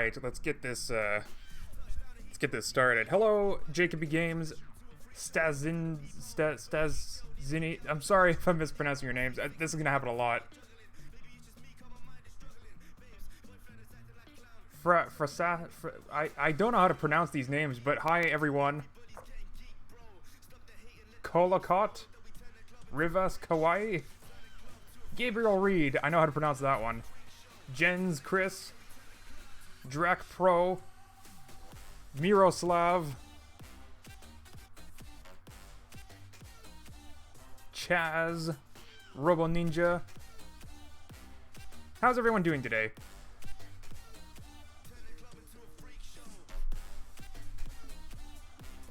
right, let's get this started. Hello, Jacoby Games, Stazini. I'm sorry if I'm mispronouncing your names. This is gonna happen a lot. I don't know how to pronounce these names, but hi everyone. Kolakot, Rivas Kawaii, Gabriel Reed. I know how to pronounce that one. Jens Chris, Drac Pro, Miroslav, Chaz, Robo Ninja. How's everyone doing today?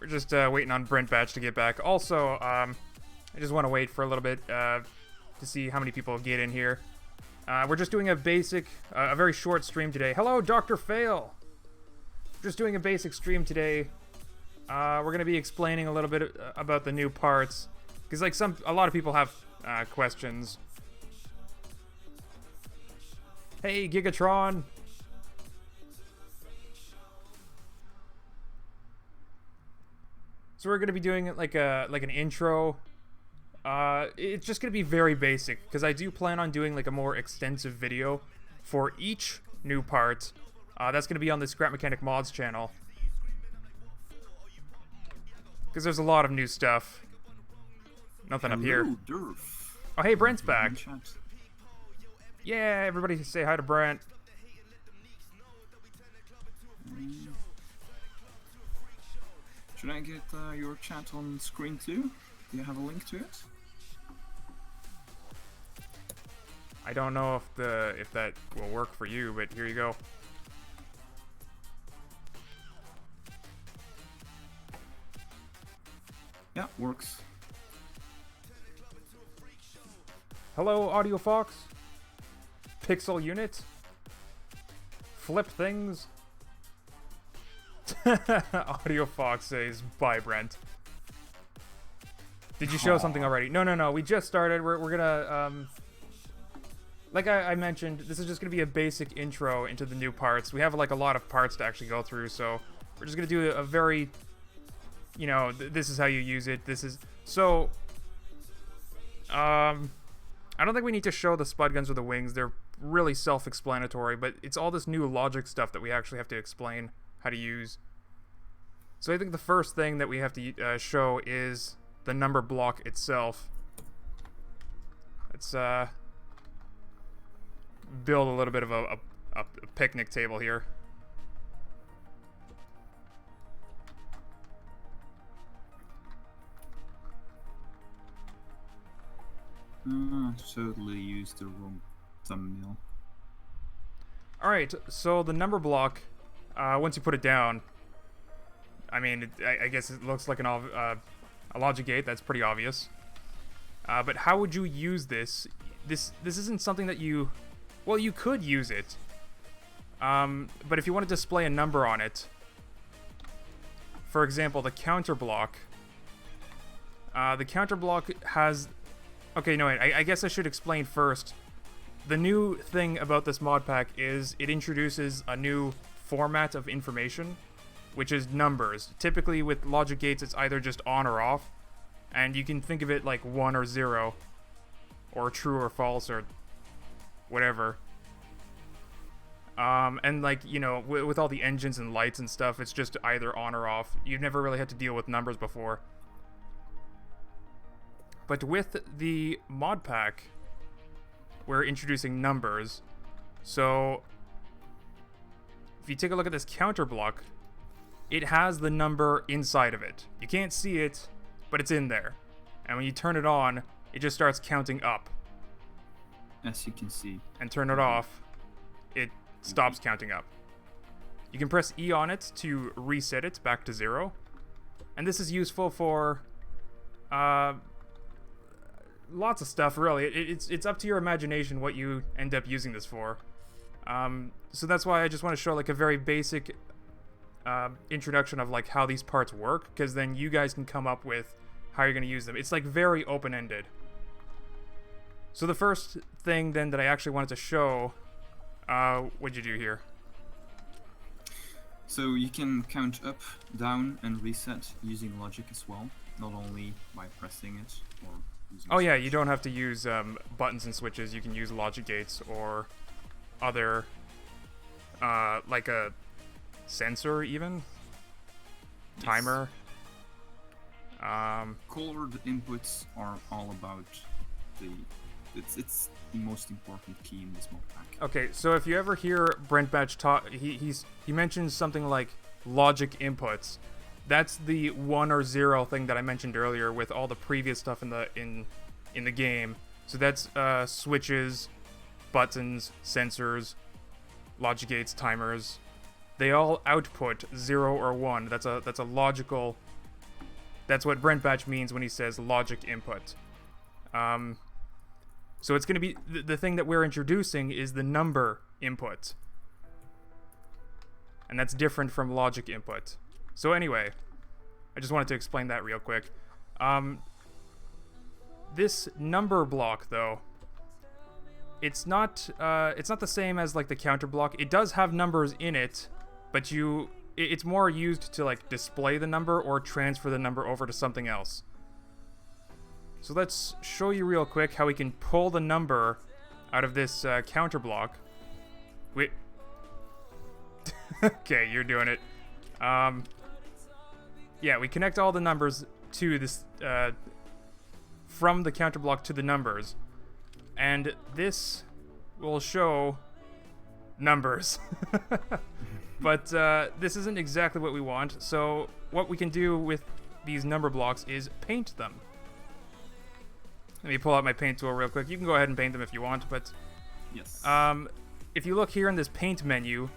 We're just waiting on Brent Batch to get back. Also, I just want to wait for a little bit to see how many people get in here. We're just doing a basic, a very short stream today. Hello, Dr. Fail! Just doing a basic stream today. We're going to be explaining a little bit about the new parts. Because, like, a lot of people have questions. Hey, Gigatron! So we're going to be doing, like an intro. It's just going to be very basic, because I do plan on doing, like, a more extensive video for each new part. That's going to be on the Scrap Mechanic Mods channel. Because there's a lot of new stuff. Nothing up here. Durf. Oh, hey, Brent's back. Yeah, everybody say hi to Brent. Should I get your chat on screen too? Do you have a link to it? I don't know if that will work for you, but here you go. Yeah, works. Hello, Audio Fox. Pixel Unit. Flip Things. Audio Fox says, bye, Brent. Did you show something already? No. We just started. We're gonna, like I mentioned, this is just gonna be a basic intro into the new parts. We have, like, a lot of parts to actually go through, so we're just gonna do a very, you know, this is how you use it. This is... So, I don't think we need to show the spud guns or the wings. They're really self-explanatory, but it's all this new logic stuff that we actually have to explain how to use. So I think the first thing that we have to show is the number block itself. Let's build a little bit of a picnic table here. Totally used the wrong thumbnail. Alright, so the number block, once you put it down, I mean, I guess it looks like a logic gate. That's pretty obvious. But how would you use this? This isn't something that you... Well, you could use it. But if you want to display a number on it, for example, the counter block. The counter block has... Okay, no, wait, I guess I should explain first. The new thing about this mod pack is it introduces a new format of information, which is numbers. Typically with logic gates, it's either just on or off, and you can think of it like 1 or 0, or true or false, or whatever. And like, you know, with all the engines and lights and stuff, it's just either on or off. You've never really had to deal with numbers before. But with the mod pack, we're introducing numbers. So if you take a look at this counter block, it has the number inside of it. You can't see it, but it's in there. And when you turn it on, it just starts counting up. As you can see. And turn it off, it stops counting up. You can press E on it to reset it back to 0. And this is useful for lots of stuff, really. It's up to your imagination what you end up using this for. So that's why I just want to show like a very basic introduction of like how these parts work, because then you guys can come up with how you're going to use them. It's like very open-ended. So the first thing then that I actually wanted to show, what'd you do here? So you can count up, down, and reset using logic as well, not only by pressing it or using Oh a yeah, switch. you don't have to use buttons and switches. You can use logic gates or other, like a sensor even, Yes. timer. Colored inputs are all about the. It's the most important key in this mod pack. Okay, so if you ever hear Brent Batch talk, he mentions something like logic inputs. That's the 1 or 0 thing that I mentioned earlier with all the previous stuff in the game. So that's switches, buttons, sensors, logic gates, timers. They all output 0 or 1. That's a logical. That's what Brent Batch means when he says logic input. So it's going to be the thing that we're introducing is the number input. And that's different from logic input. So anyway, I just wanted to explain that real quick. This number block though, it's not the same as like the counter block. It does have numbers in it, but it's more used to like display the number or transfer the number over to something else. So let's show you real quick how we can pull the number out of this counter block. Wait. Okay, you're doing it. Yeah, we connect all the numbers to this, from the counter block to the numbers. And this will show numbers. But this isn't exactly what we want. So what we can do with these number blocks is paint them. Let me pull out my paint tool real quick. You can go ahead and paint them if you want, but Yes. if you look here in this paint menu,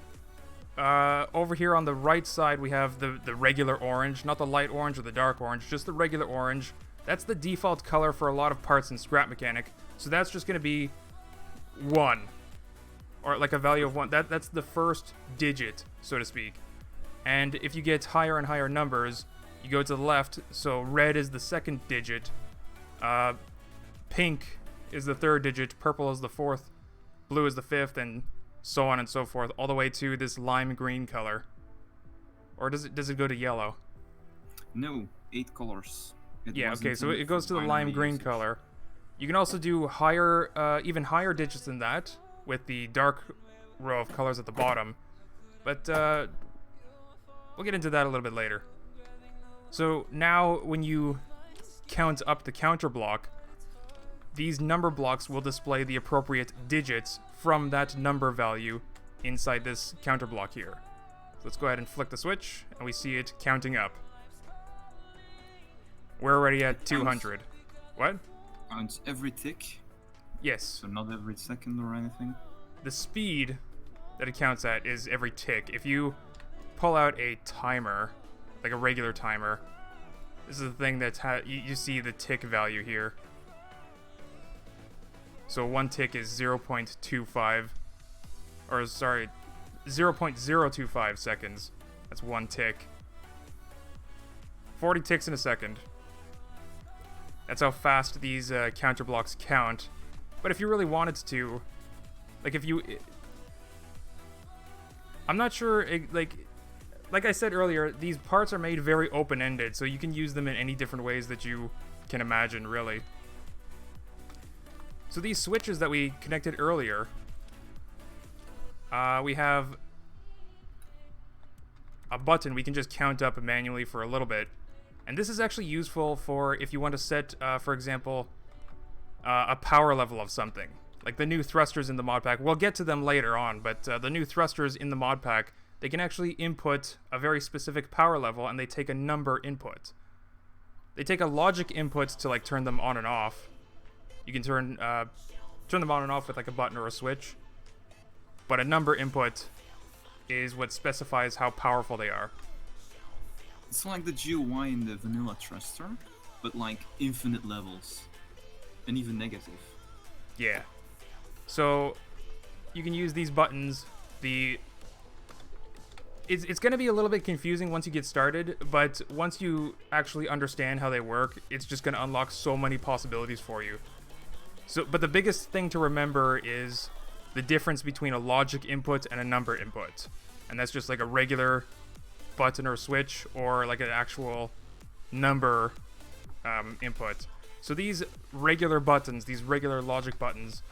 over here on the right side we have the regular orange, not the light orange or the dark orange, just the regular orange. That's the default color for a lot of parts in Scrap Mechanic. So that's just going to be 1, or like a value of 1. That's the first digit, so to speak. And if you get higher and higher numbers, you go to the left. So red is the second digit. Pink is the third digit, purple is the fourth, blue is the fifth, and so on and so forth, all the way to this lime green color. Or does it go to yellow? No, 8 colors. Yeah, okay, so it goes to the lime green color. You can also do higher, even higher digits than that with the dark row of colors at the bottom. But we'll get into that a little bit later. So now when you count up the counter block, these number blocks will display the appropriate digits from that number value inside this counter block here. So let's go ahead and flick the switch, and we see it counting up. We're already at 200. What? Counts every tick, Yes. so not every second or anything. The speed that it counts at is every tick. If you pull out a timer, like a regular timer, this is the thing that's you see the tick value here. So 1 tick is 0.25, or sorry, 0.025 seconds. That's 1 tick. 40 ticks in a second. That's how fast these counter blocks count. But if you really wanted to, like if you, I'm not sure, like I said earlier, these parts are made very open-ended, so you can use them in any different ways that you can imagine, really. So these switches that we connected earlier, we have a button we can just count up manually for a little bit. And this is actually useful for if you want to set, for example, a power level of something. Like the new thrusters in the mod pack. We'll get to them later on, but the new thrusters in the mod pack, they can actually input a very specific power level, and they take a number input. They take a logic input to like turn them on and off. You can turn them on and off with like a button or a switch. But a number input is what specifies how powerful they are. It's like the GUI in the vanilla thruster, but like infinite levels, and even negative. Yeah. So you can use these buttons. It's going to be a little bit confusing once you get started, but once you actually understand how they work, it's just going to unlock so many possibilities for you. So, but the biggest thing to remember is the difference between a logic input and a number input. And that's just like a regular button or switch or like an actual number input. So these regular buttons, these regular logic buttons,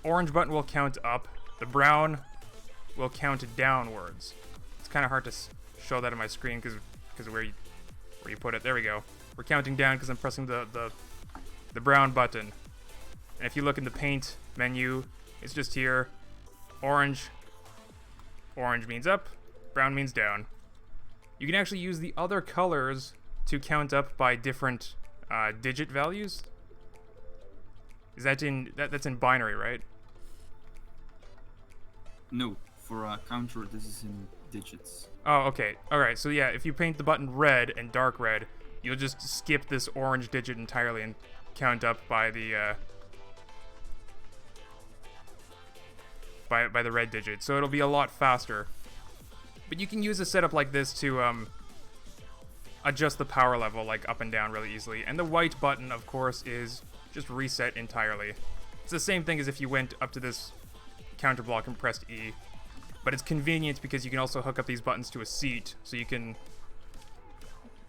orange button will count up, the brown will count downwards. It's kind of hard to show that on my screen because where you put it. There we go. We're counting down because I'm pressing the brown button. And if you look in the paint menu, it's just here. Orange means up, brown means down. You can actually use the other colors to count up by different digit values. Is that that's in binary, right? No, for a counter, this is in digits. Oh, okay. Alright, so yeah, if you paint the button red and dark red, you'll just skip this orange digit entirely and count up by the by the red digit. So it'll be a lot faster. But you can use a setup like this to adjust the power level like up and down really easily. And the white button, of course, is just reset entirely. It's the same thing as if you went up to this counter block and pressed E. But it's convenient because you can also hook up these buttons to a seat, so you can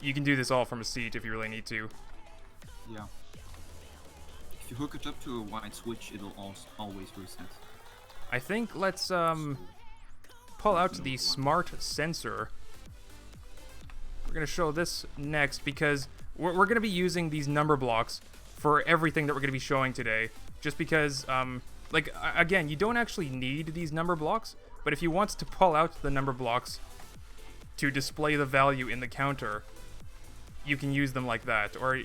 do this all from a seat if you really need to. Yeah. If you hook it up to a white switch, it'll always reset. I think let's pull out the smart sensor. We're gonna show this next because we're gonna be using these number blocks for everything that we're gonna be showing today. Just because, like, again, you don't actually need these number blocks, but if you want to pull out the number blocks to display the value in the counter, you can use them like that. Or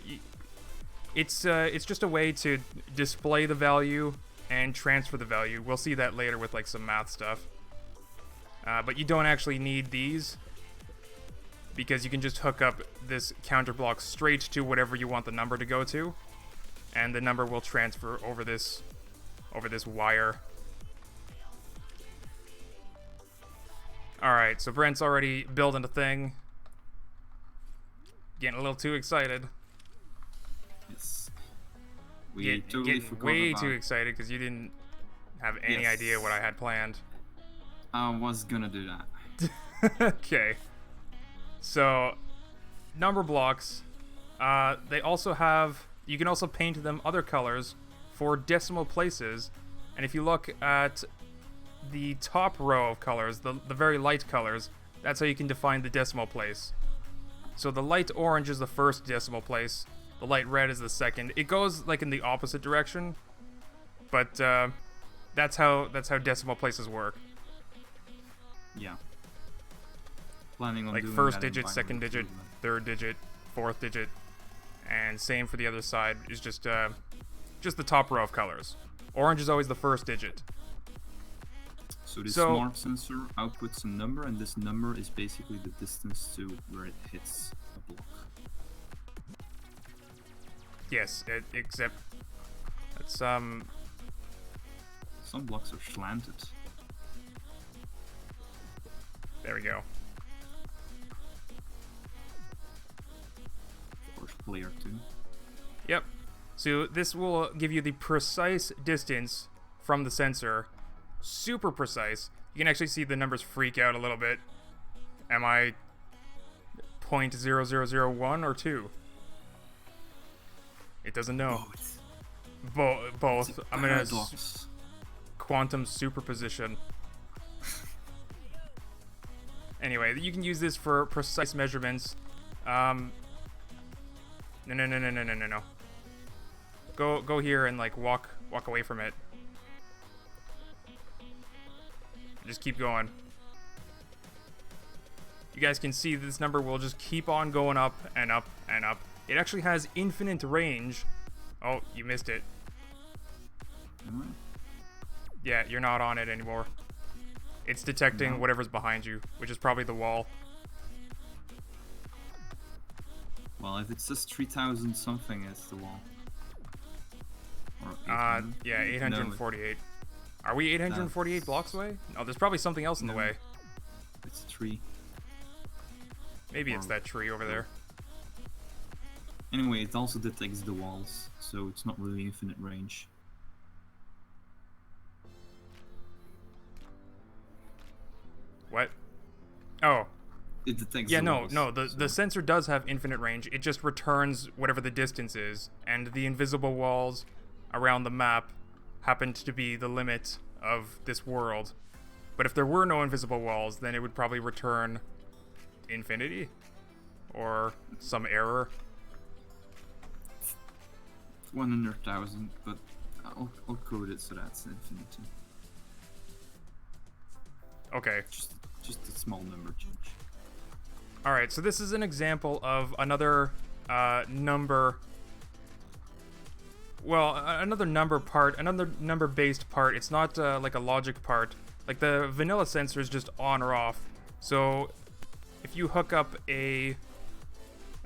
it's just a way to display the value and transfer the value. We'll see that later with like some math stuff. But you don't actually need these because you can just hook up this counter block straight to whatever you want the number to go to, and the number will transfer over this wire. Alright, so Brent's already building a thing. Getting a little too excited. Yes. We totally forgot way about... too excited because you didn't have any idea what I had planned. I was gonna do that. Okay. So, number blocks. They also have... You can also paint them other colors for decimal places. And if you look at the top row of colors, the very light colors, that's how you can define the decimal place. So the light orange is the first decimal place, the light red is the second. It goes like in the opposite direction, but that's how decimal places work. Yeah. Planning on like doing first that digit, second digit, third digit, fourth digit, and same for the other side. Is just the top row of colors. Orange is always the first digit. So this smart sensor outputs a number, and this number is basically the distance to where it hits a block. Yes, except it's some blocks are slanted. There we go. Of course, player 2. Yep. So this will give you the precise distance from the sensor. Super precise. You can actually see the numbers freak out a little bit. Am I 0.0001 or 2? It doesn't know. Both. I'm gonna quantum superposition. Anyway, you can use this for precise measurements. No. Go here and like walk away from it. Just keep going. You guys can see this number will just keep on going up and up and up. It actually has infinite range. Oh, you missed it. Yeah, you're not on it anymore. It's detecting whatever's behind you, which is probably the wall. Well, if it says 3,000 something, it's the wall. Or yeah, 848. Are we 848 blocks away? No, there's probably something else in the way. It's a tree. Maybe it's that tree over there. Anyway, it also detects the walls, so it's not really infinite range. What? Oh, It detects Yeah, the no, walls, no. The so- the sensor does have infinite range. It just returns whatever the distance is, and the invisible walls around the map happened to be the limit of this world. But if there were no invisible walls, then it would probably return infinity or some error. 100,000, but I'll code it so that's infinity. Okay. Just a small number change. All right. So this is an example of another number. Well, another number part, another number-based part. It's not like a logic part. Like the vanilla sensor is just on or off. So if you hook up a,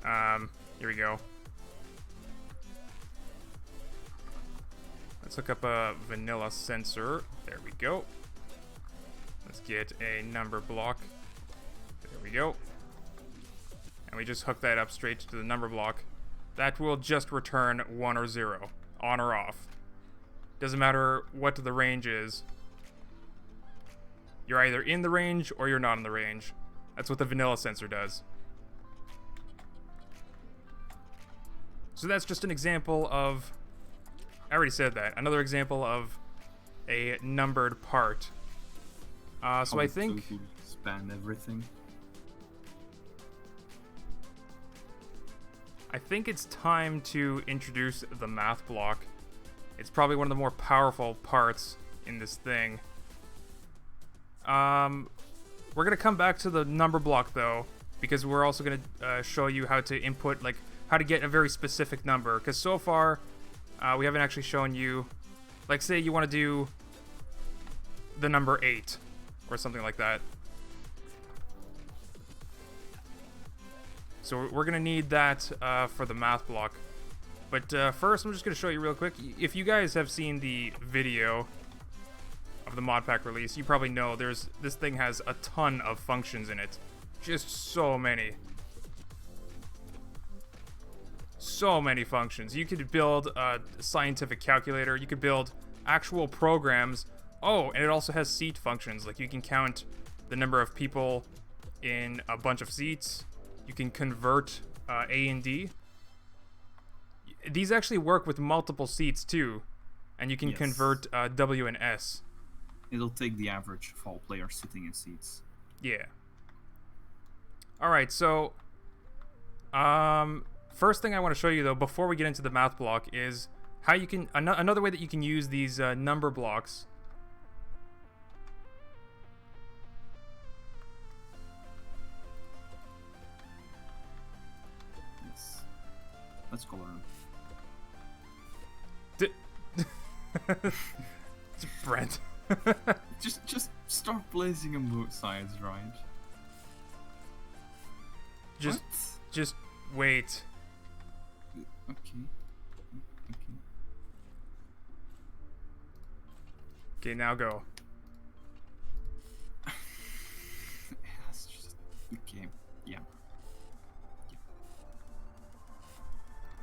here we go. Let's hook up a vanilla sensor. There we go. Let's get a number block. There we go. And we just hook that up straight to the number block. That will just return 1 or 0, on or off. Doesn't matter what the range is. You're either in the range or you're not in the range. That's what the vanilla sensor does. So that's just an example of... I already said that. Another example of a numbered part. So I think... So span everything. I think it's time to introduce the math block. It's probably one of the more powerful parts in this thing. We're gonna come back to the number block though, because we're also gonna show you how to input, like how to get a very specific number. Because so far, we haven't actually shown you, like say you want to do the number 8 or something like that. So we're gonna need that for the math block. But first, I'm just gonna show you real quick. If you guys have seen the video of the Modpack release, you probably know this thing has a ton of functions in it. Just so many. So many functions. You could build a scientific calculator, you could build actual programs. Oh, and it also has seat functions. Like you can count the number of people in a bunch of seats. You can convert A and D. These actually work with multiple seats too. And you can convert W and S. It'll take the average of all players sitting in seats. Yeah. Alright, so... first thing I want to show you, though, before we get into the math block, is how you can... another way that you can use these number blocks. Let's go around. It's Brent. just start placing on both sides, right? Just wait. Okay. Okay, now go. That's just okay. Yeah.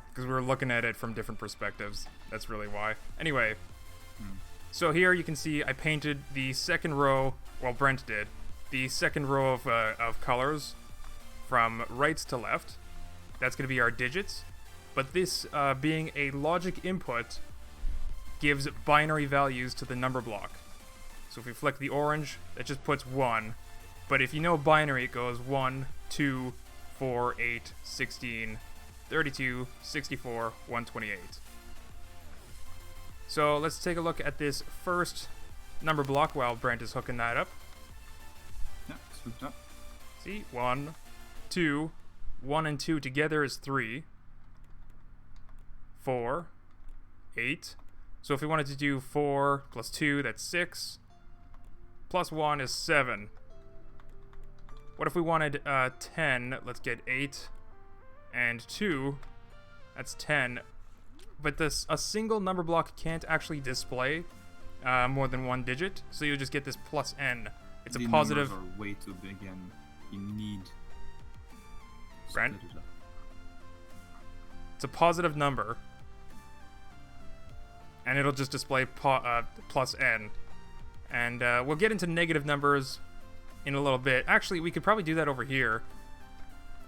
Because we were looking at it from different perspectives. That's really why. Anyway, so here you can see I painted the second row, well Brent did, the second row of colors from right to left. That's going to be our digits. But this being a logic input gives binary values to the number block. So if we flick the orange, that just puts 1. But if you know binary, it goes 1, 2, 4, 8, 16, 32, 64, 128. So let's take a look at this first number block while Brent is hooking that up. Yeah, it's hooked up. See, 1, 2, 1 and 2 together is 3, 4, 8. So if we wanted to do 4 plus 2, that's 6, plus 1 is 7. What if we wanted 10? Let's get 8 and 2, that's 10. But a single number block can't actually display more than one digit, so you'll just get this plus n. It's The a positive. numbers are way too big, and you need. Brent? Split it up. It's a positive number, and it'll just display plus n. And we'll get into negative numbers in a little bit. Actually, we could probably do that over here.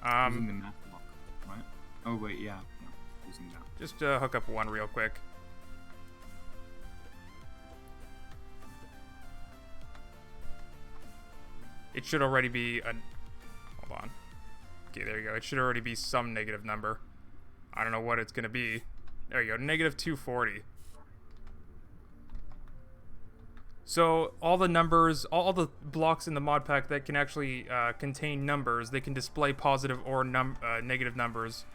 Using the math block, right? Oh wait, yeah, using that. Just hook up one real quick. It should already be a... Hold on. Okay, there you go. It should already be some negative number. I don't know what it's going to be. There you go, negative 240. So all the numbers, all the blocks in the mod pack that can actually contain numbers, they can display positive or negative numbers.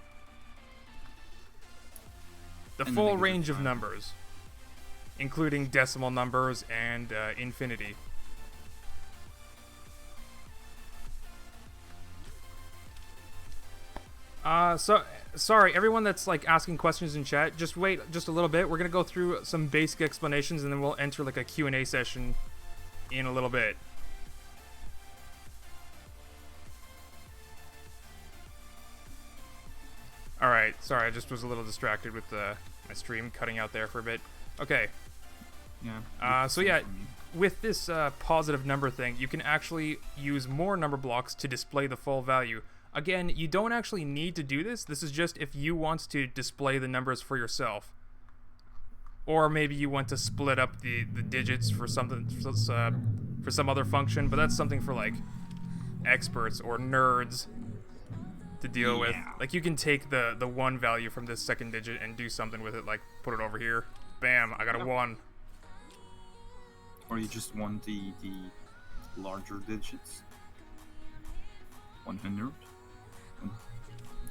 The full range of numbers, including decimal numbers and infinity. Sorry, everyone that's like asking questions in chat, just wait just a little bit. We're gonna go through some basic explanations and then we'll enter like a Q&A session in a little bit. Alright, sorry, I just was a little distracted with my stream cutting out there for a bit. Okay. Yeah. So yeah, with this positive number thing, you can actually use more number blocks to display the full value. Again, you don't actually need to do this. This is just if you want to display the numbers for yourself. Or maybe you want to split up the digits for something for some other function, but that's something for like experts or nerds to deal with. Like you can take the 1 value from this second digit and do something with it, like put it over here. Bam, I got a 1. Or you just want the larger digits. 100.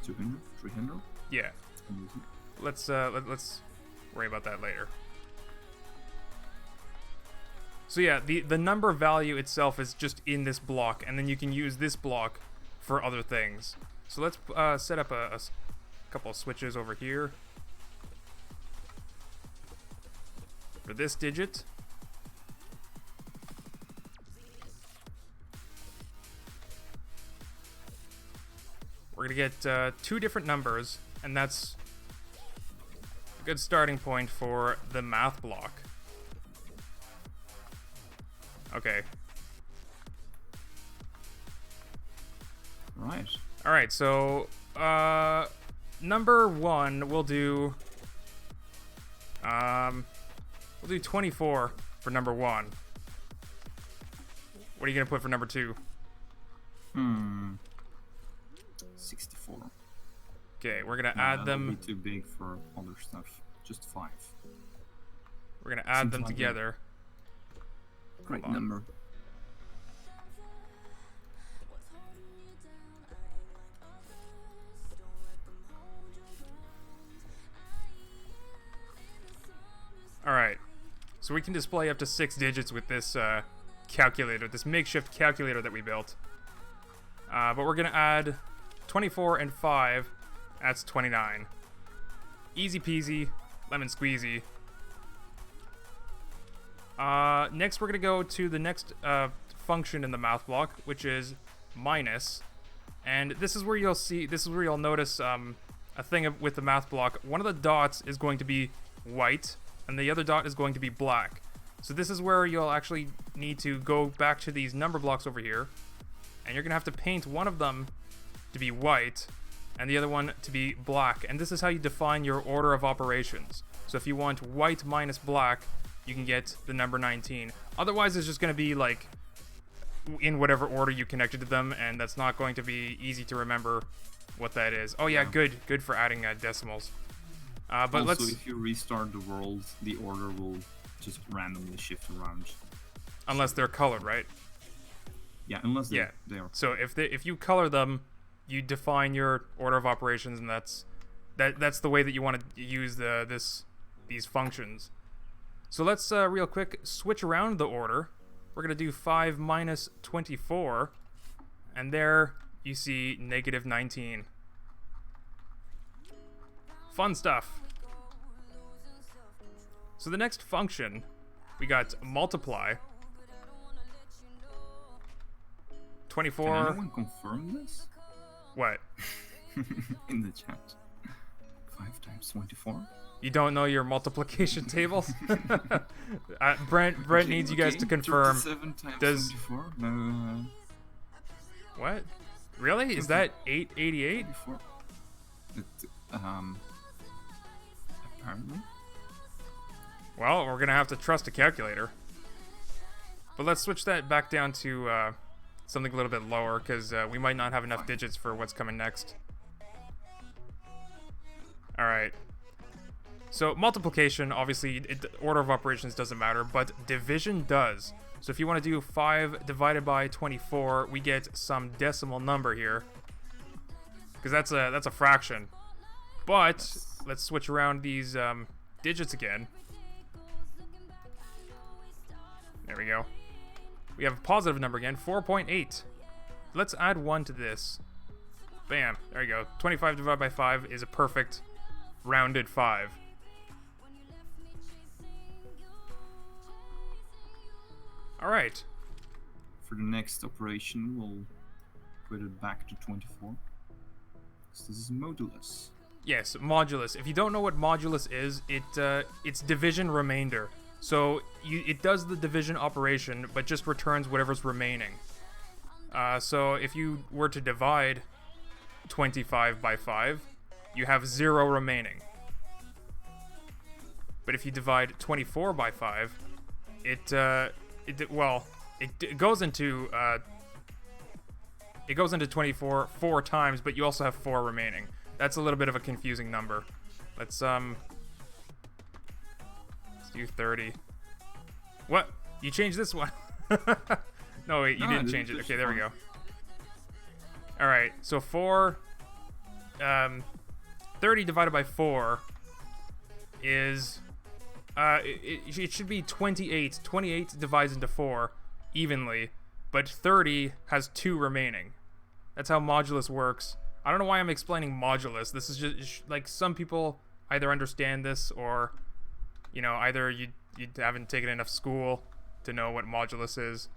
200, 300. Yeah. Let's worry about that later. So yeah, the number value itself is just in this block, and then you can use this block for other things. So let's set up a couple of switches over here for this digit. We're gonna get 2 different numbers, and that's a good starting point for the math block. Okay. Right. Alright, so number 1 we'll do 24 for number 1. What are you gonna put for number 2? 64. Okay, we're gonna add them. That'll be too big for other stuff. Just 5. We're gonna add them together. Great number. Alright, so we can display up to 6 digits with this calculator, this makeshift calculator that we built. But we're gonna add 24 and 5, that's 29. Easy peasy, lemon squeezy. Next we're gonna go to the next function in the math block, which is minus. And this is where you'll notice a thing with the math block. One of the dots is going to be white, and the other dot is going to be black. So this is where you'll actually need to go back to these number blocks over here, and you're gonna have to paint one of them to be white and the other one to be black, and this is how you define your order of operations. So if you want white minus black, you can get the number 19. Otherwise it's just going to be like in whatever order you connected to them, and that's not going to be easy to remember what that is. Oh yeah, good for adding decimals. But also, if you restart the world, the order will just randomly shift around. Unless they're colored, right? Yeah, unless they are. So if you color them, you define your order of operations, and that's the way that you want to use these functions. So let's real quick switch around the order. We're gonna do 5 minus 24, and there you see negative 19. Fun stuff. So the next function, we got multiply. 24. Can anyone confirm this? What? In the chat. 5 times 24? You don't know your multiplication tables? Brent needs you guys to confirm. 37 times Does 24? What? Really? Is that 888? Before. Apparently. Well, we're gonna have to trust a calculator. But let's switch that back down to something a little bit lower, because we might not have enough digits for what's coming next. Alright. So multiplication, obviously, order of operations doesn't matter, but division does. So if you want to do 5 divided by 24, we get some decimal number here. Because that's a fraction. But let's switch around these digits again. There we go. We have a positive number again, 4.8. Let's add 1 to this. Bam. There you go. 25 divided by 5 is a perfect rounded 5. Alright. For the next operation, we'll put it back to 24. So this is modulus. Yes, modulus. If you don't know what modulus is, it's division remainder. So it does the division operation, but just returns whatever's remaining. So if you were to divide 25 by 5, you have 0 remaining. But if you divide 24 by 5, it goes into 24 4 times, but you also have 4 remaining. That's a little bit of a confusing number. Let's do 30. What? You changed this one? No, wait, you didn't change it. Okay, there we go. Alright, so 30 divided by 4 is... it should be 28. 28 divides into 4 evenly, but 30 has 2 remaining. That's how modulus works. I don't know why I'm explaining modulus. This is just like some people either understand this or, you know, either you haven't taken enough school to know what modulus is.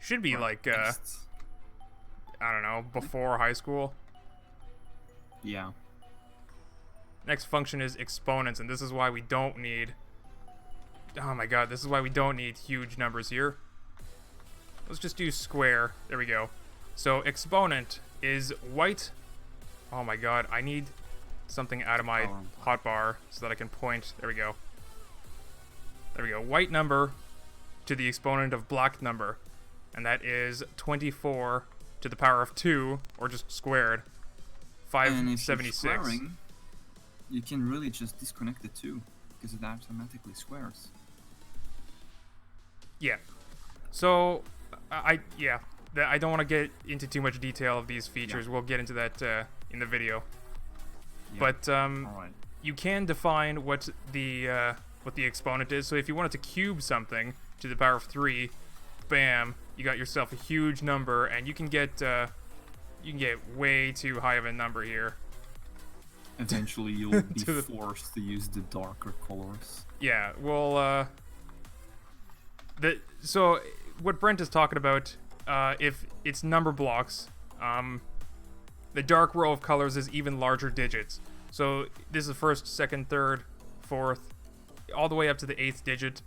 Should be like I don't know, before high school. Yeah. Next function is exponents, and this is why we don't need... Oh my god, this is why we don't need huge numbers here. Let's just do square. There we go. So exponent is white... Oh my god, I need something out of my hotbar so that I can point. There we go. There we go. White number to the exponent of black number. And that is 24 to the power of 2, or just squared, 576. You can really just disconnect the 2, because it automatically squares. Yeah. So, I don't want to get into too much detail of these features. Yeah. We'll get into that in the video. Yeah. But right. You can define what the exponent is. So if you wanted to cube something to the power of 3, bam, you got yourself a huge number, and you can get way too high of a number here. Eventually, you'll be forced to use the darker colors. Yeah, well, so what Brent is talking about, if it's number blocks, the dark row of colors is even larger digits. So this is first, second, third, fourth, all the way up to the 8th digit,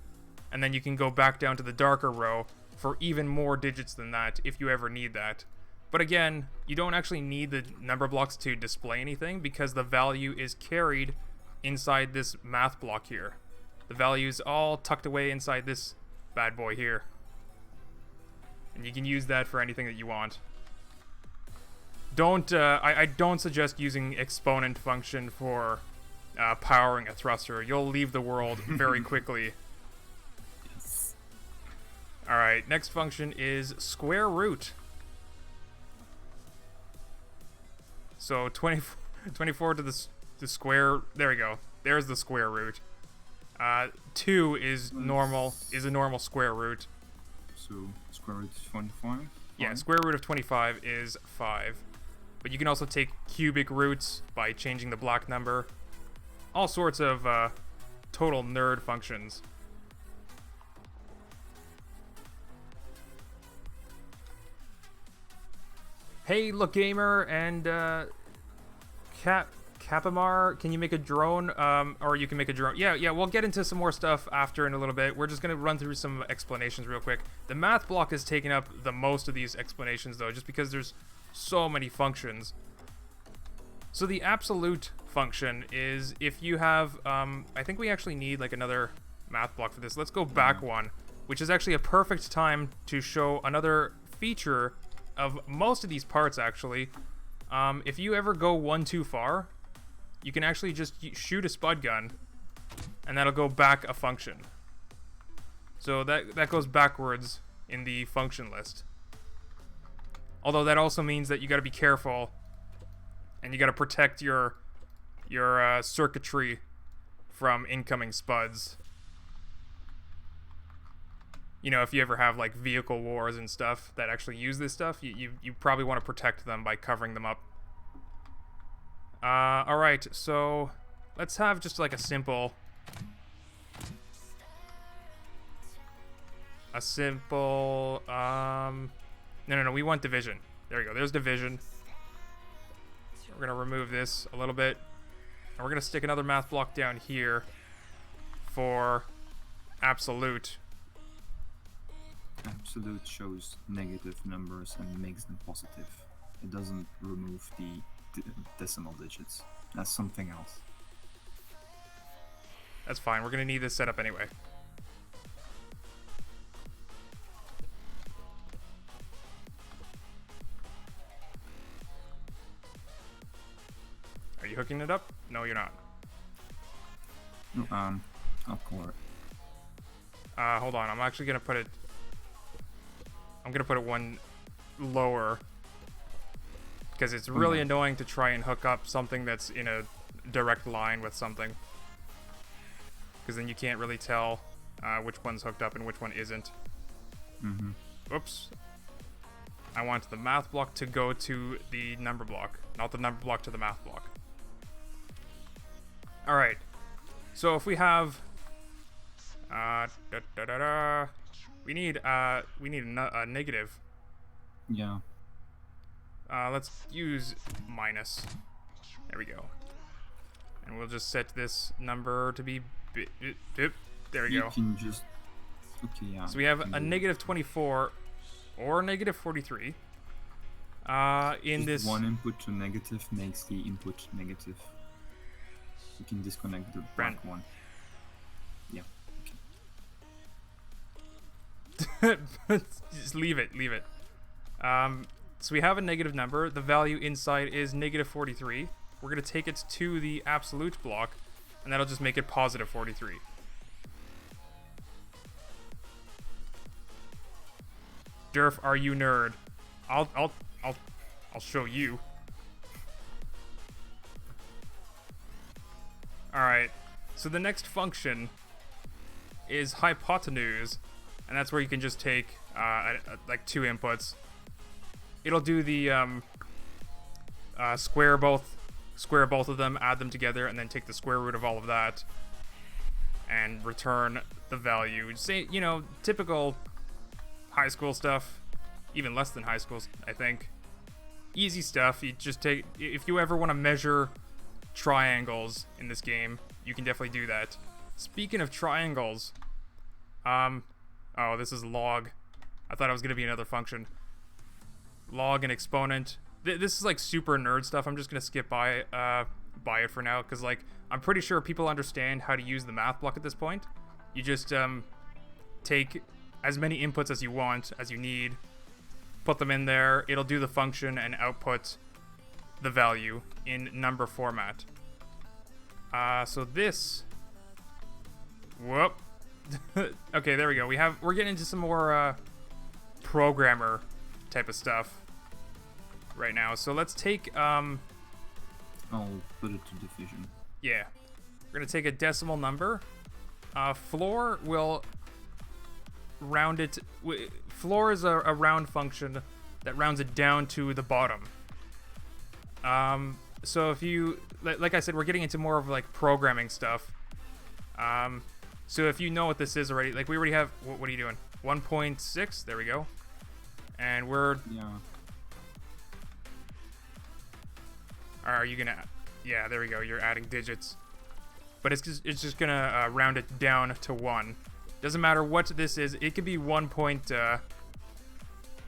and then you can go back down to the darker row for even more digits than that if you ever need that. But again, you don't actually need the number blocks to display anything because the value is carried inside this math block here. The value is all tucked away inside this bad boy here. And you can use that for anything that you want. I don't suggest using exponent function for powering a thruster. You'll leave the world very quickly. Yes. Alright, next function is square root. So 24 to the square, there we go. There's the square root. 2 is a normal square root. So square root is 25? Yeah, square root of 25 is 5. But you can also take cubic roots by changing the block number. All sorts of total nerd functions. Hey, Look Gamer and Capamar, can you make a drone? Or you can make a drone. Yeah, we'll get into some more stuff after in a little bit. We're just going to run through some explanations real quick. The math block is taking up the most of these explanations, though, just because there's so many functions. So the absolute function is if you have, I think we actually need like another math block for this. Let's go back one, which is actually a perfect time to show another feature of most of these parts, actually. If you ever go one too far, you can actually just shoot a spud gun, and that'll go back a function. So that goes backwards in the function list. Although that also means that you got to be careful, and you got to protect your circuitry from incoming spuds. You know, if you ever have like vehicle wars and stuff that actually use this stuff, you probably want to protect them by covering them up. Alright, so let's have just like a simple, no, we want division. There we go, there's division. We're gonna remove this a little bit, and we're gonna stick another math block down here for absolute. Absolute shows negative numbers and makes them positive. It doesn't remove the decimal digits. That's something else. That's fine. We're going to need this setup anyway. Are you hooking it up? No, you're not. No, I'll color it. Hold on. I'm actually going to put it... I'm going to put it one lower, because it's really annoying to try and hook up something that's in a direct line with something, because then you can't really tell which one's hooked up and which one isn't. Oops. I want the math block to go to the number block, not the number block to the math block. Alright, so if we have we need a negative. Yeah. Let's use minus. There we go. And we'll just set this number to be there we go. You can just... Okay, yeah. So we have a negative 24 or negative 43. In this one input to negative makes the input negative. You can disconnect the back one. Yeah. Just leave it. So we have a negative number. The value inside is negative 43. We're going to take it to the absolute block, and that'll just make it positive 43. Durf, are you nerd? I'll show you. Alright, so the next function is hypotenuse, and that's where you can just take like two inputs. It'll do the square both of them, add them together, and then take the square root of all of that and return the value. Say, you know, typical high school stuff, even less than high school, I think. Easy stuff. You just take, if you ever want to measure triangles in this game, you can definitely do that. Speaking of triangles, oh, this is log. I thought it was going to be another function. Log and exponent. This is like super nerd stuff. I'm just going to skip by it for now, because like I'm pretty sure people understand how to use the math block at this point. You just take as many inputs as you want, as you need, put them in there. It'll do the function and output the value in number format. So this, whoop. Okay, there we go. We're getting into some more programmer type of stuff right now. So let's take I'll put it to division. Yeah, we're gonna take a decimal number. Floor will round it. Floor is a round function that rounds it down to the bottom. So if you, like I said, we're getting into more of like programming stuff. So if you know what this is already, like we already have, what are you doing? 1.6, there we go. And we're, Yeah. are you gonna, Yeah, there we go. You're adding digits. But it's just gonna round it down to 1. Doesn't matter what this is. It could be 1 point.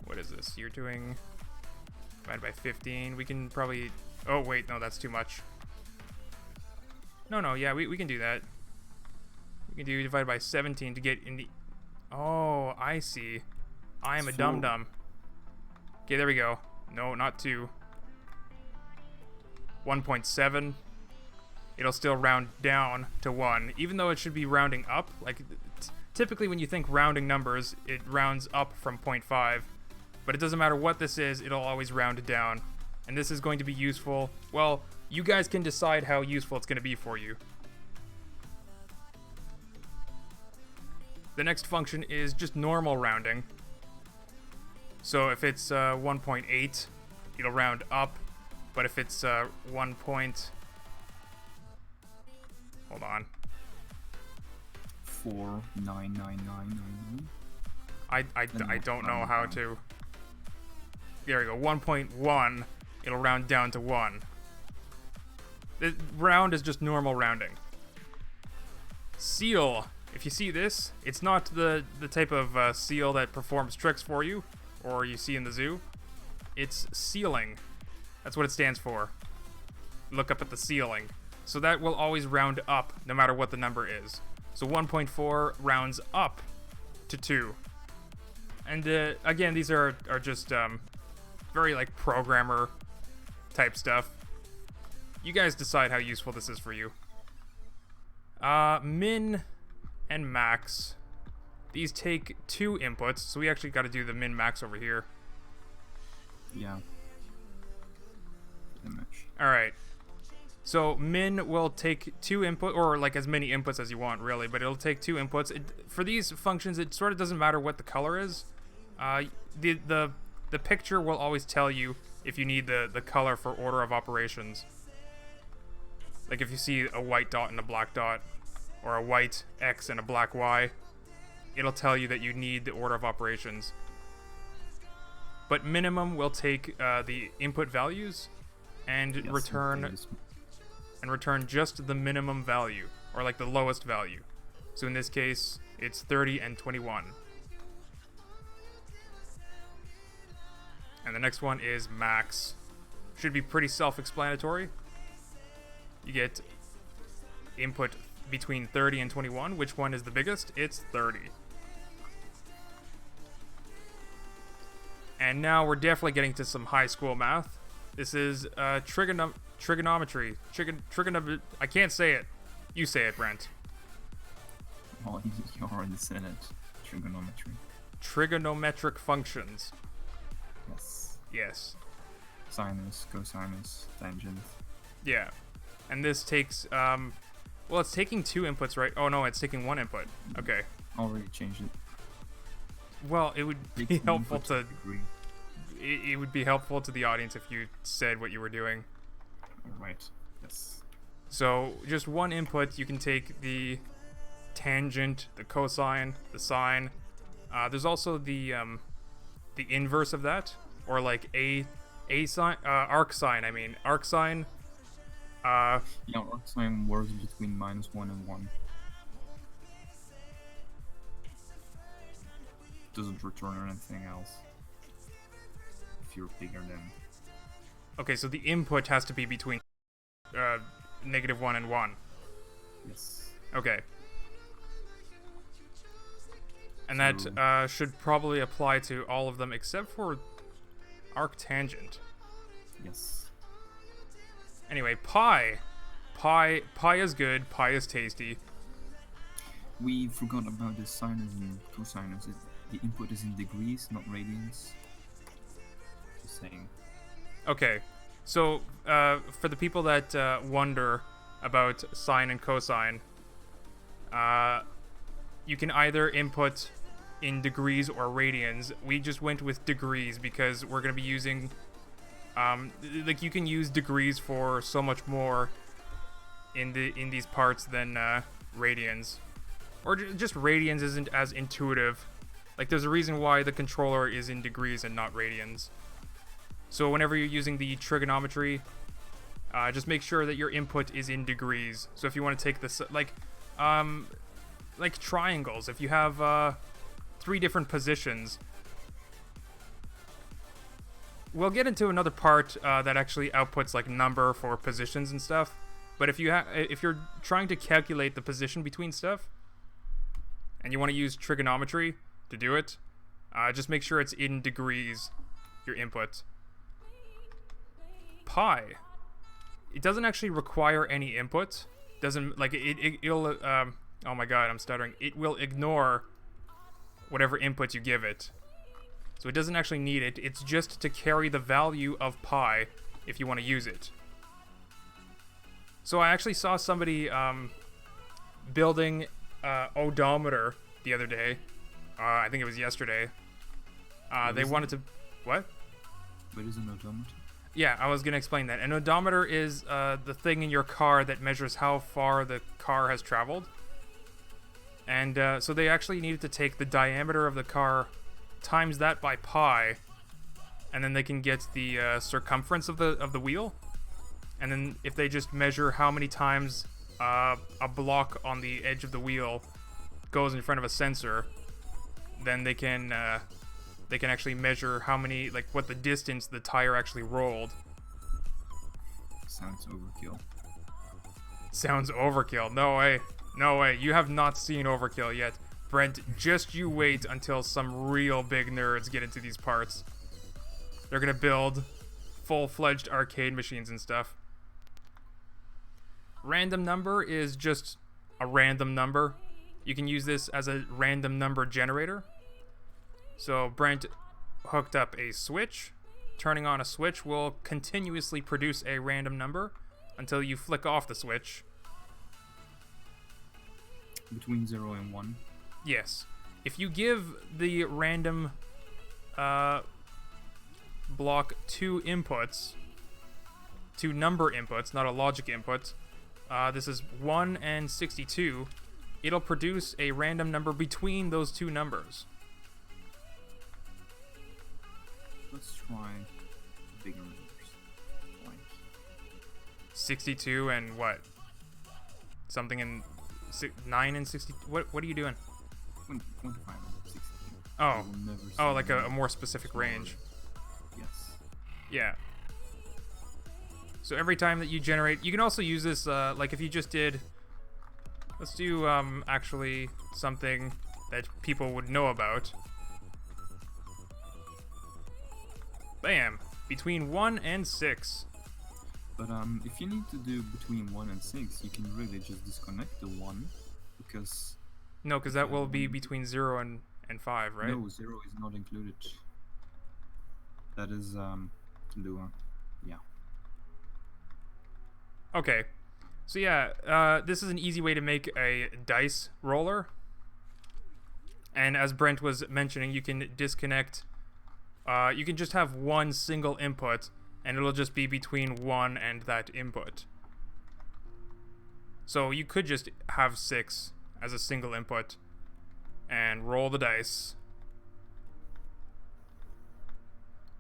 What is this? You're doing divided by 15. We can probably. Oh wait, no, that's too much. No, yeah, we can do that. We can do divided by 17 to get in the. Oh, I see. I am a dum-dum. Okay, there we go. No, not 2. 1.7. It'll still round down to 1, even though it should be rounding up. Like, typically when you think rounding numbers, it rounds up from 0.5. But it doesn't matter what this is, it'll always round down. And this is going to be useful. Well, you guys can decide how useful it's going to be for you. The next function is just normal rounding. So if it's 1.8, it'll round up. But if it's 1 point... Hold on. 4,99999. I don't know how to... There we go. 1.1, it'll round down to 1. The round is just normal rounding. Seal. If you see this, it's not the type of seal that performs tricks for you, or you see in the zoo. It's sealing. That's what it stands for. Look up at the ceiling. So that will always round up, no matter what the number is. So 1.4 rounds up to 2. And again, these are just very like programmer type stuff. You guys decide how useful this is for you. Min and max. These take 2 inputs, so we actually got to do the min max over here. Yeah. Pretty much. All right. So min will take 2 input, or like as many inputs as you want, really, but it'll take 2 inputs. For these functions, it sort of doesn't matter what the color is. The picture will always tell you if you need the color for order of operations. Like if you see a white dot and a black dot, or a white X and a black Y, it'll tell you that you need the order of operations. But minimum will take the input values and return just the minimum value, or like the lowest value. So in this case, it's 30 and 21. And the next one is max. Should be pretty self-explanatory. You get input between 30 and 21. Which one is the biggest? It's 30. And now we're definitely getting to some high school math. This is trigonometry. I can't say it. You say it, Brent. Oh, you already said it. Trigonometry. Trigonometric functions. Yes. Yes. Sinus, cosinus, tangent. Yeah. And this takes, well, it's taking 2 inputs, right? Oh, no, it's taking 1 input. Okay. Already changed it. Well, it would be Take helpful input to... degree. It would be helpful to the audience if you said what you were doing. Right. Yes. So, just 1 input, you can take the tangent, the cosine, the sine. There's also the inverse of that, or like a sine, arc sine. I mean, arc sine. Yeah, arc sine works between -1 and 1. Doesn't return anything else if you're bigger than. Okay, so the input has to be between -1 and 1. Yes. Okay. And that should probably apply to all of them except for arctangent. Yes. Anyway, pi. Pi is good. Pi is tasty. We forgot about the sinus and cosinus. The input is in degrees, not radians. Just saying. Okay, so for the people that wonder about sine and cosine, you can either input in degrees or radians. We just went with degrees because we're going to be using, like you can use degrees for so much more in these parts than radians. Or just radians isn't as intuitive. Like there's a reason why the controller is in degrees and not radians. So whenever you're using the trigonometry just make sure that your input is in degrees. So if you want to take this, like triangles, if you have 3 different positions. We'll get into another part that actually outputs like number for positions and stuff. But if you're trying to calculate the position between stuff, and you want to use trigonometry to do it, just make sure it's in degrees, your input. Pi. It doesn't actually require any input. Doesn't like it'll oh my god, I'm stuttering. It will ignore whatever input you give it. So it doesn't actually need it. It's just to carry the value of pi if you want to use it. So I actually saw somebody building odometer the other day. I think it was yesterday. They wanted to... What? What is an odometer? Yeah, I was going to explain that. An odometer is the thing in your car that measures how far the car has traveled. And so they actually needed to take the diameter of the car times that by pi, and then they can get the circumference of the wheel. And then if they just measure how many times a block on the edge of the wheel goes in front of a sensor, then they can actually measure how many, like what the distance the tire actually rolled. Sounds overkill. Sounds overkill. No way. No way. You have not seen overkill yet. Brent, just you wait until some real big nerds get into these parts. They're gonna build full-fledged arcade machines and stuff. Random number is just a random number. You can use this as a random number generator. So Brent hooked up a switch. Turning on a switch will continuously produce a random number until you flick off the switch. Between 0 and 1? Yes. If you give the random block 2 inputs, 2 number inputs, not a logic input, this is 1 and 62, it'll produce a random number between those 2 numbers. Let's try bigger numbers. Like 62 and what? Something in 9 and 60. What are you doing? 25 and 62. Oh, like a more specific range. Yes. Yeah. So every time that you generate, you can also use this, like if you just did, let's do actually something that people would know about. Bam! Between 1 and 6. But if you need to do between 1 and 6, you can really just disconnect the 1, because... No, because that will be between 0 and 5, right? No, 0 is not included. That is, Lua. Yeah. Okay. So yeah, this is an easy way to make a dice roller. And as Brent was mentioning, you can disconnect... you can just have one single input, and it'll just be between 1 and that input. So you could just have 6 as a single input, and roll the dice.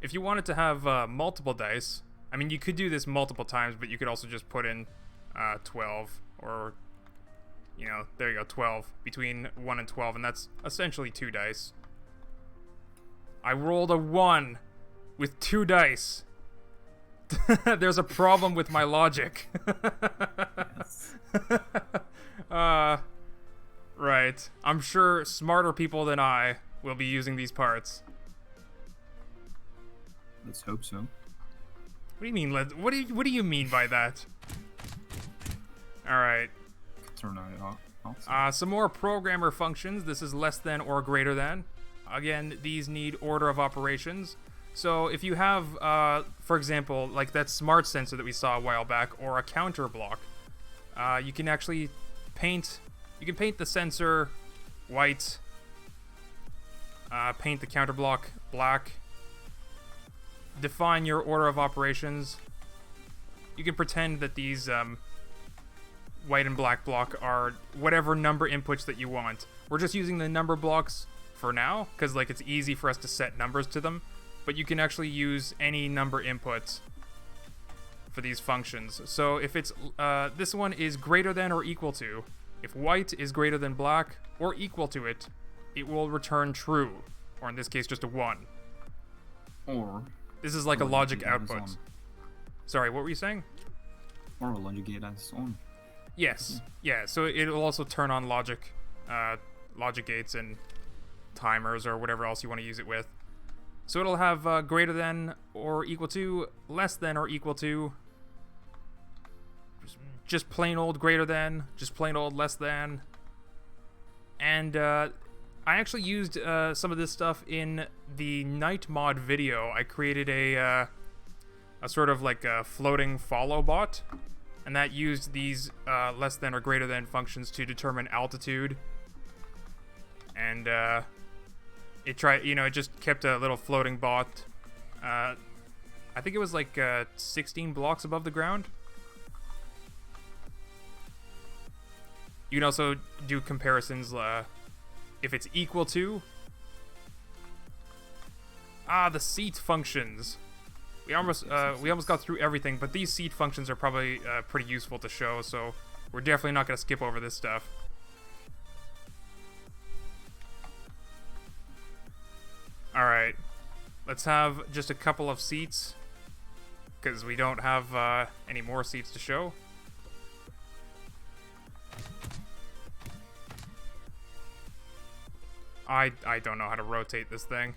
If you wanted to have multiple dice, I mean, you could do this multiple times, but you could also just put in 12, or, you know, there you go, 12, between 1 and 12, and that's essentially 2 dice. I rolled a 1 with 2 dice. There's a problem with my logic. Yes. Right. I'm sure smarter people than I will be using these parts. Let's hope so. What do you mean? What do you mean by that? All right. Turn it off. Some more programmer functions. This is less than or greater than. Again, these need order of operations. So if you have, for example, like that smart sensor that we saw a while back, or a counter block, you can actually paint. You can paint the sensor white. Paint the counter block black. Define your order of operations. You can pretend that these white and black block are whatever number inputs that you want. We're just using the number blocks for now, because like it's easy for us to set numbers to them, but you can actually use any number inputs for these functions. So if it's this one is greater than or equal to, if white is greater than black or equal to it, it will return true, or in this case just a 1. Or this is like a logic gate as output. on. Sorry, what were you saying? Or a logic gate as on. Yes. Yeah, so it'll also turn on logic gates and timers or whatever else you want to use it with. So it'll have greater than or equal to, less than or equal to, just plain old greater than, just plain old less than. And I actually used some of this stuff in the night mod video. I created a sort of like a floating follow bot, and that used these less than or greater than functions to determine altitude. And it just kept a little floating bot. I think it was like 16 blocks above the ground. You can also do comparisons if it's equal to. The seat functions. We almost got through everything, but these seat functions are probably pretty useful to show, so we're definitely not going to skip over this stuff. Alright, let's have just a couple of seats, because we don't have any more seats to show. I don't know how to rotate this thing.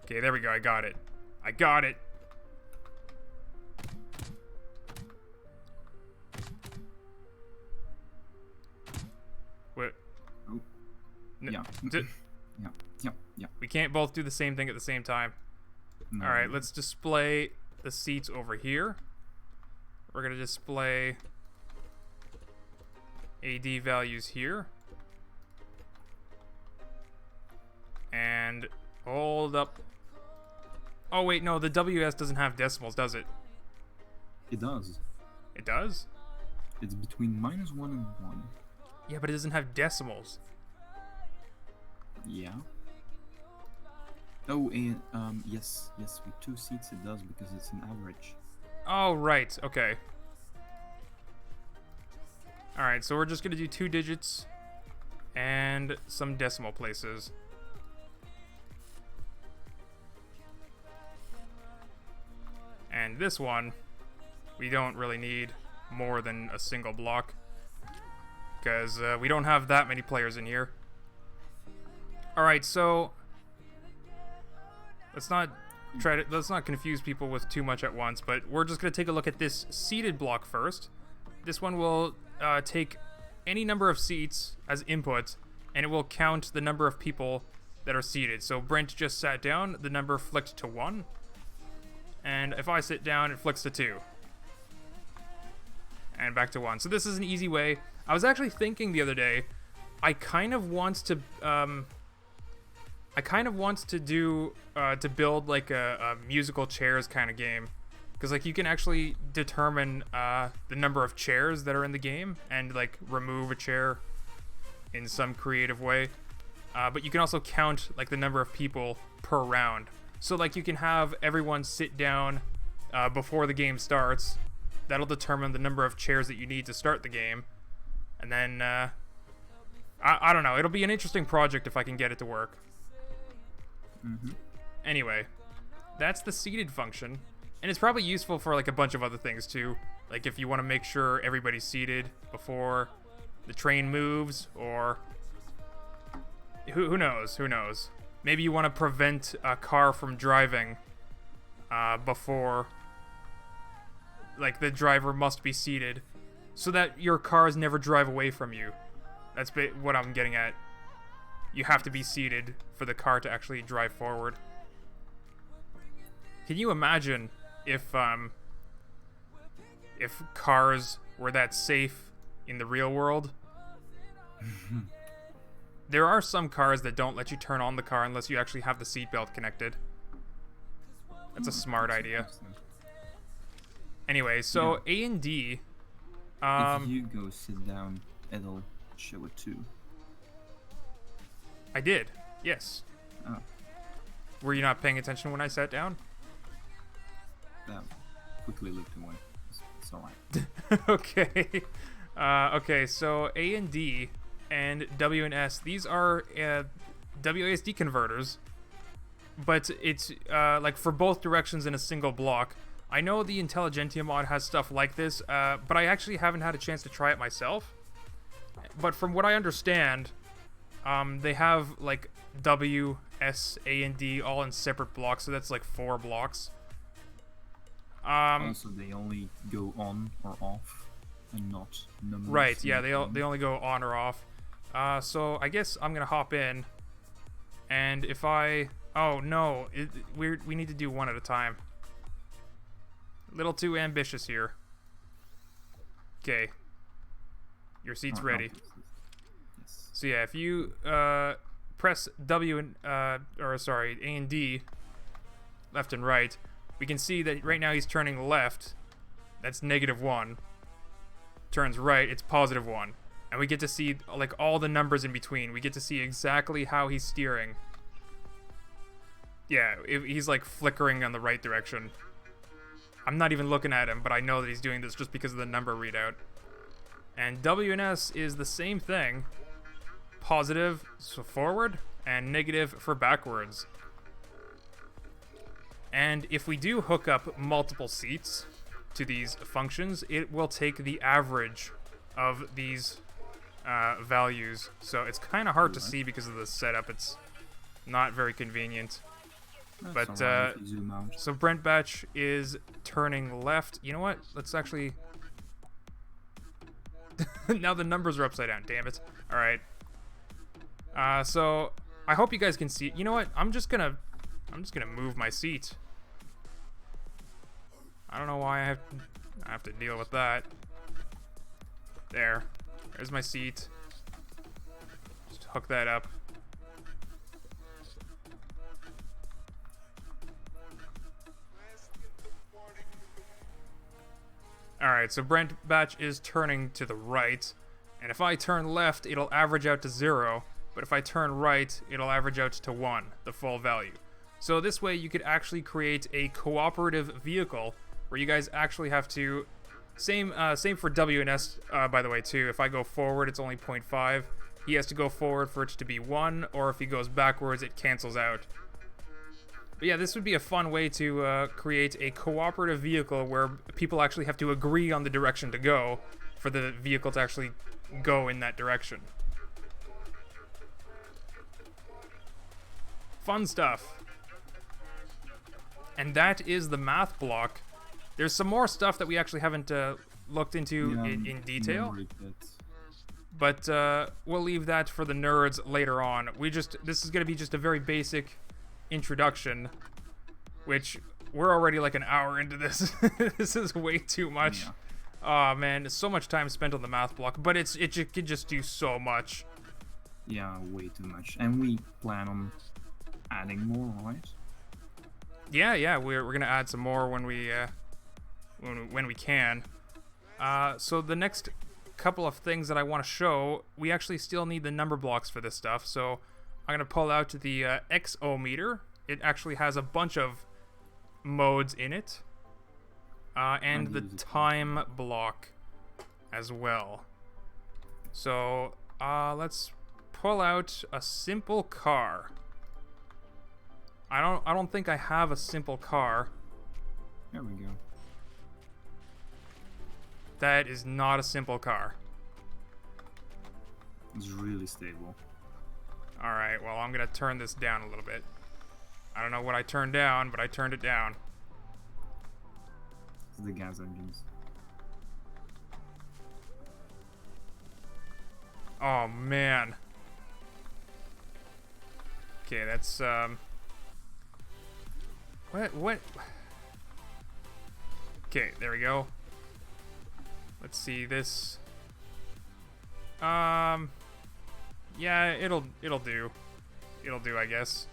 Okay, there we go, I got it. I got it! What? Oh. Yeah. Yeah. We can't both do the same thing at the same time. No. Alright, let's display the seats over here. We're gonna display AD values here. And hold up. Oh wait, no, the WS doesn't have decimals, does it? It does. It does? It's between -1 and 1. Yeah, but it doesn't have decimals. Yeah. Oh, and yes, with 2 seats it does because it's an average. Oh, right, okay. Alright, so we're just gonna do 2 digits and some decimal places. And this one, we don't really need more than a single block, because we don't have that many players in here. Alright, so let's not confuse people with too much at once, but we're just going to take a look at this seated block first. This one will take any number of seats as input, and it will count the number of people that are seated. So Brent just sat down, the number flicked to 1. And if I sit down, it flicks to 2. And back to 1. So this is an easy way. I was actually thinking the other day, I kind of want to build like a musical chairs kind of game, because like you can actually determine the number of chairs that are in the game and like remove a chair in some creative way. But you can also count like the number of people per round. So like you can have everyone sit down before the game starts. That'll determine the number of chairs that you need to start the game. And then I don't know. It'll be an interesting project if I can get it to work. Mm-hmm. Anyway, that's the seated function, and it's probably useful for like a bunch of other things too. Like if you want to make sure everybody's seated before the train moves, or who knows? Who knows? Maybe you want to prevent a car from driving before, like the driver must be seated, so that your cars never drive away from you. That's what I'm getting at. You have to be seated for the car to actually drive forward. Can you imagine if cars were that safe in the real world? There are some cars that don't let you turn on the car unless you actually have the seatbelt connected. That's a smart idea. Anyway, so yeah. A and D. If you go sit down, it'll show it too. I did, yes. Oh. Were you not paying attention when I sat down? quickly looked away. It's alright. Okay. Okay, so A and D and W and S, these are WASD converters, but it's like for both directions in a single block. I know the Intelligentsia mod has stuff like this, but I actually haven't had a chance to try it myself. But from what I understand, they have like W, S, A, and D all in separate blocks, so that's like 4 blocks. Also, they only go on or off, and not numbers. Right, yeah, they only go on or off. So I guess I'm gonna hop in, and if I... Oh, no, we need to do one at a time. A little too ambitious here. Okay. Your seat's ready. Yes. So yeah, if you press W and or sorry, A and D, left and right, we can see that right now he's turning left. That's -1. Turns right, it's +1. And we get to see like all the numbers in between. We get to see exactly how he's steering. Yeah, he's like flickering on the right direction. I'm not even looking at him, but I know that he's doing this just because of the number readout. And W and S is the same thing. Positive for forward and negative for backwards. And if we do hook up multiple seats to these functions, it will take the average of these values. So it's kind of hard to see because of the setup. It's not very convenient. But so Brent Batch is turning left. You know what? Let's actually... Now the numbers are upside down. Damn it. All right. So I hope you guys can see. You know what? I'm just gonna move my seat. I don't know why I have to deal with that. There's my seat. Just hook that up. Alright, so Brent Batch is turning to the right, and if I turn left, it'll average out to 0, but if I turn right, it'll average out to 1, the full value. So this way you could actually create a cooperative vehicle where you guys actually have to... Same for W and S, by the way, too. If I go forward, it's only 0.5. He has to go forward for it to be 1, or if he goes backwards, it cancels out. But yeah, this would be a fun way to create a cooperative vehicle where people actually have to agree on the direction to go for the vehicle to actually go in that direction. Fun stuff. And that is the math block. There's some more stuff that we actually haven't looked into in detail. But we'll leave that for the nerds later on. This is going to be just a very basic introduction, which we're already like an hour into this. This is way too much. Oh man, so much time spent on the math block, but it could just do so much. Yeah, way too much. And we plan on adding more, right? Yeah, we're gonna add some more when we can. So the next couple of things that I want to show, we actually still need the number blocks for this stuff. So I'm gonna pull out the XO-meter. It actually has a bunch of modes in it, and the time block as well. So let's pull out a simple car. I don't think I have a simple car. There we go. That is not a simple car. It's really stable. Alright, well, I'm gonna turn this down a little bit. I don't know what I turned down, but I turned it down. It's the gas engines. Oh, man. Okay, that's, What? Okay, there we go. Let's see this. Yeah, it'll do. It'll do, I guess.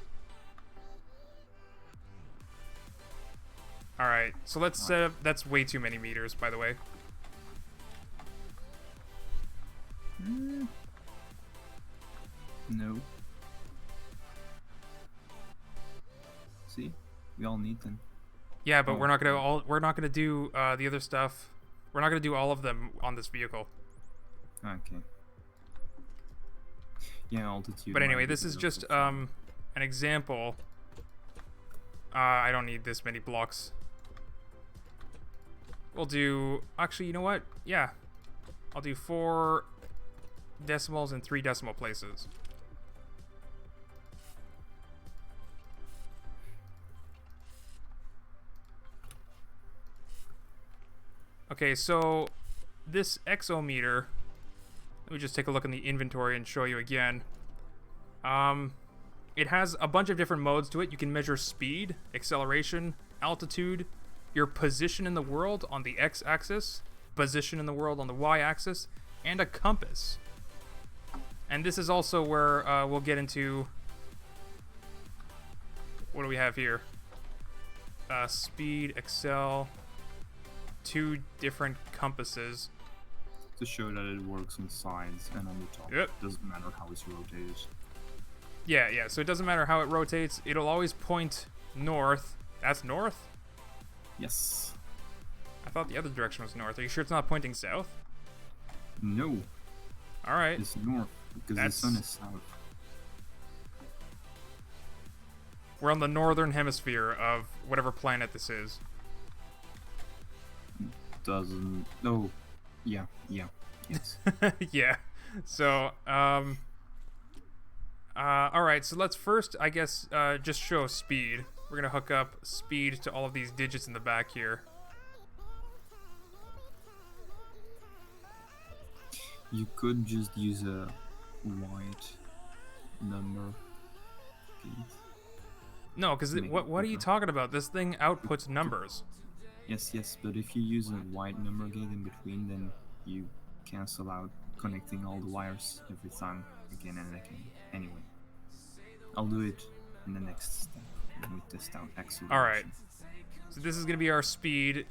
Alright, so let's set up... That's way too many meters, by the way. No. See? We all need them. Yeah, but Oh, we're not gonna do the other stuff. We're not gonna do all of them on this vehicle. okay. Yeah, altitude. But might anyway, be this is better just for fun. an example. I don't need this many blocks. We'll do, actually, you know what? Yeah, I'll do 4 decimals and 3 decimal places. Okay, so this exometer, let me just take a look in the inventory and show you again. It has a bunch of different modes to it. You can measure speed, acceleration, altitude, your position in the world on the x-axis, position in the world on the y-axis, and a compass. And this is also where we'll get into... What do we have here? Speed, excel, 2 different compasses. To show that it works on sides and on the top. Yep. Doesn't matter how it's rotated. Yeah, so it doesn't matter how it rotates. It'll always point north. That's north? Yes. I thought the other direction was north. Are you sure it's not pointing south? No, Alright. it's north because That's- the sun is south. We're on the northern hemisphere of whatever planet this is. Doesn't. Oh, yeah. Yes. Yeah. So, alright, so let's first, I guess, just show speed. We're gonna hook up speed to all of these digits in the back here. You could just use a white number. Please. No, because Make it what are you quicker. talking about? This thing outputs numbers. Yes, but if you use a white number gate in between, then you cancel out connecting all the wires every time again and again. Anyway, I'll do it in the next step when we test out acceleration. Alright. So this is going to be our speed,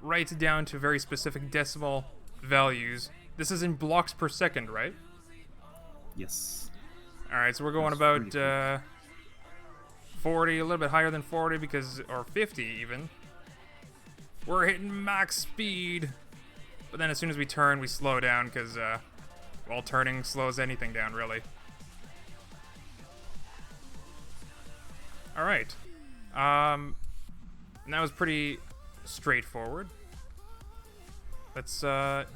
right down to very specific decimal values. This is in blocks per second, right? Yes. Alright, so we're going That's about pretty 40, a little bit higher than 40 because, or 50 even. We're hitting max speed. But then as soon as we turn, we slow down because, well, turning slows anything down, really. Alright. And that was pretty straightforward. Let's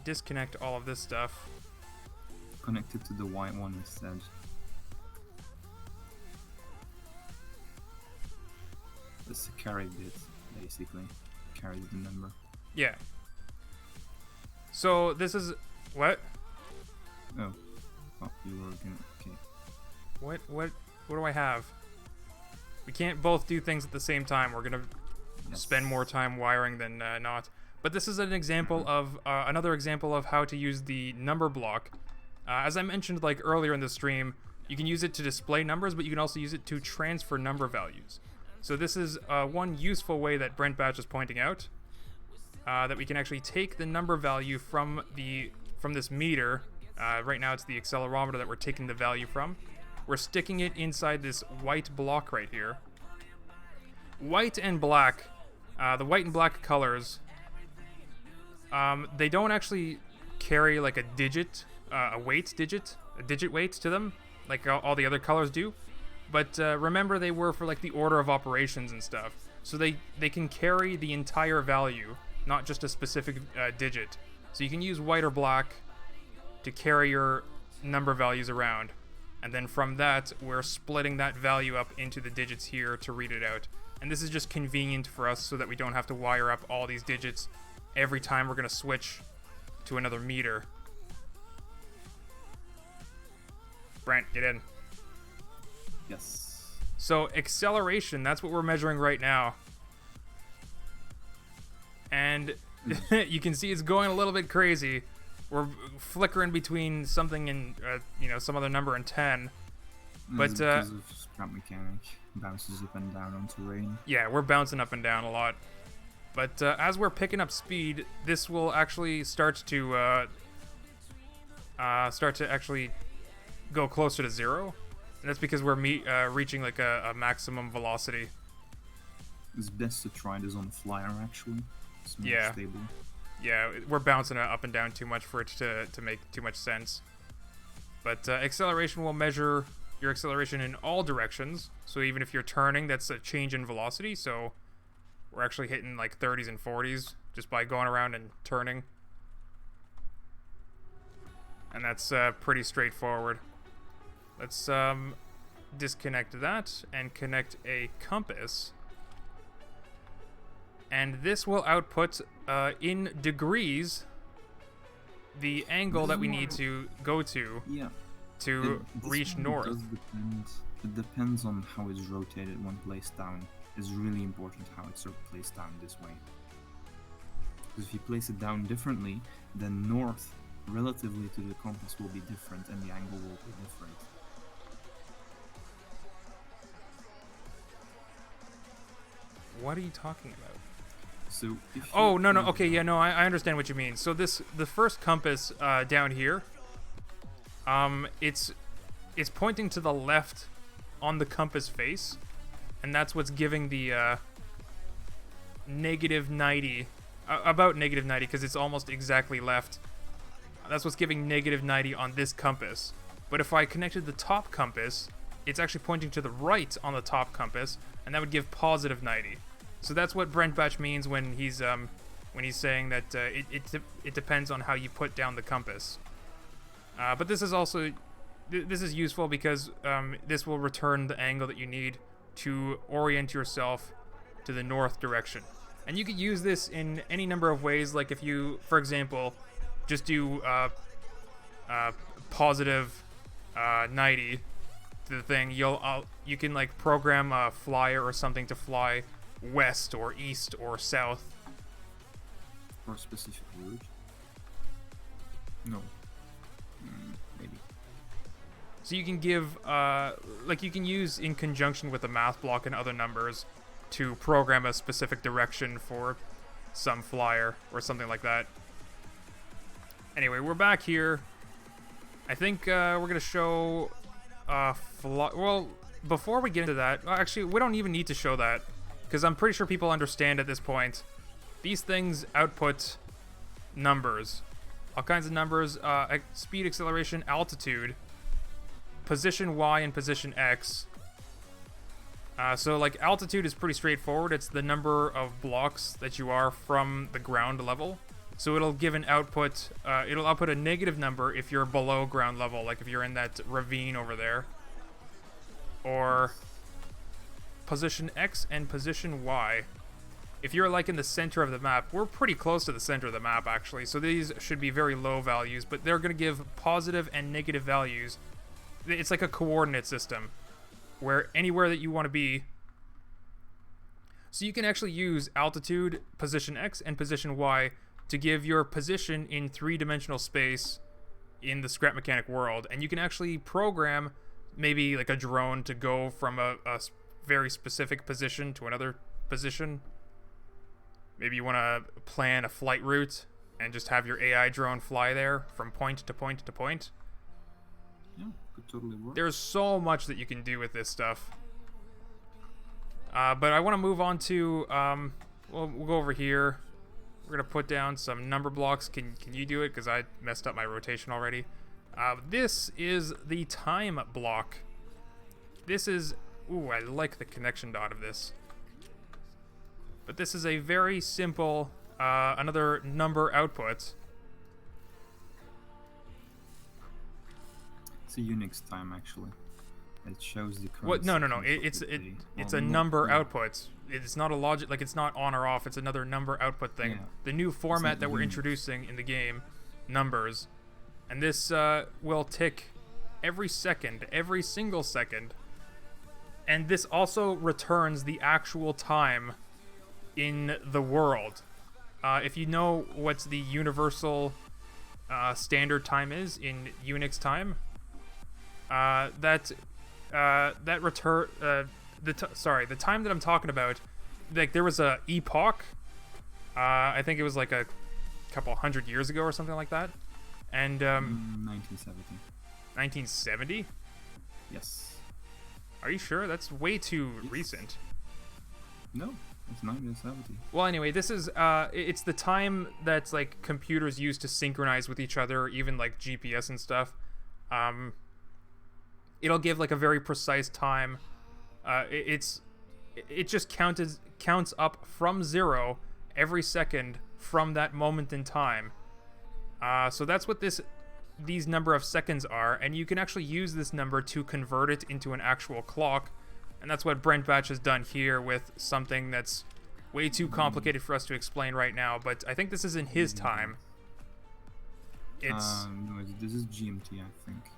disconnect all of this stuff. Connect it to the white one instead. That's the carry bit, basically. Carries the number. Yeah. So this is what? Oh, you were gonna. Okay. What do I have? We can't both do things at the same time. We're gonna Yes. spend more time wiring than not. But this is an example of another example of how to use the number block. As I mentioned like earlier in the stream, you can use it to display numbers, but you can also use it to transfer number values. So this is one useful way that Brent Batch is pointing out, that we can actually take the number value from this meter. Right now it's the accelerometer that we're taking the value from. We're sticking it inside this white block right here. White and black, the white and black colors, they don't actually carry like a digit, a digit weight to them, like all the other colors do. But remember, they were for like the order of operations and stuff. So they can carry the entire value, not just a specific digit. So you can use white or black to carry your number values around. And then from that, we're splitting that value up into the digits here to read it out. And this is just convenient for us so that we don't have to wire up all these digits every time we're going to switch to another meter. Brent, get in. Yes. So acceleration, that's what we're measuring right now. And you can see it's going a little bit crazy. We're flickering between something and some other number and 10. But because of scrap mechanic, bounces up and down on terrain. yeah, we're bouncing up and down a lot. But as we're picking up speed, this will actually start to actually go closer to 0. And that's because we're reaching like a maximum velocity. It's best to try this on flyer actually. It's more Yeah. stable. Yeah, we're bouncing it up and down too much for it to make too much sense. But acceleration will measure your acceleration in all directions. So even if you're turning, that's a change in velocity. So we're actually hitting like 30s and 40s just by going around and turning. And that's pretty straightforward. Let's disconnect that and connect a compass. And this will output in degrees the angle that we need to go to to reach north. It depends on how it's rotated when placed down. It's really important how it's placed down this way. Because if you place it down differently, then north relatively to the compass will be different and the angle will be different. What are you talking about? So oh, no, okay, yeah, no, I understand what you mean. So the first compass down here, it's pointing to the left on the compass face, and that's what's giving the negative 90, about negative 90, because it's almost exactly left. That's what's giving negative 90 on this compass. But if I connected the top compass, it's actually pointing to the right on the top compass, and that would give positive 90. So that's what Brent Batch means when he's saying that it depends on how you put down the compass. But this is also this is useful because this will return the angle that you need to orient yourself to the north direction. And you could use this in any number of ways. Like if you, for example, just do positive 90 to the thing, you can like program a flyer or something to fly west or east or south. For a specific route? No. Maybe. So you can give, like you can use in conjunction with the math block and other numbers to program a specific direction for some flyer or something like that. Anyway, we're back here. I think we're going to show well, before we get into that, actually, we don't even need to show that, because I'm pretty sure people understand at this point. These things output numbers. All kinds of numbers, speed, acceleration, altitude, position Y and position X. So, like, altitude is pretty straightforward. It's the number of blocks that you are from the ground level. So it'll give an output, it'll output a negative number if you're below ground level, like if you're in that ravine over there. Or position X and position Y. If you're like in the center of the map, we're pretty close to the center of the map actually, so these should be very low values, but they're going to give positive and negative values. It's like a coordinate system, where anywhere that you want to be. So you can actually use altitude, position X, and position Y to give your position in three-dimensional space in the scrap mechanic world, and you can actually program maybe like a drone to go from a very specific position to another position. Maybe you want to plan a flight route and just have your AI drone fly there from point to point to point. Yeah, could totally work. There's so much that you can do with this stuff. But I want to move on to, we'll go over here. We're going to put down some number blocks. Can you do it? Because I messed up my rotation already. This is the time block. This is... Ooh, I like the connection dot of this. But this is a very simple, another number output. It's a Unix time, actually. It shows the current... What? No. It's a number output. It's not a logic, like it's not on or off. It's another number output thing. Yeah. The new format that we're introducing in the game, numbers. And this will tick every second, every single second. And this also returns the actual time in the world. If you know what the universal standard time is in Unix time, the time that I'm talking about, like there was a epoch. I think it was like a couple hundred years ago or something like that, and 1970. 1970? Yes. Are you sure? That's way too recent. No, It's not even 70. Well, anyway, this is it's the time that's like computers use to synchronize with each other, even like GPS and stuff. It'll give like a very precise time. It just counts up from 0 every second from that moment in time. So that's what these number of seconds are, and you can actually use this number to convert it into an actual clock, and that's what Brent Batch has done here with something that's way too complicated for us to explain right now, but I think this is in his time. It's no, this is GMT, I think.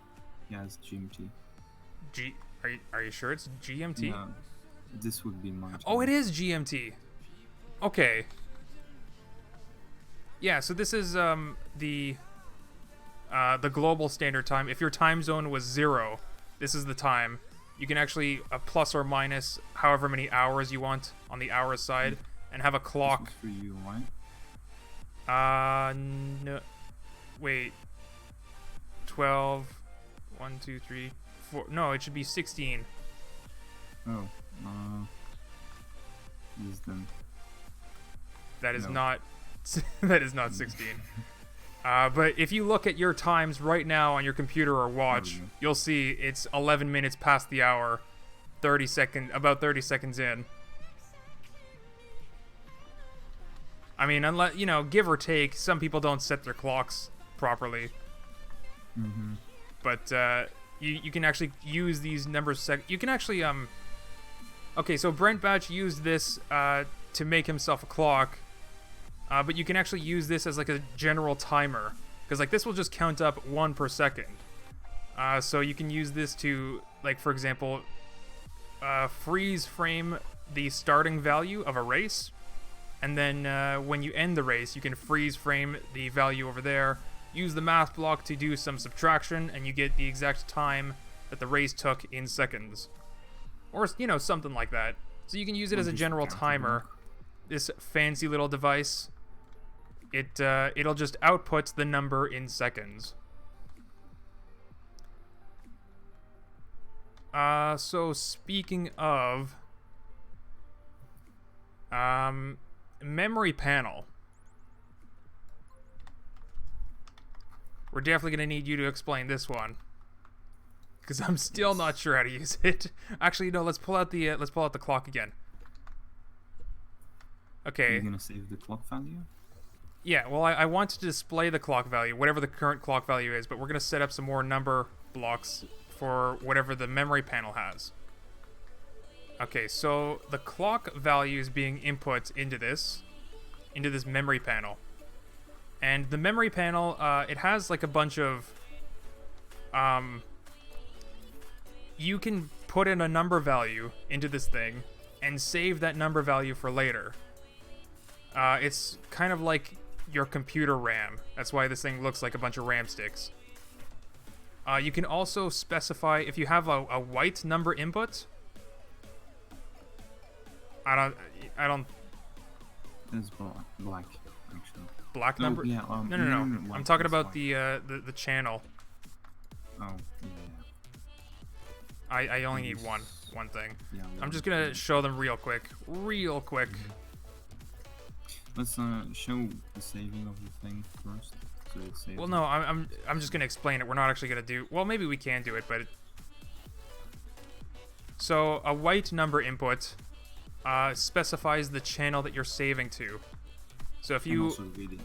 Yeah, it's GMT. Are you sure it's GMT? Yeah, this would be my time. Oh, it is GMT. Okay. Yeah, so this is the global standard time. If your time zone was 0, this is the time. You can actually plus or minus however many hours you want on the hours side, and have a clock. For you, right? No. Wait. 12. 1, 2, 3, 4. No, it should be 16. Oh. Is then. That is No. not. That is not 16. But if you look at your times right now on your computer or watch, you'll see it's 11 minutes past the hour, about 30 seconds in. I mean, unless, give or take, some people don't set their clocks properly. Mm-hmm. But you can actually use these numbers. You can actually Okay, so Brent Batch used this to make himself a clock. But you can actually use this as like a general timer, because like this will just count up 1 per second. So you can use this to, like, for example, freeze frame the starting value of a race, and then when you end the race, you can freeze frame the value over there, use the math block to do some subtraction, and you get the exact time that the race took in seconds, or something like that. So you can use it as a general timer. This fancy little device. It'll just output the number in seconds. So speaking of memory panel, we're definitely gonna need you to explain this one, because I'm still not sure how to use it. Actually, no. Let's pull out the clock again. Okay. You're gonna save the clock value? Yeah, well, I want to display the clock value, whatever the current clock value is, but we're going to set up some more number blocks for whatever the memory panel has. Okay, so the clock value is being input into this memory panel. And the memory panel, it has like a bunch of... you can put in a number value into this thing and save that number value for later. It's kind of like your computer RAM. That's why this thing looks like a bunch of RAM sticks. You can also specify if you have a white number input. I don't. It's black, actually. Black number? Oh, yeah, No. I'm talking about the channel. Oh, yeah. I only need one thing. Yeah, I'm just gonna show them real quick. Let's show the saving of the thing first. So it saves. Well, no, I'm just gonna explain it. We're not actually gonna do. Well, maybe we can do it, but. So a white number input specifies the channel that you're saving to. So if you. Also reading.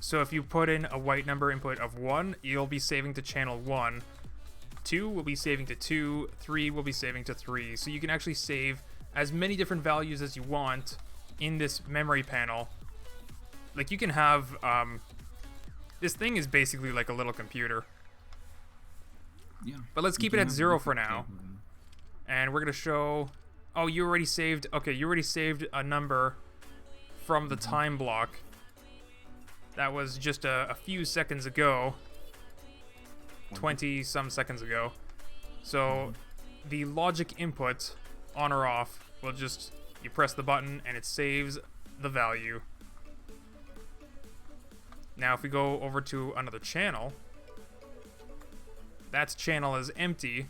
So if you put in a white number input of 1, you'll be saving to channel 1. 2 will be saving to 2. 3 will be saving to 3. So you can actually save as many different values as you want in this memory panel. Like, you can have this thing is basically like a little computer. Yeah. But let's keep it at 0 for now. And we're gonna show. Oh, you already saved. Okay, you already saved a number from the time block. That was just a few seconds ago. 20 some seconds ago. So the logic input, on or off, will just, you press the button and it saves the value. Now if we go over to another channel, that channel is empty.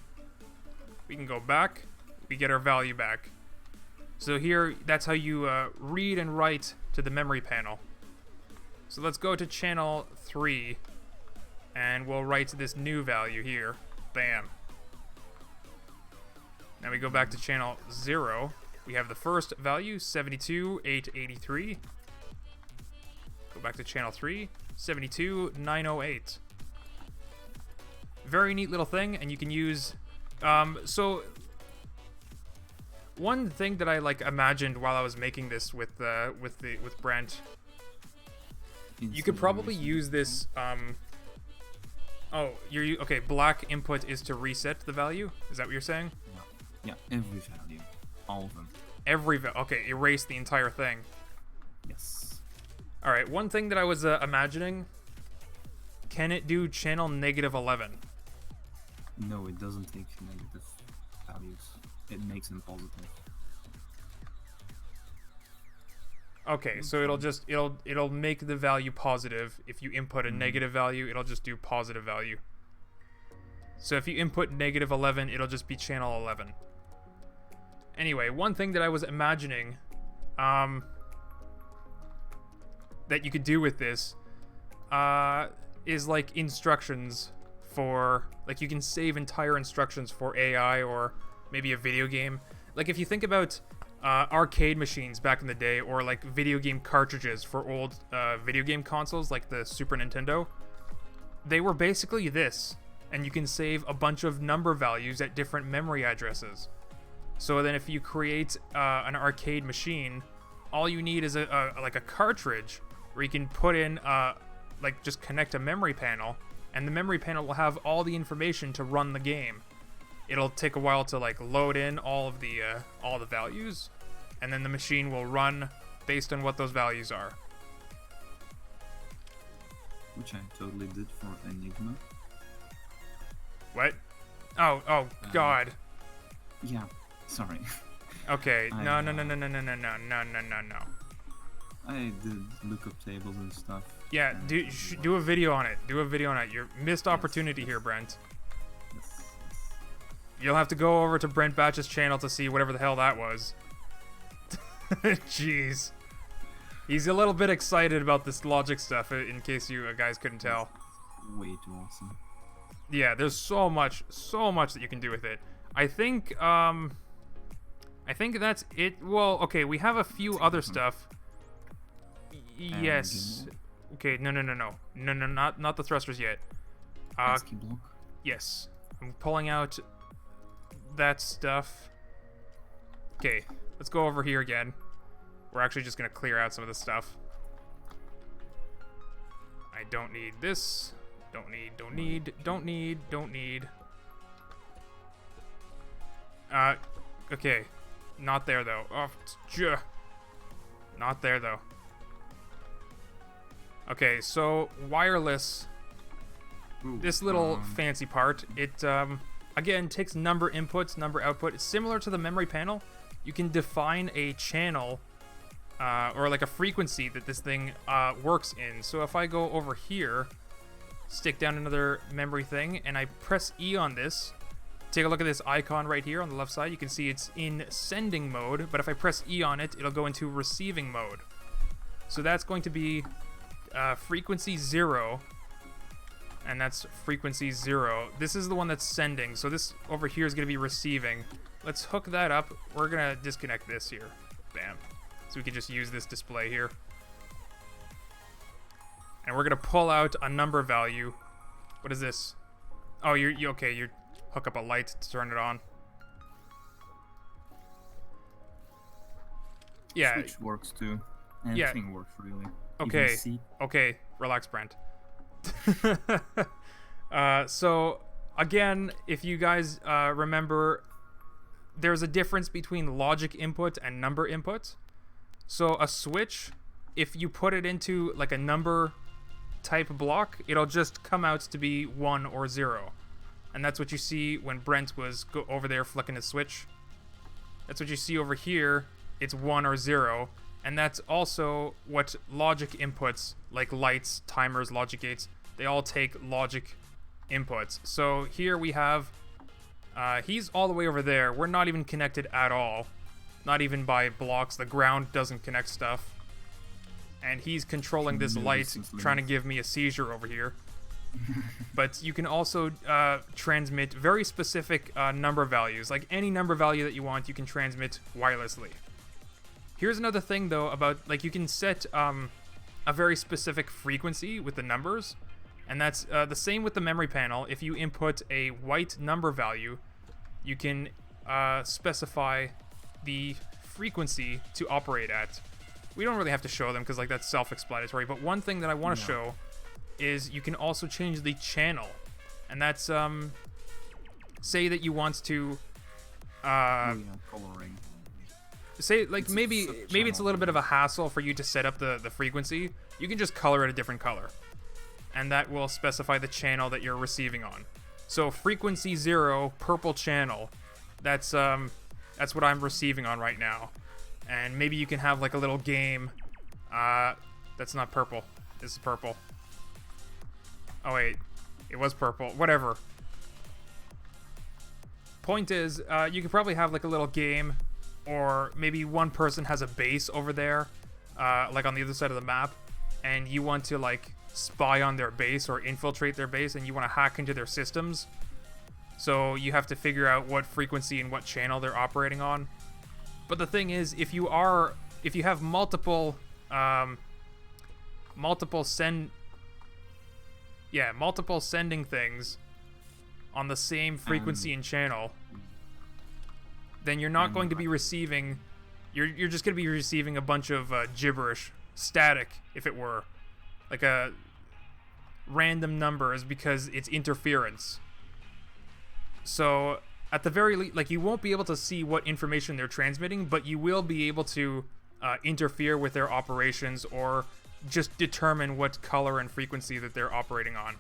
We can go back, we get our value back. So here, that's how you read and write to the memory panel. So let's go to channel 3, and we'll write this new value here. Bam. Now we go back to channel 0. We have the first value, 72,883. Go back to channel 3, 72,908. Very neat little thing, and you can use... so, one thing that I imagined while I was making this with Brent, you could probably use this. Oh, okay. Black input is to reset the value. Is that what you're saying? Yeah, every value, all of them. Okay, erase the entire thing. Yes. All right. One thing that I was imagining. Can it do channel -11? No, it doesn't take negative values. It makes them positive. Okay, so it'll make the value positive. If you input a negative value, it'll just do positive value. So if you input -11, it'll just be channel 11. Anyway, one thing that I was imagining that you could do with this is instructions for, you can save entire instructions for AI or maybe a video game. If you think about arcade machines back in the day, or video game cartridges for old video game consoles like the Super Nintendo, they were basically this, and you can save a bunch of number values at different memory addresses. So then if you create an arcade machine, all you need is a cartridge where you can put in just connect a memory panel, and the memory panel will have all the information to run the game. It'll take a while to load in all the values, and then the machine will run based on what those values are. Which I totally did for Enigma. What? Oh God. Yeah, sorry. Okay. No. I did lookup tables and stuff. Yeah, do a video on it. Do a video on it. Your missed opportunity here, Brent. Yes. You'll have to go over to Brent Batch's channel to see whatever the hell that was. Jeez. He's a little bit excited about this logic stuff, in case you guys couldn't tell. Way too awesome. Yeah, there's so much that you can do with it. I think that's it. Well, okay, we have a few other stuff. Yes. Okay, no, not the thrusters yet. ASCII block. Yes. I'm pulling out that stuff. Okay, let's go over here again. We're actually just gonna clear out some of this stuff. I don't need this. Don't need. Okay. Not there, though. Oh, not there, though. Okay, so wireless. Ooh, This little fancy part, it, again, takes number inputs, number output. It's similar to the memory panel. You can define a channel, or a frequency that this thing works in. So if I go over here, stick down another memory thing, and I press E on this, take a look at this icon right here on the left side. You can see it's in sending mode, but if I press E on it, it'll go into receiving mode. So that's going to be frequency 0, and that's frequency 0. This is the one that's sending, so this over here is going to be receiving. Let's hook that up. We're going to disconnect this here. Bam. So we can just use this display here. And we're going to pull out a number value. What is this? Oh, you okay, you hook up a light to turn it on. Yeah. Switch works too. Everything works really. Okay. Okay. Relax, Brent. So again, if you guys remember, there's a difference between logic input and number input. So a switch, if you put it into a number type block, it'll just come out to be 1 or 0. And that's what you see when Brent was over there flicking his switch. That's what you see over here. It's 1 or 0. And that's also what logic inputs, like lights, timers, logic gates, they all take logic inputs. So here we have, he's all the way over there. We're not even connected at all. not even by blocks. The ground doesn't connect stuff. And he's controlling this light, trying to give me a seizure over here. But you can also transmit very specific number values. Like any number value that you want, you can transmit wirelessly. Here's another thing, though, about, like, you can set a very specific frequency with the numbers. And that's the same with the memory panel. If you input a white number value, you can specify the frequency to operate at. We don't really have to show them because, like, that's self-explanatory. But one thing that I want to show is you can also change the channel. And that's, say that you want to, coloring. Say, like, maybe it's a little bit of a hassle for you to set up the frequency. You can just color it a different color. And that will specify the channel that you're receiving on. So frequency 0, purple channel. That's what I'm receiving on right now. And maybe you can have like a little game. That's not purple. This is purple. Oh wait, it was purple. Whatever. Point is, you could probably have like a little game, or maybe one person has a base over there, like on the other side of the map, and you want to like spy on their base or infiltrate their base, and you want to hack into their systems. So you have to figure out what frequency and what channel they're operating on. But the thing is, if you have multiple sending things on the same frequency and channel, then you're not going to be receiving. You're just going to be receiving a bunch of gibberish, static, if it were, like a random numbers, because it's interference. So at the very least, like, you won't be able to see what information they're transmitting, but you will be able to interfere with their operations or just determine what color and frequency that they're operating on.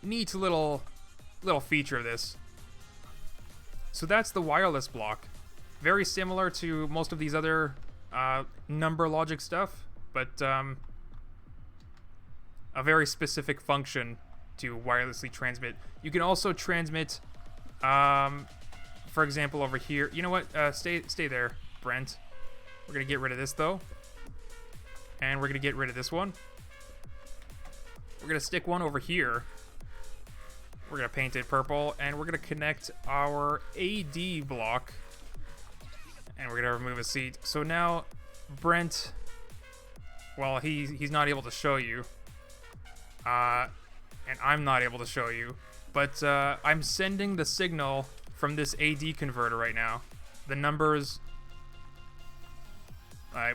Neat little feature of this. So that's the wireless block. Very similar to most of these other number logic stuff, but a very specific function to wirelessly transmit. You can also transmit, for example, over here. You know what? Stay there, Brent. We're gonna get rid of this though, and we're gonna get rid of this one. We're gonna stick one over here. We're gonna paint it purple, and we're gonna connect our AD block, and we're gonna remove a seat. So now, Brent, well, he's not able to show you, and I'm not able to show you, but I'm sending the signal from this AD converter right now. The numbers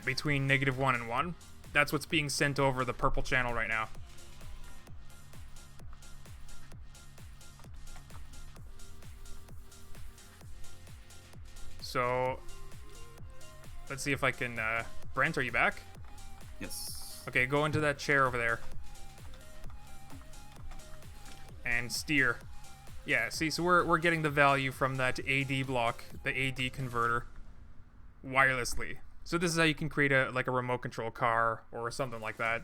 between -1 and 1. That's what's being sent over the purple channel right now. So let's see if I can. Brent, are you back? Yes. Okay, go into that chair over there and steer. Yeah, see, so we're getting the value from that AD block, the AD converter, wirelessly. So this is how you can create a remote control car or something like that.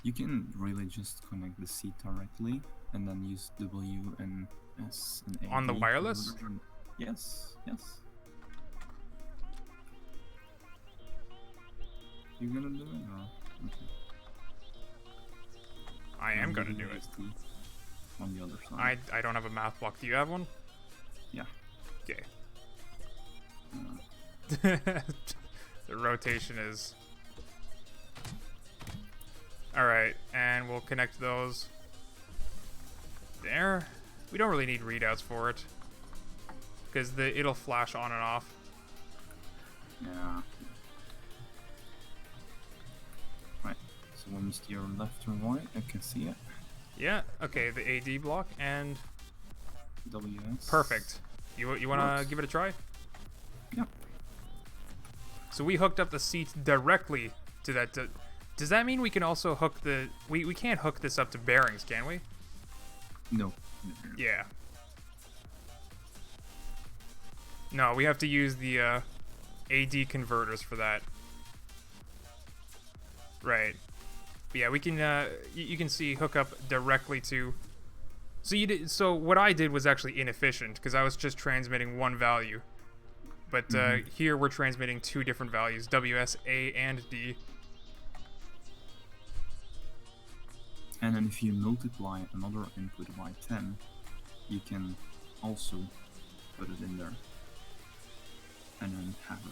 You can really just connect the seat directly and then use W and S and AD On the wireless? converter. Yes, yes. You gonna do it or? Okay. I am gonna do it. On the other side. I don't have a math block. Do you have one? Yeah. Okay. The rotation is... Alright, and we'll connect those there. We don't really need readouts for it, because it'll flash on and off. Yeah. Right. So when you steer left or right, I can see it. Yeah. Okay. The AD block and WS. perfect. You wanna give it a try? Yep. So we hooked up the seat directly to that. Does that mean we can also hook the... We can't hook this up to bearings, can we? No. Yeah. No, we have to use the AD converters for that. Right. But yeah, we can... you can see hook up directly to So you did. So what I did was actually inefficient because I was just transmitting one value, but here we're transmitting two different values: WS, A, and D. And then if you multiply another input by 10, you can also put it in there. And then have a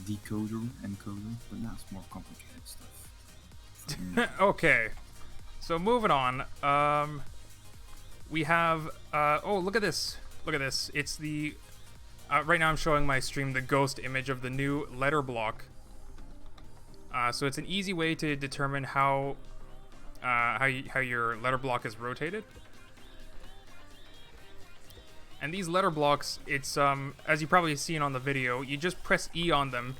decoder, encoder, but that's more complicated stuff. Okay, so moving on. We have. Oh, look at this! Look at this! It's the. Right now, I'm showing my stream the ghost image of the new letter block. So it's an easy way to determine how your letter block is rotated. And these letter blocks, it's as you probably seen on the video, you just press E on them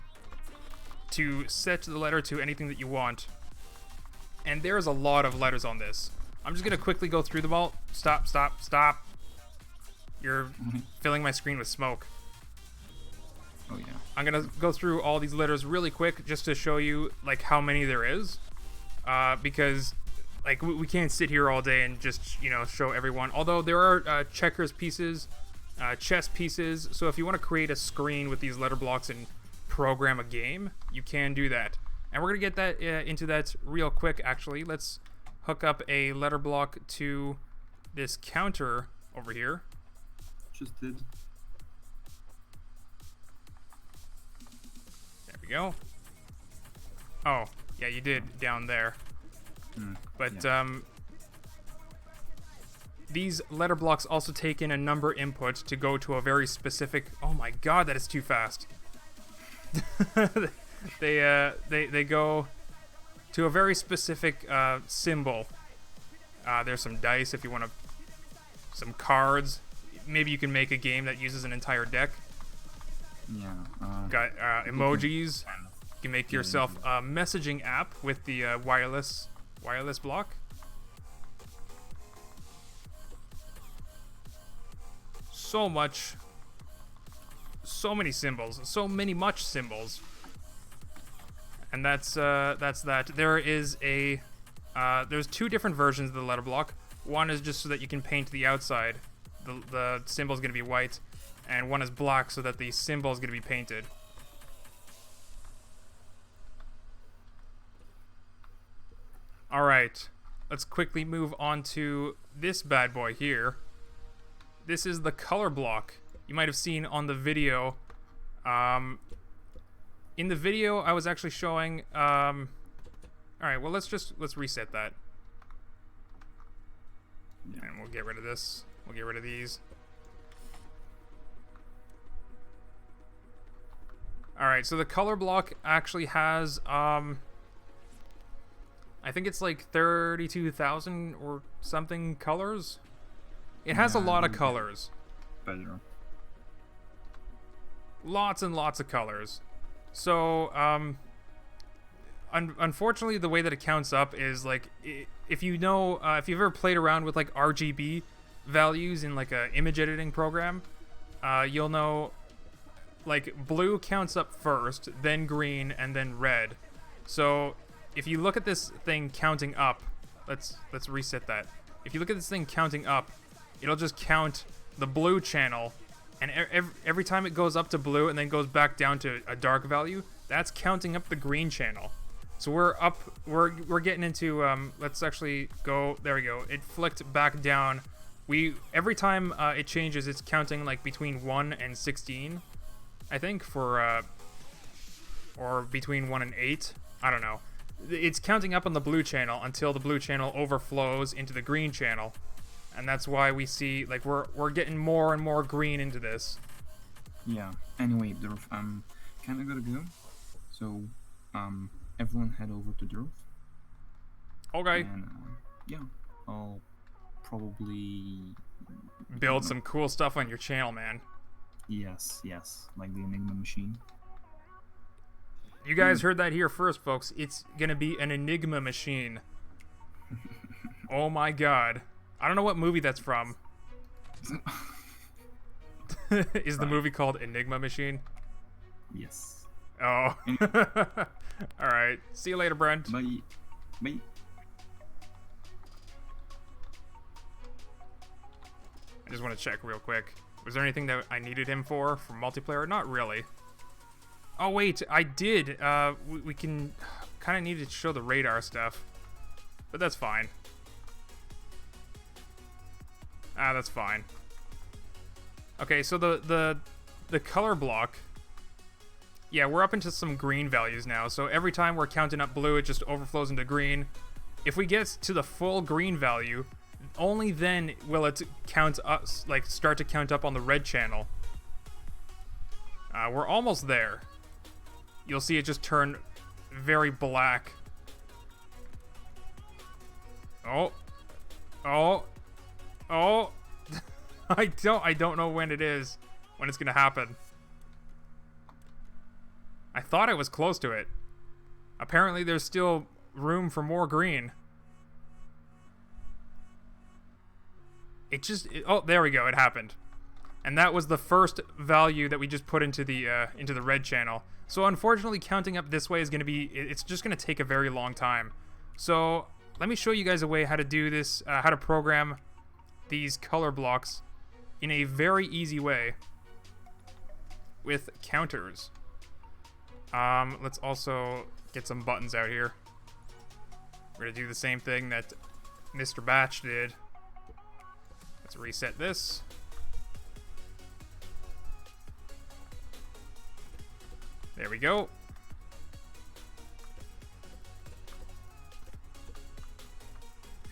to set the letter to anything that you want. And there's a lot of letters on this. I'm just gonna quickly go through them all. Stop, stop, stop. You're filling my screen with smoke. Oh yeah. I'm gonna go through all these letters really quick just to show you like how many there is. Because like we can't sit here all day and just, you know, show everyone. Although there are checkers pieces, chess pieces. So if you want to create a screen with these letter blocks and program a game, you can do that. And we're gonna get that into that real quick. Actually, let's hook up a letter block to this counter over here. Just did. There we go. Oh, yeah, you did down there. But yeah. These letter blocks also take in a number input to go to a very specific. Oh my god, that is too fast. They go to a very specific symbol. There's some dice if you want to, some cards. Maybe you can make a game that uses an entire deck. Yeah. Got emojis. You can make yourself a messaging app with the wireless block. So many symbols, much symbols. And that's that. There is a there's two different versions of the letter block. One is just so that you can paint the outside. The symbol is going to be white, and one is black so that the symbol is going to be painted. All right, let's quickly move on to this bad boy here. This is the color block. You might have seen on the video. In the video, I was actually showing. All right, well let's reset that, and we'll get rid of this. We'll get rid of these. All right, so the color block actually has I think it's like 32,000 or something colors. It has a lot of colors. Better. Lots and lots of colors. So, unfortunately, the way that it counts up is like, if you know, if you've ever played around with like RGB values in like a image editing program, you'll know, like blue counts up first, then green, and then red. So, if you look at this thing counting up, let's reset that. If you look at this thing counting up, it'll just count the blue channel, and every time it goes up to blue and then goes back down to a dark value, that's counting up the green channel. So we're getting into let's actually go. There we go. It flicked back down. Every time it changes, it's counting like between 1 and 16, I think, for or between 1 and 8. I don't know. It's counting up on the blue channel until the blue channel overflows into the green channel. And that's why we see, like, we're getting more and more green into this. Yeah. Anyway, Durf, kinda gotta go. So, everyone head over to Durf. Okay. And, yeah, I'll probably build some cool stuff on your channel, man. Yes, like the Enigma machine. You guys heard that here first, folks. It's gonna be an Enigma machine. Oh my god. I don't know what movie that's from. Is the movie called Enigma Machine? Yes. Oh. Alright. See you later, Brent. Bye. Bye. I just want to check real quick. Was there anything that I needed him for multiplayer? Not really. Oh wait, I did. We can kind of need to show the radar stuff, but that's fine. That's fine. Okay, so the color block. Yeah, we're up into some green values now. So every time we're counting up blue, it just overflows into green. If we get to the full green value, only then will it count us, like start to count up on the red channel. We're almost there. You'll see it just turn very black. Oh. Oh. Oh. I don't know when it's gonna happen. I thought I was close to it. Apparently there's still room for more green. Oh, there we go, it happened. And that was the first value that we just put into the red channel. So unfortunately, counting up this way is it's just gonna take a very long time. So let me show you guys a way how to do this, how to program these color blocks in a very easy way with counters. Let's also get some buttons out here. We're gonna do the same thing that Mr. Batch did. Let's reset this. There we go.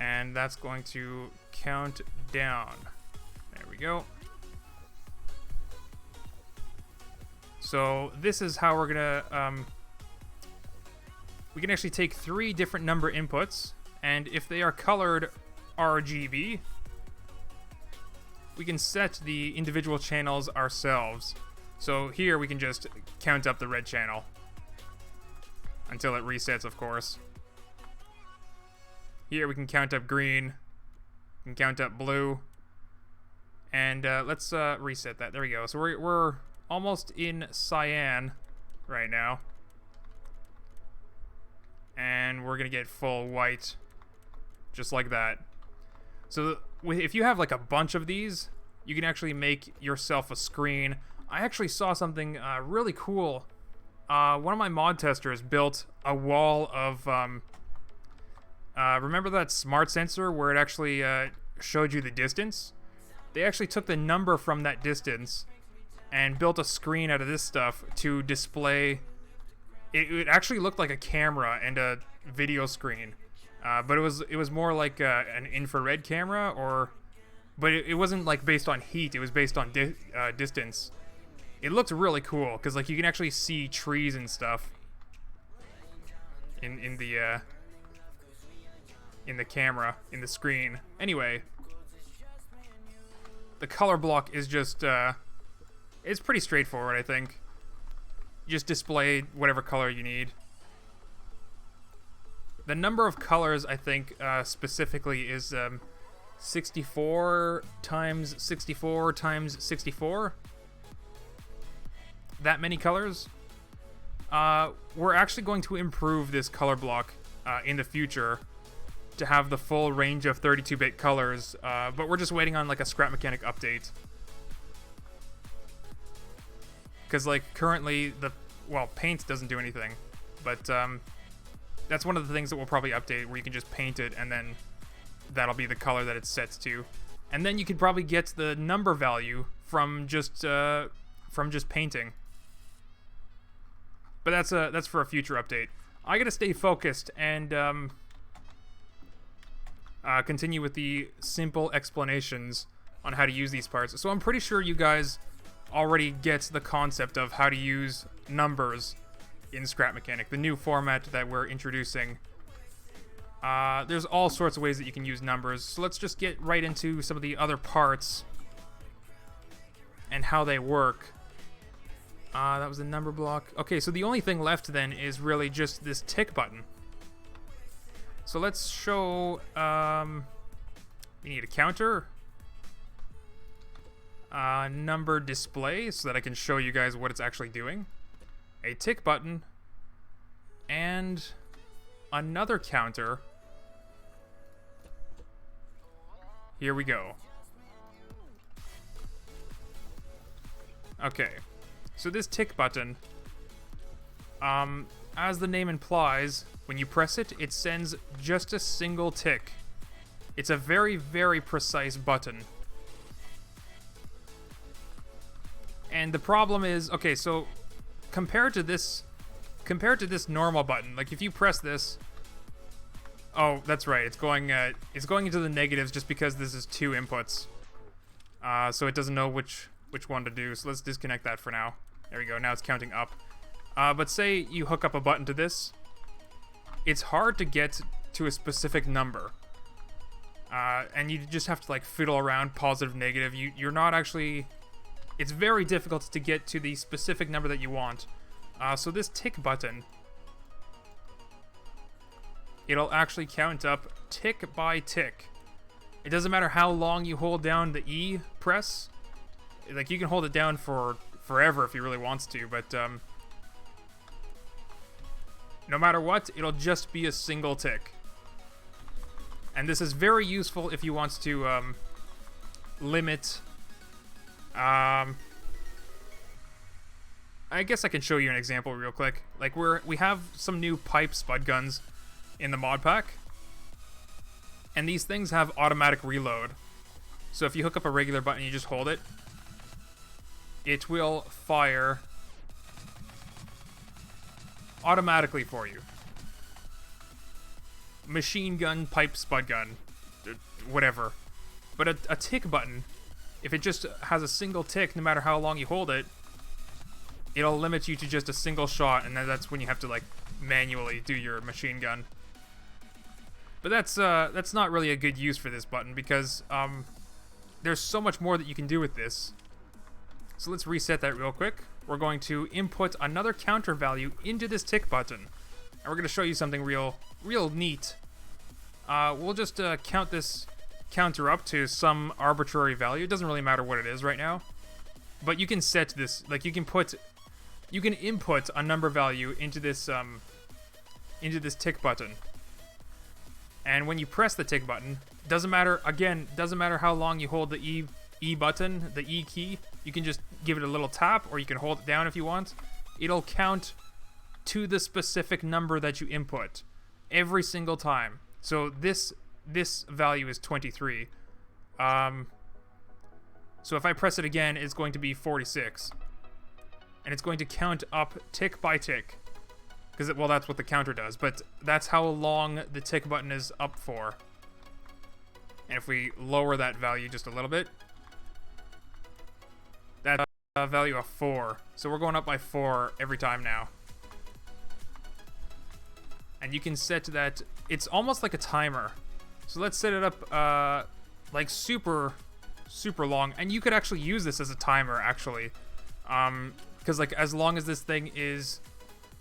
And that's going to count down. There we go. So this is how we're gonna, we can actually take 3 different number inputs, and if they are colored RGB, we can set the individual channels ourselves. So here we can just count up the red channel until it resets, of course. Here we can count up green, we can count up blue, and let's reset that. There we go. So we're almost in cyan right now, and we're gonna get full white, just like that. So if you have like a bunch of these, you can actually make yourself a screen. I actually saw something really cool. One of my mod testers built a wall of remember that smart sensor where it actually showed you the distance? They actually took the number from that distance and built a screen out of this stuff to display. It actually looked like a camera and a video screen, but it was more like an infrared camera, but it wasn't like based on heat. It was based on distance. It looked really cool because like you can actually see trees and stuff in the camera, in the screen. Anyway, the color block is just it's pretty straightforward, I think. You just display whatever color you need. The number of colors, I think, specifically is 64 times 64 times 64. That many colors. We're actually going to improve this color block in the future to have the full range of 32-bit colors, but we're just waiting on like a scrap mechanic update. Because like currently paint doesn't do anything, but that's one of the things that we'll probably update, where you can just paint it and then that'll be the color that it's set to, and then you could probably get the number value from just painting. But that's for a future update. I gotta stay focused and continue with the simple explanations on how to use these parts. So I'm pretty sure you guys already get the concept of how to use numbers in Scrap Mechanic, the new format that we're introducing. There's all sorts of ways that you can use numbers, so let's just get right into some of the other parts and how they work. That was the number block. Okay, so the only thing left then is really just this tick button. So let's show, we need a counter, number display so that I can show you guys what it's actually doing, a tick button, and another counter. Here we go. Okay, so this tick button, as the name implies, when you press it, it sends just a single tick. It's a very, very precise button. And the problem is, okay, so compared to this normal button, like if you press this, oh, that's right, it's going into the negatives just because this is 2 inputs. So it doesn't know which one to do. So let's disconnect that for now. There we go. Now it's counting up. But say you hook up a button to this, it's hard to get to a specific number. And you just have to like fiddle around positive, negative. You're not actually. It's very difficult to get to the specific number that you want. So this tick button, it'll actually count up tick by tick. It doesn't matter how long you hold down the E press. Like, you can hold it down for forever if you really wants to, but no matter what, it'll just be a single tick. And this is very useful if you want to limit. I guess I can show you an example real quick. Like, we have some new pipe spud guns in the mod pack, and these things have automatic reload. So if you hook up a regular button, you just hold it, it will fire automatically for you. Machine gun, pipe spud gun, whatever. But a tick button, if it just has a single tick, no matter how long you hold it, it'll limit you to just a single shot, and then that's when you have to like manually do your machine gun. But that's not really a good use for this button because there's so much more that you can do with this. So let's reset that real quick. We're going to input another counter value into this tick button, and we're going to show you something real neat. We'll just count this counter up to some arbitrary value. It doesn't really matter what it is right now, but you can set this, like you can input a number value into this tick button. And when you press the tick button, doesn't matter how long you hold the E button, the E key, you can just give it a little tap, or you can hold it down if you want. It'll count to the specific number that you input every single time. So this value is 23. So if I press it again, it's going to be 46. And it's going to count up tick by tick. Because, well, that's what the counter does, but that's how long the tick button is up for. And if we lower that value just a little bit, that's a value of 4. So we're going up by 4 every time now. And you can set that, it's almost like a timer. So let's set it up like super long. And you could actually use this as a timer, actually. Because like as long as this thing is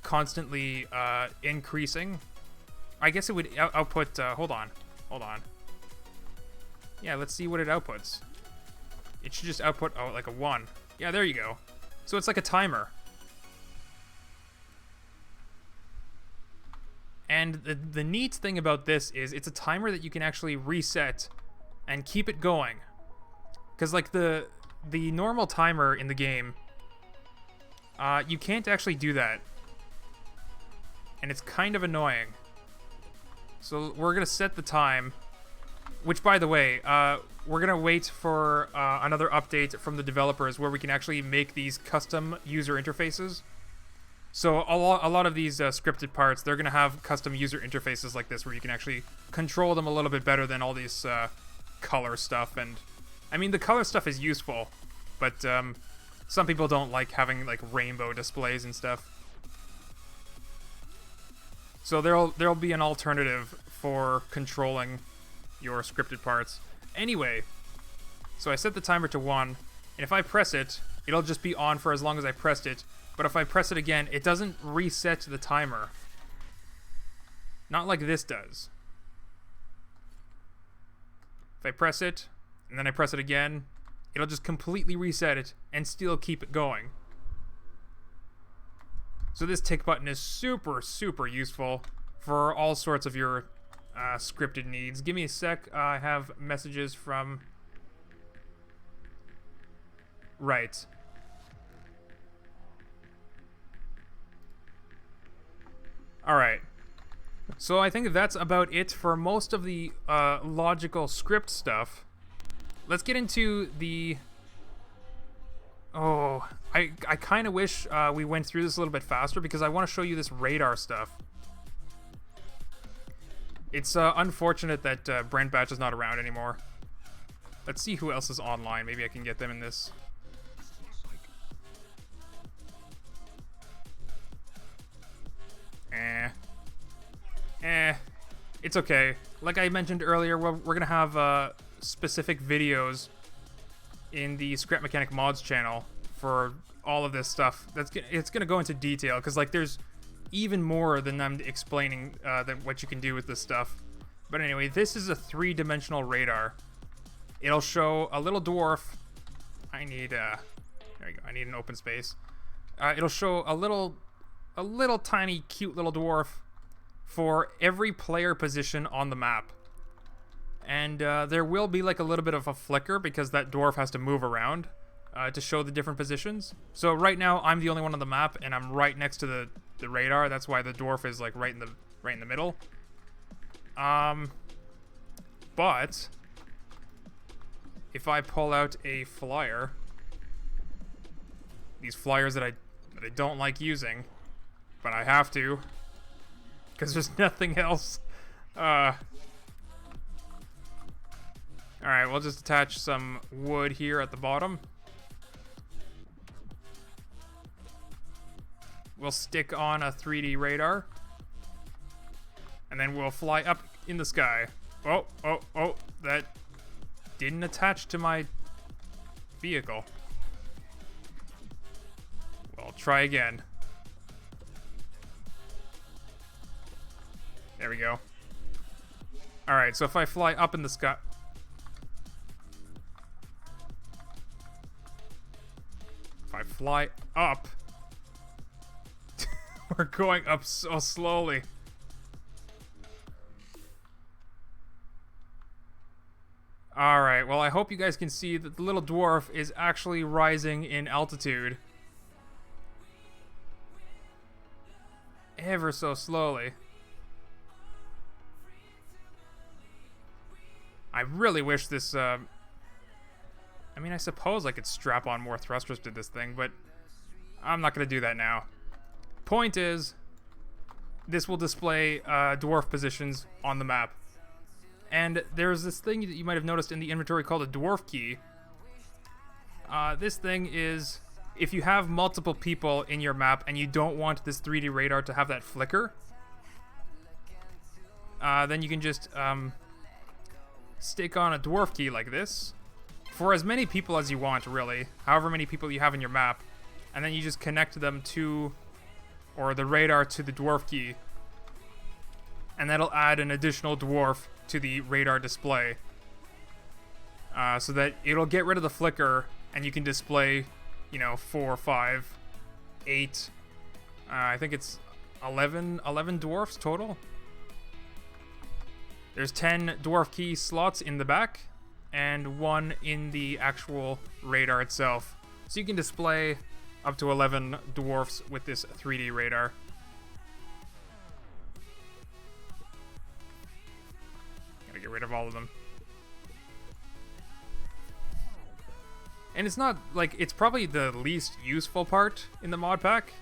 constantly increasing, I guess it would output, hold on. Yeah, let's see what it outputs. It should just output, like a 1. Yeah, there you go. So it's like a timer. And the neat thing about this is it's a timer that you can actually reset and keep it going. Because like the normal timer in the game, you can't actually do that. And it's kind of annoying. So we're going to set the time, which, by the way, we're going to wait for another update from the developers where we can actually make these custom user interfaces. So a lot of these scripted parts, they're going to have custom user interfaces like this where you can actually control them a little bit better than all these color stuff. And I mean, the color stuff is useful, but some people don't like having like rainbow displays and stuff. So there'll be an alternative for controlling your scripted parts. Anyway, so I set the timer to 1, and if I press it, it'll just be on for as long as I pressed it. But if I press it again, it doesn't reset the timer. Not like this does. If I press it, and then I press it again, it'll just completely reset it and still keep it going. So this tick button is super useful for all sorts of your scripted needs. Give me a sec. I have messages from... Right. All right. So I think that's about it for most of the logical script stuff. Let's get into the... Oh, I kind of wish we went through this a little bit faster because I want to show you this radar stuff. It's unfortunate that Brent Batch is not around anymore. Let's see who else is online. Maybe I can get them in this. It's okay. Like I mentioned earlier, we're gonna have specific videos in the Scrap Mechanic Mods channel for all of this stuff. It's gonna go into detail because like there's even more than I'm explaining than what you can do with this stuff. But anyway, this is a 3-dimensional radar. It'll show a little dwarf. I need there you go. I need an open space. It'll show a little tiny cute little dwarf for every player position on the map. And there will be like a little bit of a flicker because that dwarf has to move around to show the different positions. So right now I'm the only one on the map and I'm right next to the radar. That's why the dwarf is like right in the middle. But if I pull out a flyer, these flyers that I don't like using, but I have to because there's nothing else. Alright, we'll just attach some wood here at the bottom. We'll stick on a 3D radar. And then we'll fly up in the sky. Oh, that didn't attach to my vehicle. Well, try again. There we go. Alright, so if I fly up in the sky... If I fly up... We're going up so slowly. Alright, well I hope you guys can see that the little dwarf is actually rising in altitude. Ever so slowly. I really wish this, I mean, I suppose I could strap on more thrusters to this thing, but I'm not going to do that now. Point is, this will display dwarf positions on the map. And there's this thing that you might have noticed in the inventory called a dwarf key. This thing is, if you have multiple people in your map and you don't want this 3D radar to have that flicker, then you can just stick on a dwarf key like this for as many people as you want, really, however many people you have in your map, and then you just connect them to, or the radar to the dwarf key, and that'll add an additional dwarf to the radar display, so that it'll get rid of the flicker and you can display, you know, 4, 5, 8, I think it's 11 dwarfs total. There's 10 dwarf key slots in the back and 1 in the actual radar itself. So you can display up to 11 dwarfs with this 3D radar. Gotta get rid of all of them. And it's not, like, it's probably the least useful part in the mod pack,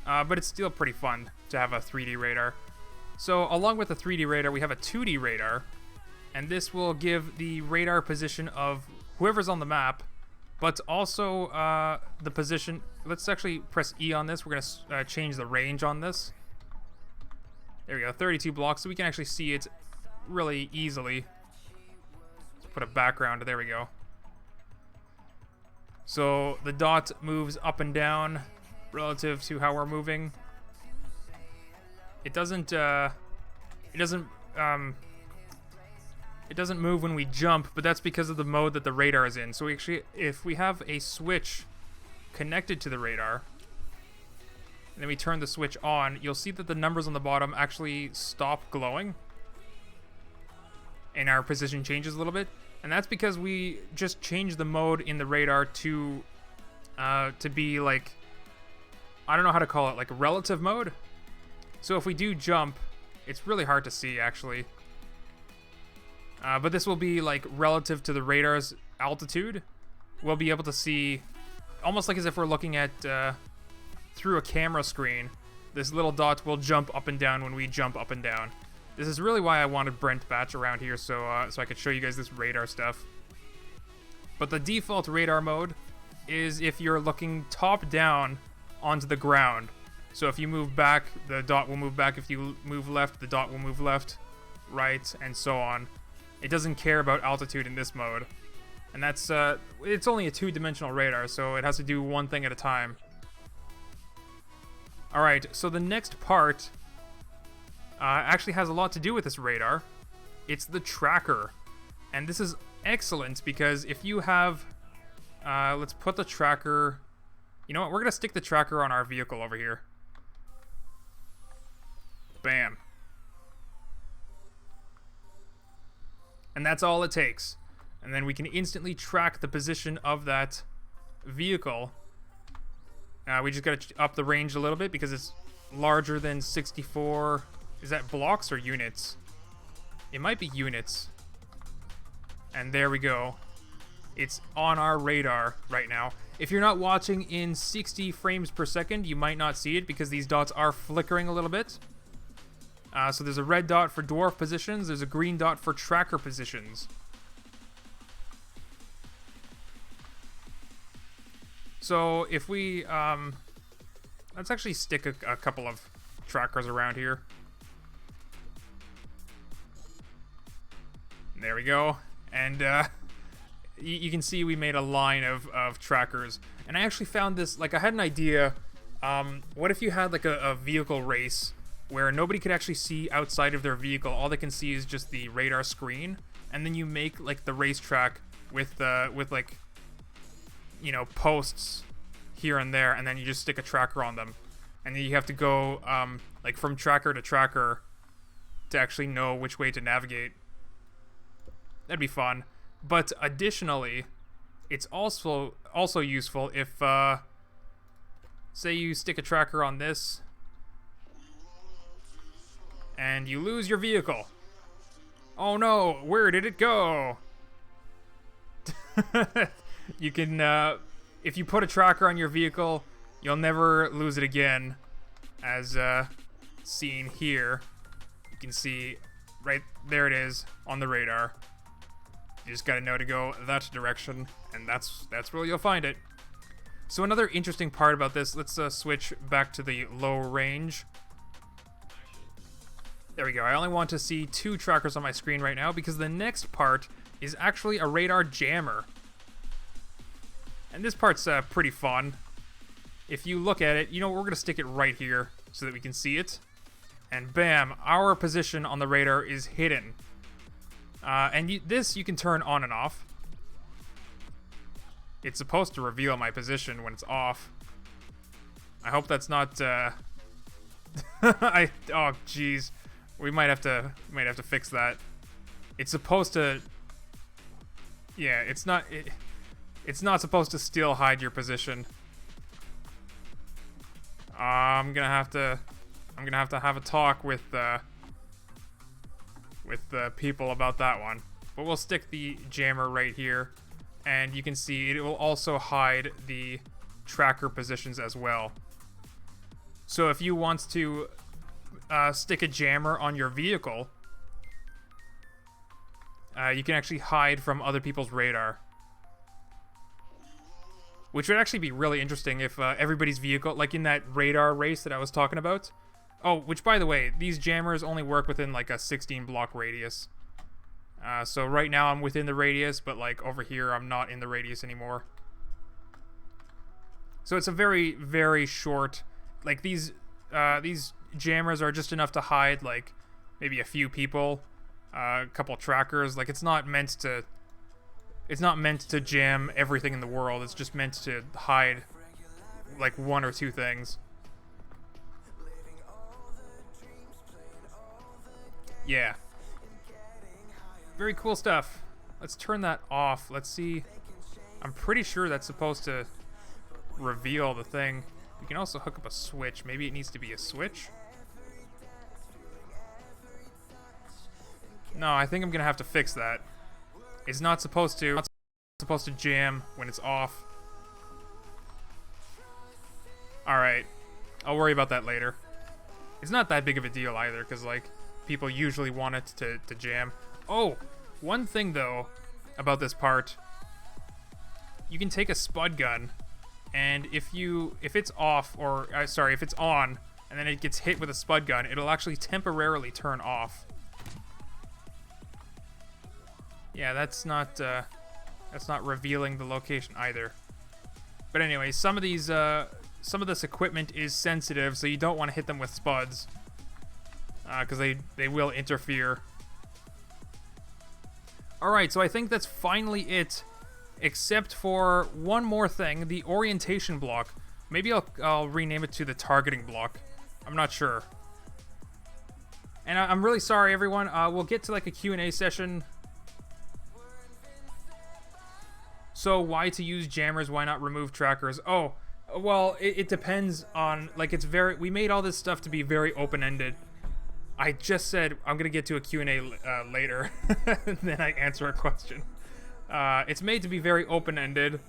but it's still pretty fun to have a 3D radar. So along with the 3D radar, we have a 2D radar, and this will give the radar position of whoever's on the map, but also the position. Let's actually press E on this. We're going to change the range on this. There we go, 32 blocks, so we can actually see it really easily. Let's put a background, there we go. So the dot moves up and down relative to how we're moving. It doesn't move when we jump, but that's because of the mode that the radar is in. So actually, if we have a switch connected to the radar, and then we turn the switch on, you'll see that the numbers on the bottom actually stop glowing, and our position changes a little bit. And that's because we just changed the mode in the radar to be like, I don't know how to call it, like a relative mode. So if we do jump, it's really hard to see, actually. But this will be, like, relative to the radar's altitude. We'll be able to see, almost like as if we're looking at, through a camera screen. This little dot will jump up and down when we jump up and down. This is really why I wanted Brent Batch around here, so I could show you guys this radar stuff. But the default radar mode is if you're looking top down onto the ground. So if you move back, the dot will move back. If you move left, the dot will move left, right, and so on. It doesn't care about altitude in this mode. And that's, it's only a 2-dimensional radar, so it has to do one thing at a time. Alright, so the next part actually has a lot to do with this radar. It's the tracker. And this is excellent because if you have... let's put the tracker... You know what? We're going to stick the tracker on our vehicle over here. Bam. And that's all it takes. And then we can instantly track the position of that vehicle. We just got to up the range a little bit because it's larger than 64... Is that blocks or units? It might be units. And there we go. It's on our radar right now. If you're not watching in 60 frames per second, you might not see it because these dots are flickering a little bit. So there's a red dot for dwarf positions. There's a green dot for tracker positions. So if we... let's actually stick a couple of trackers around here. There we go. And you can see we made a line of trackers. And I actually found this, like I had an idea. What if you had like a vehicle race where nobody could actually see outside of their vehicle? All they can see is just the radar screen. And then you make like the racetrack with like, you know, posts here and there. And then you just stick a tracker on them. And then you have to go like from tracker to tracker to actually know which way to navigate. That'd be fun. But additionally, it's also useful if, say you stick a tracker on this, and you lose your vehicle. Oh no, where did it go? You can, if you put a tracker on your vehicle, you'll never lose it again, as seen here. You can see, right there it is on the radar. You just gotta know to go that direction, and that's where you'll find it. So another interesting part about this, let's switch back to the low range. There we go. I only want to see 2 trackers on my screen right now because the next part is actually a radar jammer. And this part's pretty fun. If you look at it, you know, we're gonna stick it right here so that we can see it. And bam, our position on the radar is hidden. And this you can turn on and off. It's supposed to reveal my position when it's off. I hope that's not, oh jeez. We might have to fix that. It's supposed to, yeah, it's not supposed to still hide your position. I'm gonna have to have a talk with people about that one. But we'll stick the jammer right here, and you can see it will also hide the tracker positions as well. So if you want to stick a jammer on your vehicle, you can actually hide from other people's radar. Which would actually be really interesting if everybody's vehicle, like in that radar race that I was talking about. Oh, which by the way, these jammers only work within like a 16 block radius. So right now I'm within the radius, but like over here I'm not in the radius anymore. So it's a very, very short, like these jammers are just enough to hide like maybe a few people, a couple trackers. Like it's not meant to jam everything in the world. It's just meant to hide like 1 or 2 things. Yeah. Very cool stuff. Let's turn that off. Let's see. I'm pretty sure that's supposed to reveal the thing. You can also hook up a switch. Maybe it needs to be a switch. No, I think I'm gonna have to fix that. It's not supposed to jam when it's off. Alright. I'll worry about that later. It's not that big of a deal either, because, like, people usually want it to jam. Oh! One thing, though, about this part. You can take a spud gun, and if it's off, or, sorry, if it's on, and then it gets hit with a spud gun, it'll actually temporarily turn off. Yeah, that's not revealing the location either. But anyway, some of this equipment is sensitive, so you don't want to hit them with spuds, because they will interfere. Alright, so I think that's finally it, except for one more thing, the orientation block. Maybe I'll rename it to the targeting block. I'm not sure. And I'm really sorry, everyone. We'll get to like a Q&A session. So why to use jammers? Why not remove trackers? Oh, well, it depends on, like, we made all this stuff to be very open-ended. I just said I'm gonna get to a Q&A later, and then I answer a question. It's made to be very open-ended,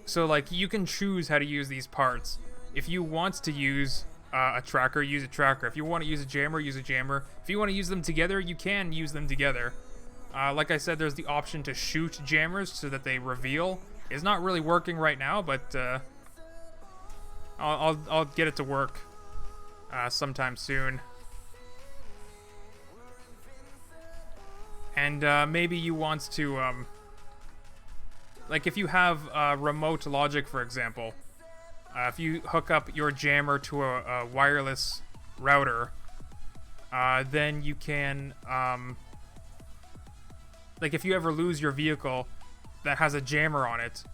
so, like, you can choose how to use these parts. If you want to use a tracker, use a tracker. If you want to use a jammer, use a jammer. If you want to use them together, you can use them together. Like I said, there's the option to shoot jammers so that they reveal. It's not really working right now, but I'll get it to work sometime soon. And maybe you want to, like if you have remote logic, for example, if you hook up your jammer to a wireless router, then you can, like if you ever lose your vehicle that has a jammer on it,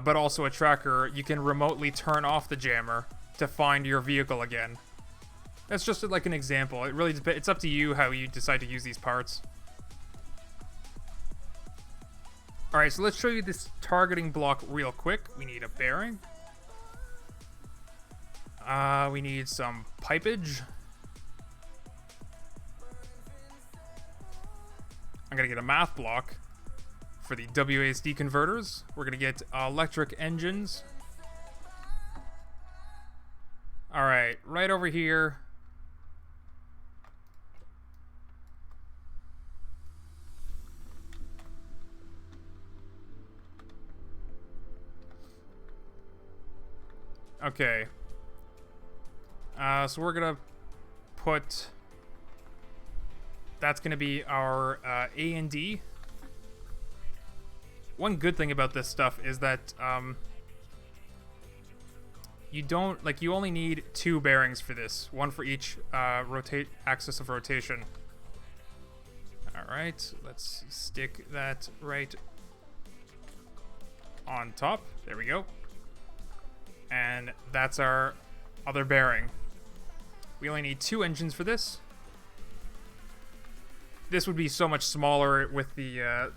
but also a tracker, you can remotely turn off the jammer to find your vehicle again. That's just like an example. It really it's up to you how you decide to use these parts. Alright, so let's show you this targeting block real quick. We need a bearing. We need some pipage. I'm gonna get a math block for the WASD converters. We're gonna get electric engines. Alright, right over here. Okay. So we're gonna put... That's gonna be our A and D. One good thing about this stuff is that you only need 2 bearings for this, one for each axis of rotation. Alright, let's stick that right on top. There we go. And that's our other bearing. We only need 2 engines for this. This would be so much smaller with the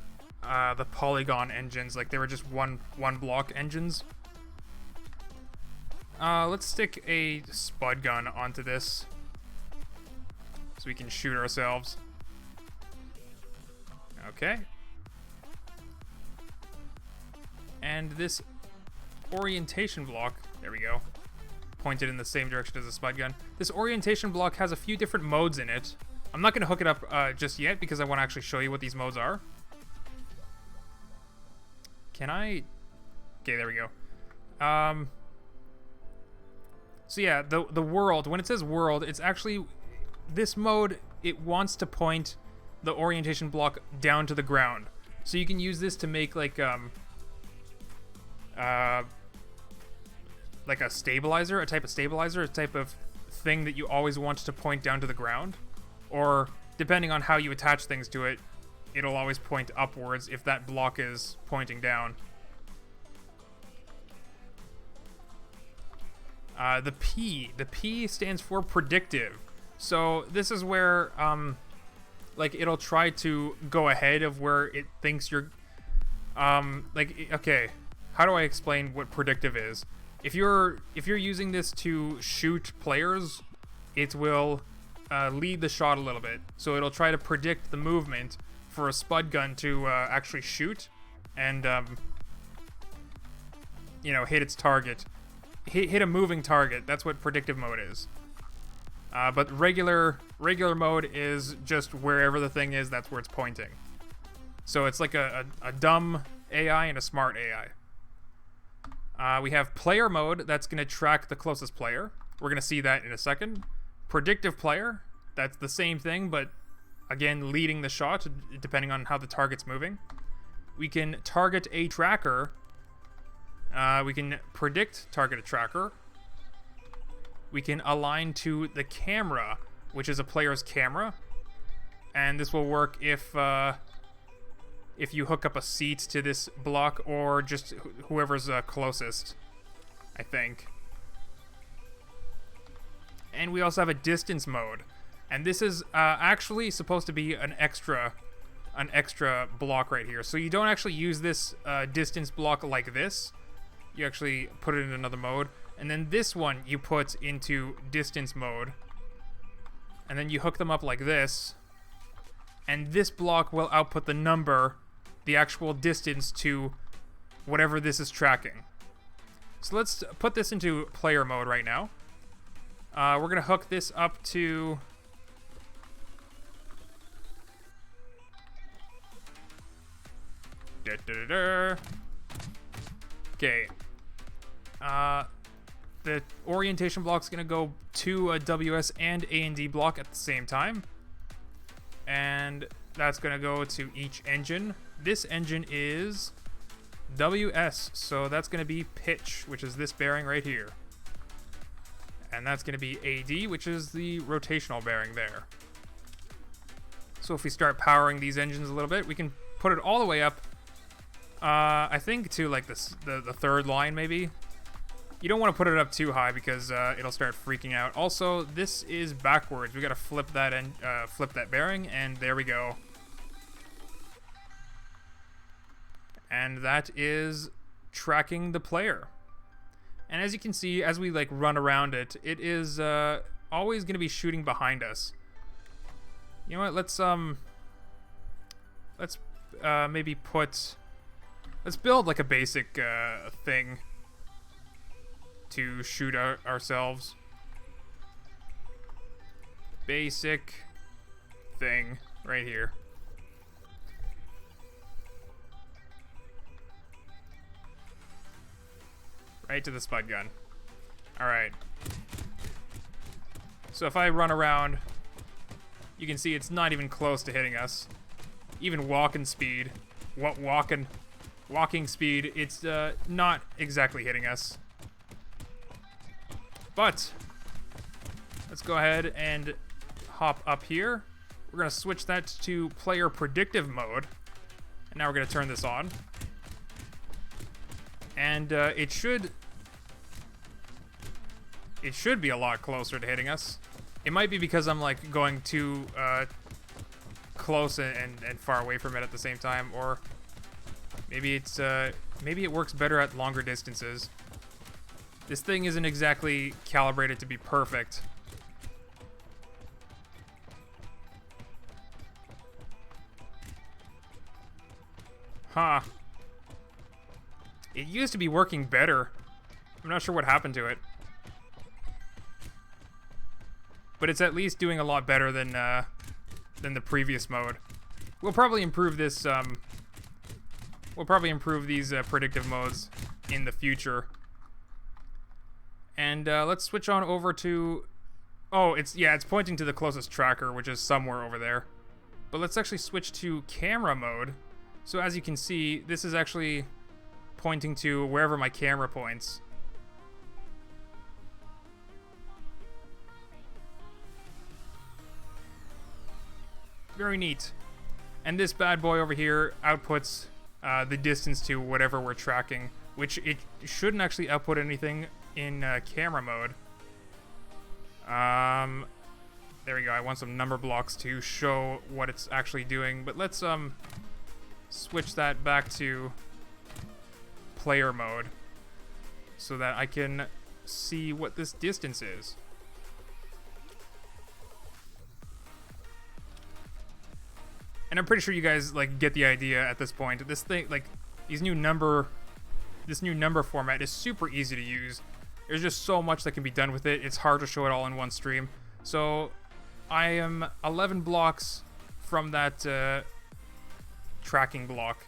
polygon engines, like they were just one block engines. Let's stick a spud gun onto this so we can shoot ourselves. Okay. And this orientation block, there we go, pointed in the same direction as the spud gun. This orientation block has a few different modes in it. I'm not going to hook it up just yet because I want to actually show you what these modes are. Can I? Okay, there we go. So yeah, the world, when it says world, it's actually, this mode, it wants to point the orientation block down to the ground. So you can use this to make like a stabilizer, a type of thing that you always want to point down to the ground. Or, depending on how you attach things to it, it'll always point upwards if that block is pointing down. The P stands for predictive. So this is where, like, it'll try to go ahead of where it thinks you're, okay, how do I explain what predictive is? If you're using this to shoot players, it will lead the shot a little bit. So it'll try to predict the movement for a spud gun to actually shoot and, you know, hit its target. Hit a moving target. That's what predictive mode is. But regular mode is just wherever the thing is, that's where it's pointing. So it's like a dumb AI and a smart AI. We have player mode, that's going to track the closest player. We're going to see that in a second. Predictive player, that's the same thing, but again, leading the shot depending on how the target's moving. We can target a tracker. We can predict target a tracker. We can align to the camera, which is a player's camera. And this will work if you hook up a seat to this block or just whoever's closest, I think. And we also have a distance mode. And this is actually supposed to be an extra block right here. So you don't actually use this distance block like this. You actually put it in another mode. And then this one you put into distance mode. And then you hook them up like this. And this block will output the number, the actual distance to whatever this is tracking. So let's put this into player mode right now. We're going to hook this up to... Okay. The orientation block is going to go to a WS and A&D block at the same time. And that's going to go to each engine. This engine is WS, so that's going to be pitch, which is this bearing right here. And that's going to be AD, which is the rotational bearing there. So if we start powering these engines a little bit, we can put it all the way up, I think to like the third line maybe. You don't want to put it up too high because it'll start freaking out. Also, this is backwards. We got to flip that flip that bearing, and there we go. And that is tracking the player. And as you can see, as we like run around it, it is always going to be shooting behind us. You know what? Let's maybe let's build like a basic thing to shoot ourselves. Basic thing right here. Right to the spud gun. Alright. So if I run around, you can see it's not even close to hitting us. Even walking speed. Walking speed, it's not exactly hitting us. But let's go ahead and hop up here. We're going to switch that to player predictive mode. And now we're going to turn this on. And it should be a lot closer to hitting us. It might be because I'm like going too close and far away from it at the same time, or maybe it's maybe it works better at longer distances. This thing isn't exactly calibrated to be perfect. Huh. It used to be working better. I'm not sure what happened to it. But it's at least doing a lot better than the previous mode. We'll probably improve this. We'll probably improve these predictive modes in the future. And let's switch on over to. Oh, it's pointing to the closest tracker, which is somewhere over there. But let's actually switch to camera mode. So as you can see, this is actually pointing to wherever my camera points. Very neat. And this bad boy over here outputs the distance to whatever we're tracking, which it shouldn't actually output anything in camera mode. There we go. I want some number blocks to show what it's actually doing, but let's switch that back to player mode so that I can see what this distance is. And I'm pretty sure you guys like get the idea at this point. This thing, like this new number format is super easy to use. There's just so much that can be done with it. It's hard to show it all in one stream. So I am 11 blocks from that tracking block.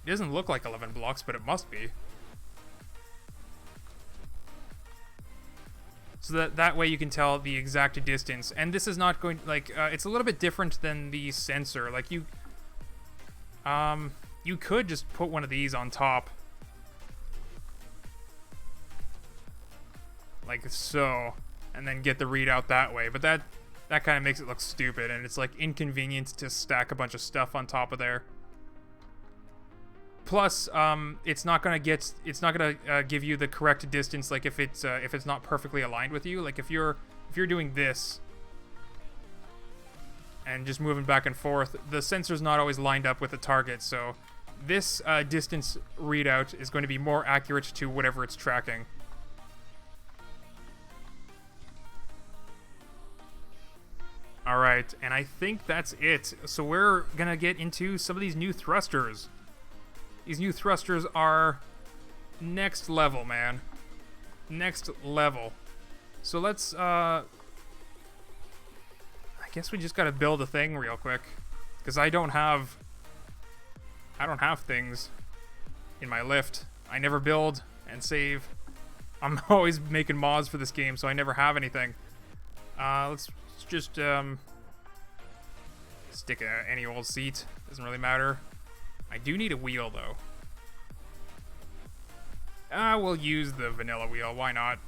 It doesn't look like 11 blocks, but it must be. So that way you can tell the exact distance. And this is not going, like, it's a little bit different than the sensor. Like, you could just put one of these on top. Like so. And then get the readout that way. But that kind of makes it look stupid. And it's, like, inconvenient to stack a bunch of stuff on top of there. Plus, it's not gonna give you the correct distance. Like if it's not perfectly aligned with you. Like if you're doing this and just moving back and forth, the sensor's not always lined up with the target. So this distance readout is going to be more accurate to whatever it's tracking. All right, and I think that's it. So we're gonna get into some of these new thrusters. These new thrusters are next level, man. Next level. So let's, I guess we just gotta build a thing real quick. Because I don't have things in my lift. I never build and save. I'm always making mods for this game, so I never have anything. Let's just, stick any old seat. Doesn't really matter. I do need a wheel, though. We'll use the vanilla wheel. Why not?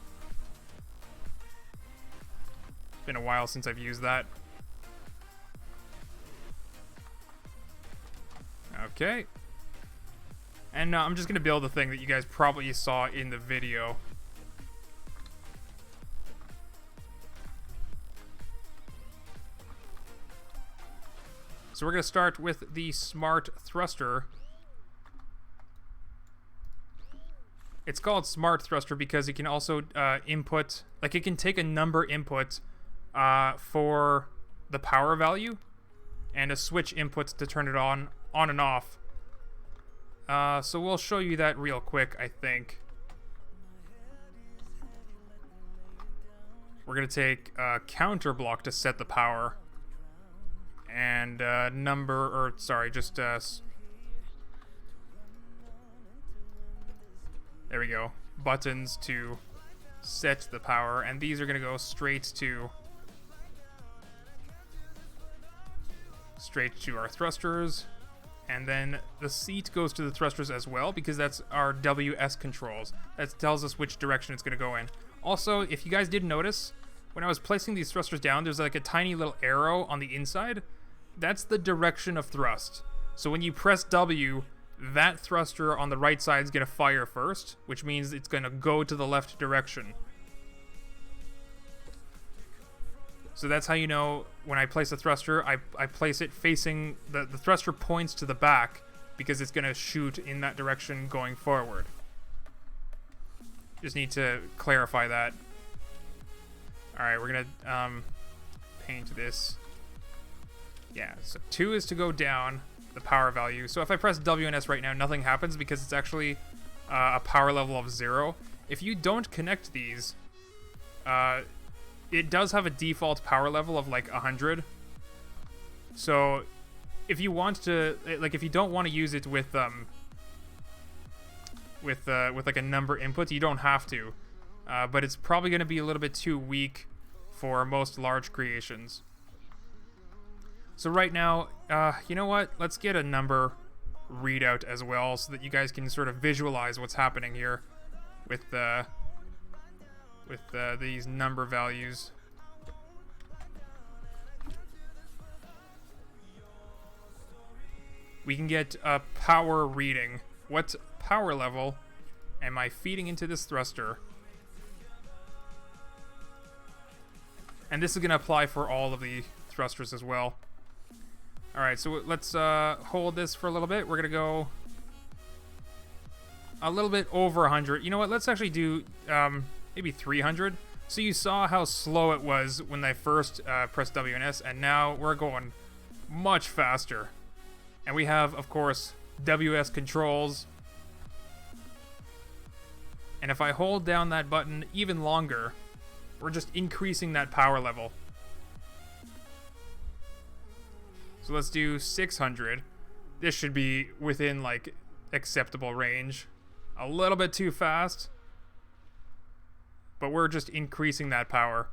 It's been a while since I've used that. Okay. And I'm just going to build a thing that you guys probably saw in the video. So we're going to start with the smart thruster. It's called smart thruster because it can also input, like it can take a number input for the power value and a switch input to turn it on and off. So we'll show you that real quick, I think. We're going to take a counter block to set the power. And there we go. Buttons to set the power, and these are going to go straight to our thrusters, and then the seat goes to the thrusters as well because that's our WS controls. That tells us which direction it's going to go in. Also, if you guys didn't notice, when I was placing these thrusters down, there's like a tiny little arrow on the inside. That's the direction of thrust. So when you press W, that thruster on the right side is going to fire first, which means it's going to go to the left direction. So that's how you know when I place a thruster, I place it facing, the thruster points to the back because it's going to shoot in that direction going forward. Just need to clarify that. Alright, we're going to paint this. Yeah, so 2 is to go down the power value. So if I press W and S right now, nothing happens because it's actually a power level of 0. If you don't connect these, it does have a default power level of like 100. So if you want to, like, if you don't want to use it with like a number input, you don't have to. But it's probably going to be a little bit too weak for most large creations. So right now, you know what? Let's get a number readout as well so that you guys can sort of visualize what's happening here with these number values. We can get a power reading. What power level am I feeding into this thruster? And this is going to apply for all of the thrusters as well. Alright, so let's hold this for a little bit. We're going to go a little bit over 100. You know what? Let's actually do maybe 300. So you saw how slow it was when I first pressed W and S, and now we're going much faster. And we have, of course, WS controls. And if I hold down that button even longer, we're just increasing that power level. So let's do 600. This should be within, like, acceptable range. A little bit too fast, but we're just increasing that power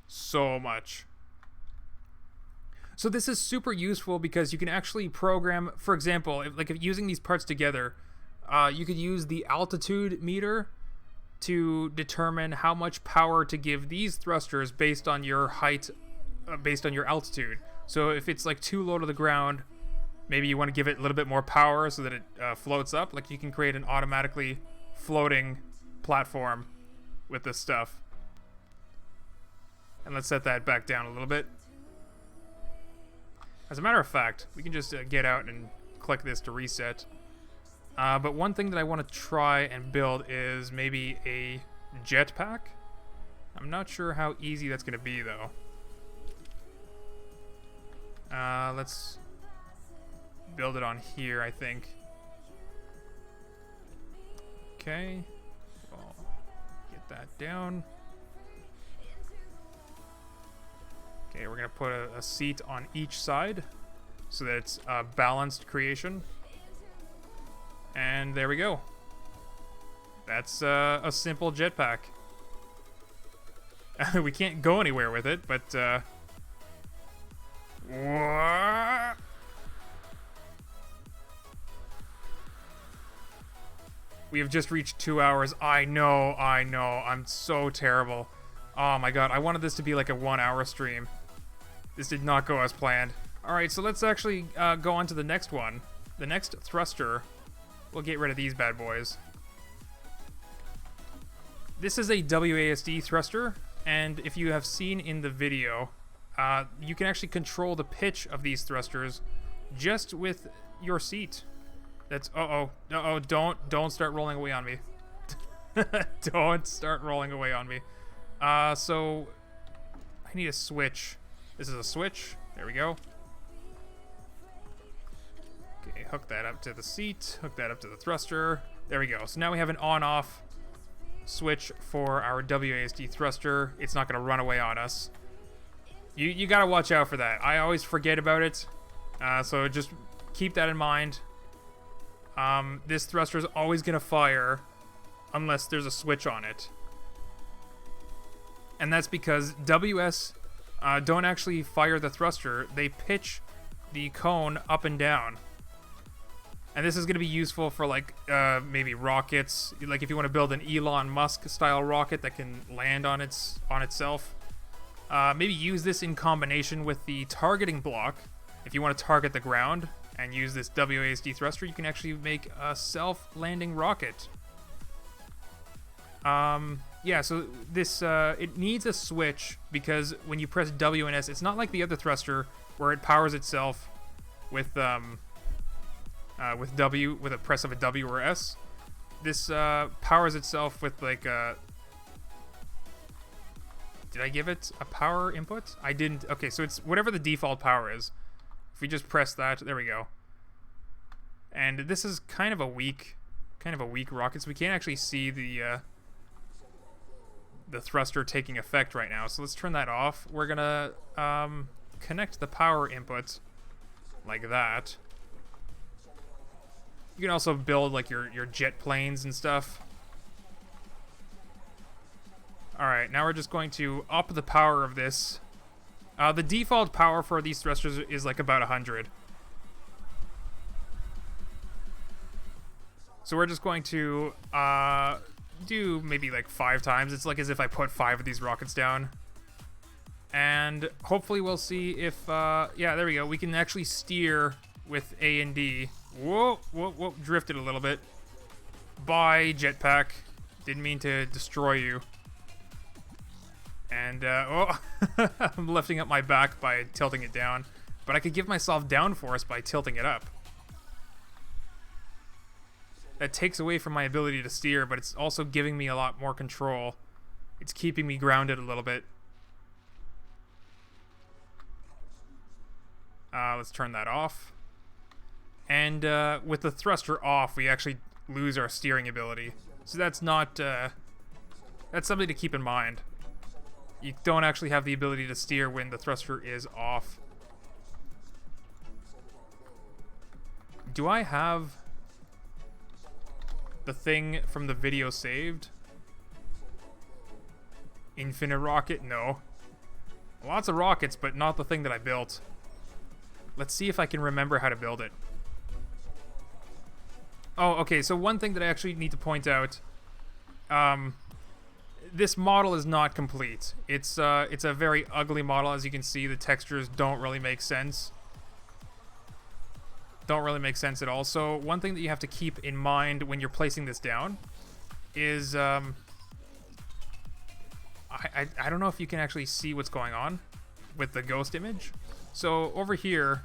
so much. So this is super useful because you can actually program, for example, if using these parts together, you could use the altitude meter to determine how much power to give these thrusters based on your height, based on your altitude. So if it's like too low to the ground, maybe you want to give it a little bit more power so that it floats up. Like you can create an automatically floating platform with this stuff. And let's set that back down a little bit. As a matter of fact, we can just get out and click this to reset. But one thing that I want to try and build is maybe a jetpack. I'm not sure how easy that's going to be, though. Let's build it on here, I think. Okay. I'll get that down. Okay, we're going to put a seat on each side so that it's a balanced creation. And there we go. That's a simple jetpack. We can't go anywhere with it, but... We have just reached 2 hours. I know. I'm so terrible. Oh my god, I wanted this to be like a 1 hour stream. This did not go as planned. Alright, so let's actually go on to the next one. The next thruster. We'll get rid of these bad boys. This is a WASD thruster, and if you have seen in the video, you can actually control the pitch of these thrusters just with your seat. That's don't start rolling away on me. Don't start rolling away on me. So I need a switch. This is a switch. There we go. Okay, hook that up to the seat. Hook that up to the thruster. There we go. So now we have an on-off switch for our WASD thruster. It's not going to run away on us. You got to watch out for that. I always forget about it. So just keep that in mind. This thruster is always going to fire unless there's a switch on it. And that's because WS don't actually fire the thruster. They pitch the cone up and down. And this is going to be useful for like maybe rockets. Like if you want to build an Elon Musk style rocket that can land on itself. Maybe use this in combination with the targeting block. If you want to target the ground and use this WASD thruster, you can actually make a self-landing rocket. Yeah, so this it needs a switch because when you press W and S, it's not like the other thruster where it powers itself with W, with a press of a W or S. This powers itself with like a... Did I give it a power input? I didn't. Okay, so it's whatever the default power is. If we just press that, there we go. And this is kind of a weak rocket, so we can't actually see the thruster taking effect right now. So let's turn that off. We're gonna connect the power input like that. You can also build like your jet planes and stuff. Alright, now we're just going to up the power of this. The default power for these thrusters is like about 100. So we're just going to do maybe like 5 times. It's like as if I put 5 of these rockets down. And hopefully we'll see if, yeah, there we go. We can actually steer with A and D. Whoa, drifted a little bit. Bye, jetpack. Didn't mean to destroy you. And, I'm lifting up my back by tilting it down. But I could give myself downforce by tilting it up. That takes away from my ability to steer, but it's also giving me a lot more control. It's keeping me grounded a little bit. Let's turn that off. And with the thruster off, we actually lose our steering ability. So that's not... that's something to keep in mind. You don't actually have the ability to steer when the thruster is off. Do I have the thing from the video saved? Infinite rocket? No. Lots of rockets, but not the thing that I built. Let's see if I can remember how to build it. Oh, okay, so one thing that I actually need to point out, this model is not complete. It's a very ugly model. As you can see, the textures don't really make sense. Don't really make sense at all. So one thing that you have to keep in mind when you're placing this down is, I don't know if you can actually see what's going on with the ghost image. So over here,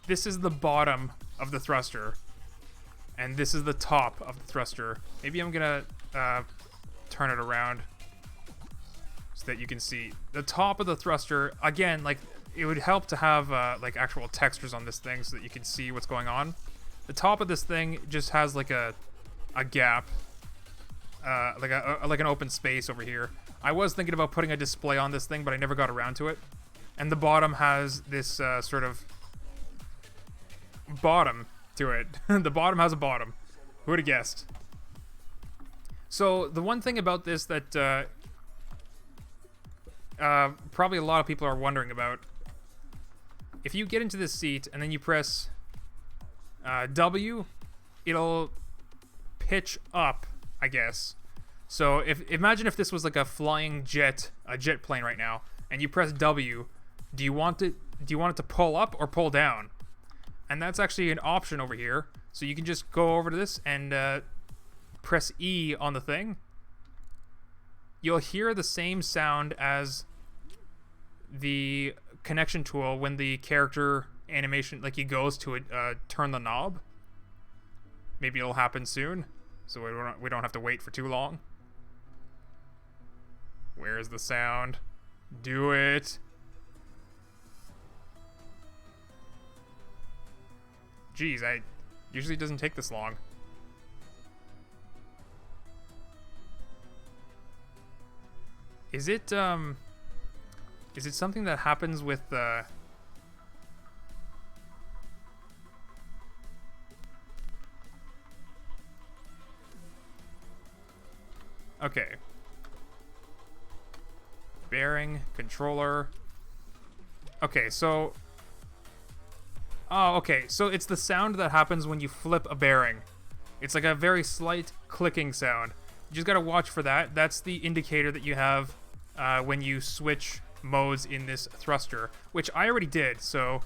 this is the bottom of the thruster, and this is the top of the thruster. Maybe I'm gonna turn it around so that you can see the top of the thruster. Again, like, it would help to have like actual textures on this thing so that you can see what's going on. The top of this thing just has like a gap, like an open space over here. I was thinking about putting a display on this thing, but I never got around to it. And the bottom has this sort of bottom to it. The bottom has a bottom. Who would have guessed? So the one thing about this that probably a lot of people are wondering about, if you get into this seat and then you press W, it'll pitch up, I guess. So imagine if this was like a flying jet, a jet plane right now, and you press W, do you want it to pull up or pull down? And that's actually an option over here. So you can just go over to this and press E on the thing. You'll hear the same sound as the connection tool when the character animation, like, he goes to turn the knob. Maybe it'll happen soon, so we don't have to wait for too long. Where's the sound? Do it. Jeez, usually it doesn't take this long. Is it something that happens with okay. Bearing, controller. Okay, so... Oh, okay, so it's the sound that happens when you flip a bearing. It's like a very slight clicking sound. You just gotta watch for that. That's the indicator that you have when you switch modes in this thruster, which I already did. So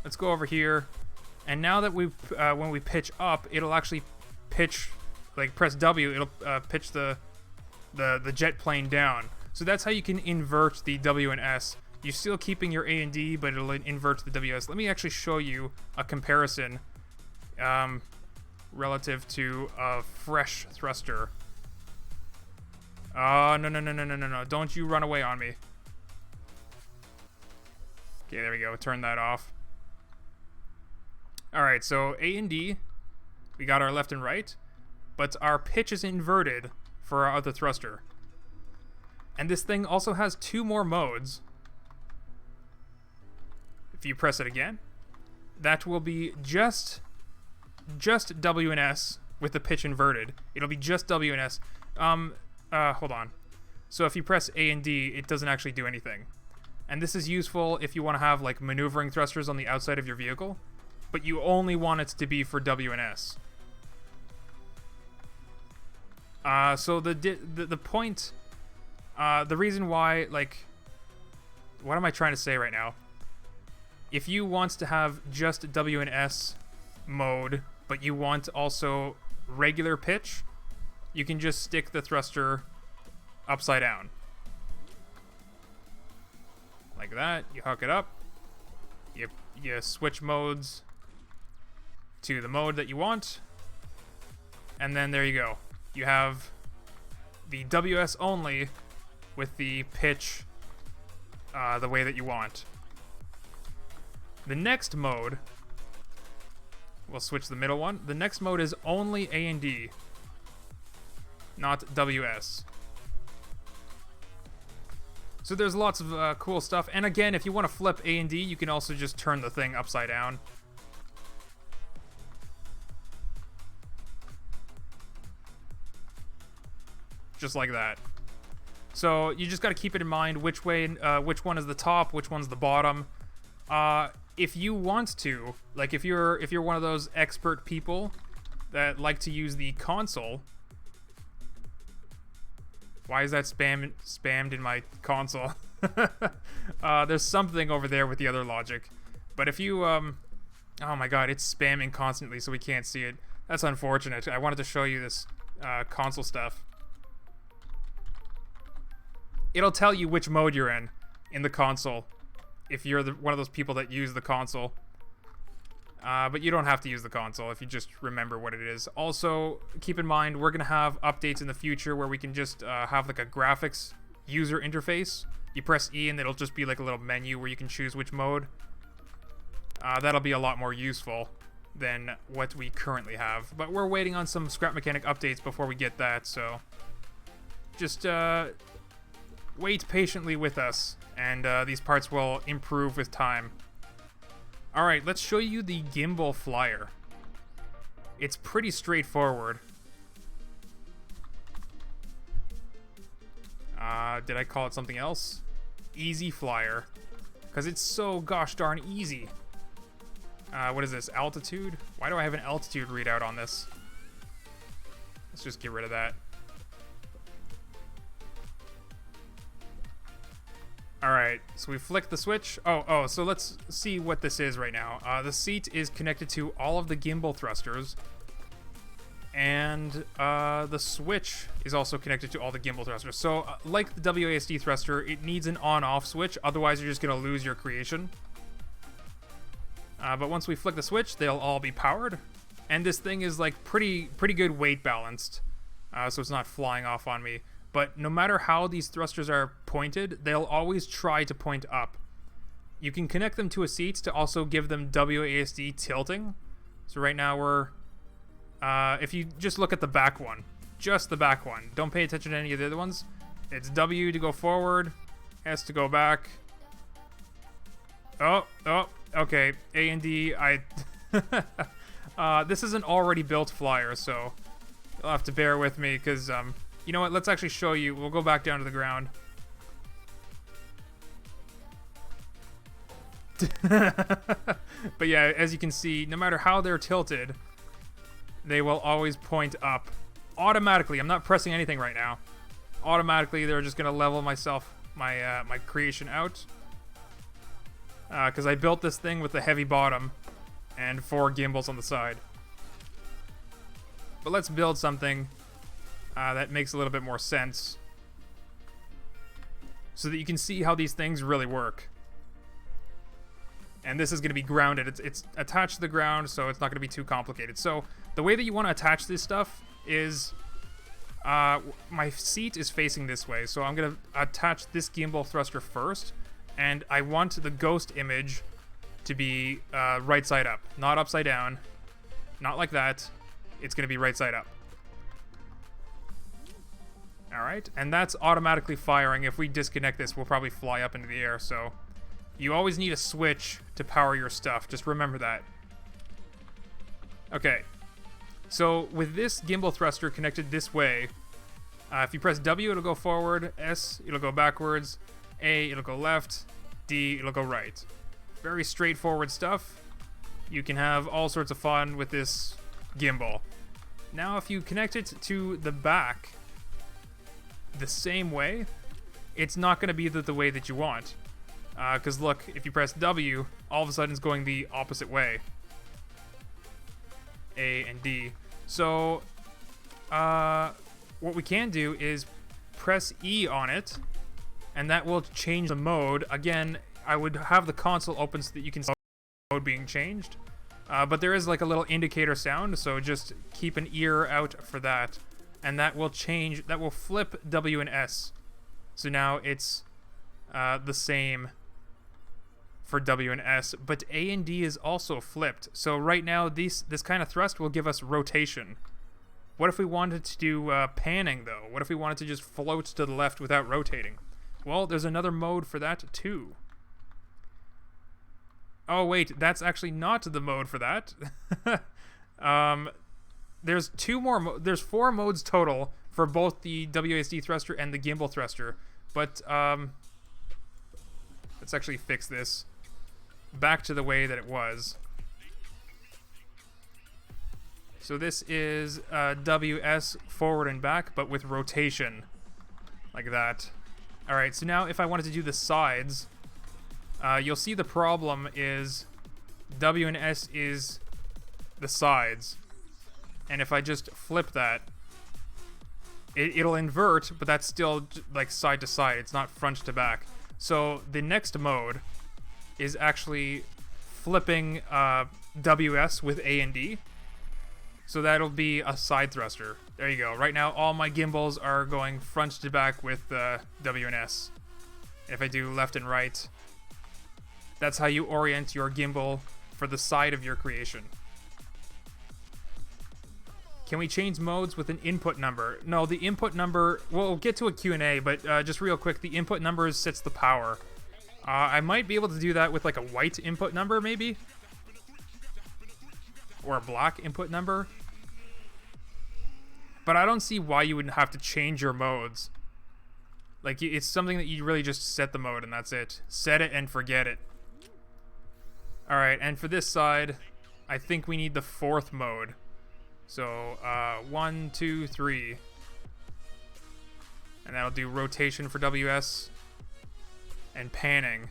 let's go over here, and now that when we pitch up, it'll actually pitch, like, press W, it'll pitch the jet plane down. So that's how you can invert the W and S. You're still keeping your A and D, but it'll invert the WS. Let me actually show you a comparison relative to a fresh thruster. Oh, no. Don't you run away on me. Okay, there we go. Turn that off. Alright, so A and D, we got our left and right, but our pitch is inverted for our other thruster. And this thing also has two more modes. If you press it again, that will be just W and S with the pitch inverted. It'll be just W and S. Hold on. So if you press A and D, it doesn't actually do anything. And this is useful if you want to have, like, maneuvering thrusters on the outside of your vehicle, but you only want it to be for W and S. So the point, the reason why, like, what am I trying to say right now? If you want to have just W and S mode, but you want also regular pitch, you can just stick the thruster upside down. Like that. You hook it up. You switch modes to the mode that you want. And then there you go. You have the WS only with the pitch the way that you want. The next mode, we'll switch the middle one. The next mode is only A and D, not WS. So there's lots of cool stuff. And again, if you want to flip A and D, you can also just turn the thing upside down. Just like that. So you just got to keep it in mind which way, which one is the top, which one's the bottom. If you want to, like if you're one of those expert people that like to use the console. Why is that spammed in my console? There's something over there with the other logic. But if you, oh my god, it's spamming constantly so we can't see it. That's unfortunate. I wanted to show you this console stuff. It'll tell you which mode you're in the console, if you're one of those people that use the console. But you don't have to use the console if you just remember what it is. Also, keep in mind, we're going to have updates in the future where we can just have like a graphics user interface. You press E and it'll just be like a little menu where you can choose which mode. That'll be a lot more useful than what we currently have. But we're waiting on some scrap mechanic updates before we get that, so just wait patiently with us, and these parts will improve with time. Alright, let's show you the Gimbal flyer. It's pretty straightforward. Did I call it something else? Easy flyer. Because it's so gosh darn easy. What is this? Altitude? Why do I have an altitude readout on this? Let's just get rid of that. Alright, so we flick the switch. Oh, so let's see what this is right now. The seat is connected to all of the gimbal thrusters. And the switch is also connected to all the gimbal thrusters. So, like the WASD thruster, it needs an on-off switch. Otherwise, you're just going to lose your creation. But once we flick the switch, they'll all be powered. And this thing is like pretty good weight balanced. So it's not flying off on me. But no matter how these thrusters are pointed, they'll always try to point up. You can connect them to a seat to also give them WASD tilting. So right now we're... if you just look at the back one, just the back one, don't pay attention to any of the other ones. It's W to go forward, S to go back. Oh, okay, A and D, this is an already built flyer, so you'll have to bear with me, because, you know what, let's actually show you. We'll go back down to the ground. But yeah, as you can see, no matter how they're tilted, they will always point up automatically. I'm not pressing anything right now. Automatically, they're just gonna level my creation out, because I built this thing with a heavy bottom and 4 gimbals on the side. But let's build something that makes a little bit more sense, so that you can see how these things really work. And this is going to be grounded. It's attached to the ground, so it's not going to be too complicated. So the way that you want to attach this stuff is, my seat is facing this way, so I'm going to attach this gimbal thruster first, and I want the ghost image to be right side up, not upside down, not like that. It's going to be right side up. Alright, and that's automatically firing. If we disconnect this, we'll probably fly up into the air, so you always need a switch to power your stuff. Just remember that. Okay, so with this gimbal thruster connected this way, if you press W, it'll go forward, S, it'll go backwards, A, it'll go left, D, it'll go right. Very straightforward stuff. You can have all sorts of fun with this gimbal. Now, if you connect it to the back the same way, it's not going to be the way that you want. Because look, if you press W, all of a sudden it's going the opposite way. A and D. So, what we can do is press E on it, and that will change the mode. Again, I would have the console open so that you can see the mode being changed. But there is like a little indicator sound, so just keep an ear out for that. And that will change, that will flip W and S. So now it's the same for W and S, but A and D is also flipped. So right now, this kind of thrust will give us rotation. What if we wanted to do panning, though? What if we wanted to just float to the left without rotating? Well, there's another mode for that, too. Oh, wait, that's actually not the mode for that. There's there's 4 modes total for both the WASD thruster and the gimbal thruster. But, let's actually fix this back to the way that it was. So this is WS forward and back, but with rotation, like that. Alright, so now if I wanted to do the sides, you'll see the problem is W and S is the sides. And if I just flip that, it'll invert, but that's still like side to side. It's not front to back. So the next mode is actually flipping WS with A and D. So that'll be a side thruster. There you go. Right now, all my gimbals are going front to back with W and S. If I do left and right, that's how you orient your gimbal for the side of your creation. Can we change modes with an input number? No, the input number... We'll get to a Q&A, but just real quick, the input number sets the power. I might be able to do that with like a white input number, maybe? Or a black input number? But I don't see why you wouldn't have to change your modes. Like, it's something that you really just set the mode and that's it. Set it and forget it. Alright, and for this side, I think we need the 4th mode. So, 1, 2, 3. And that'll do rotation for WS and panning.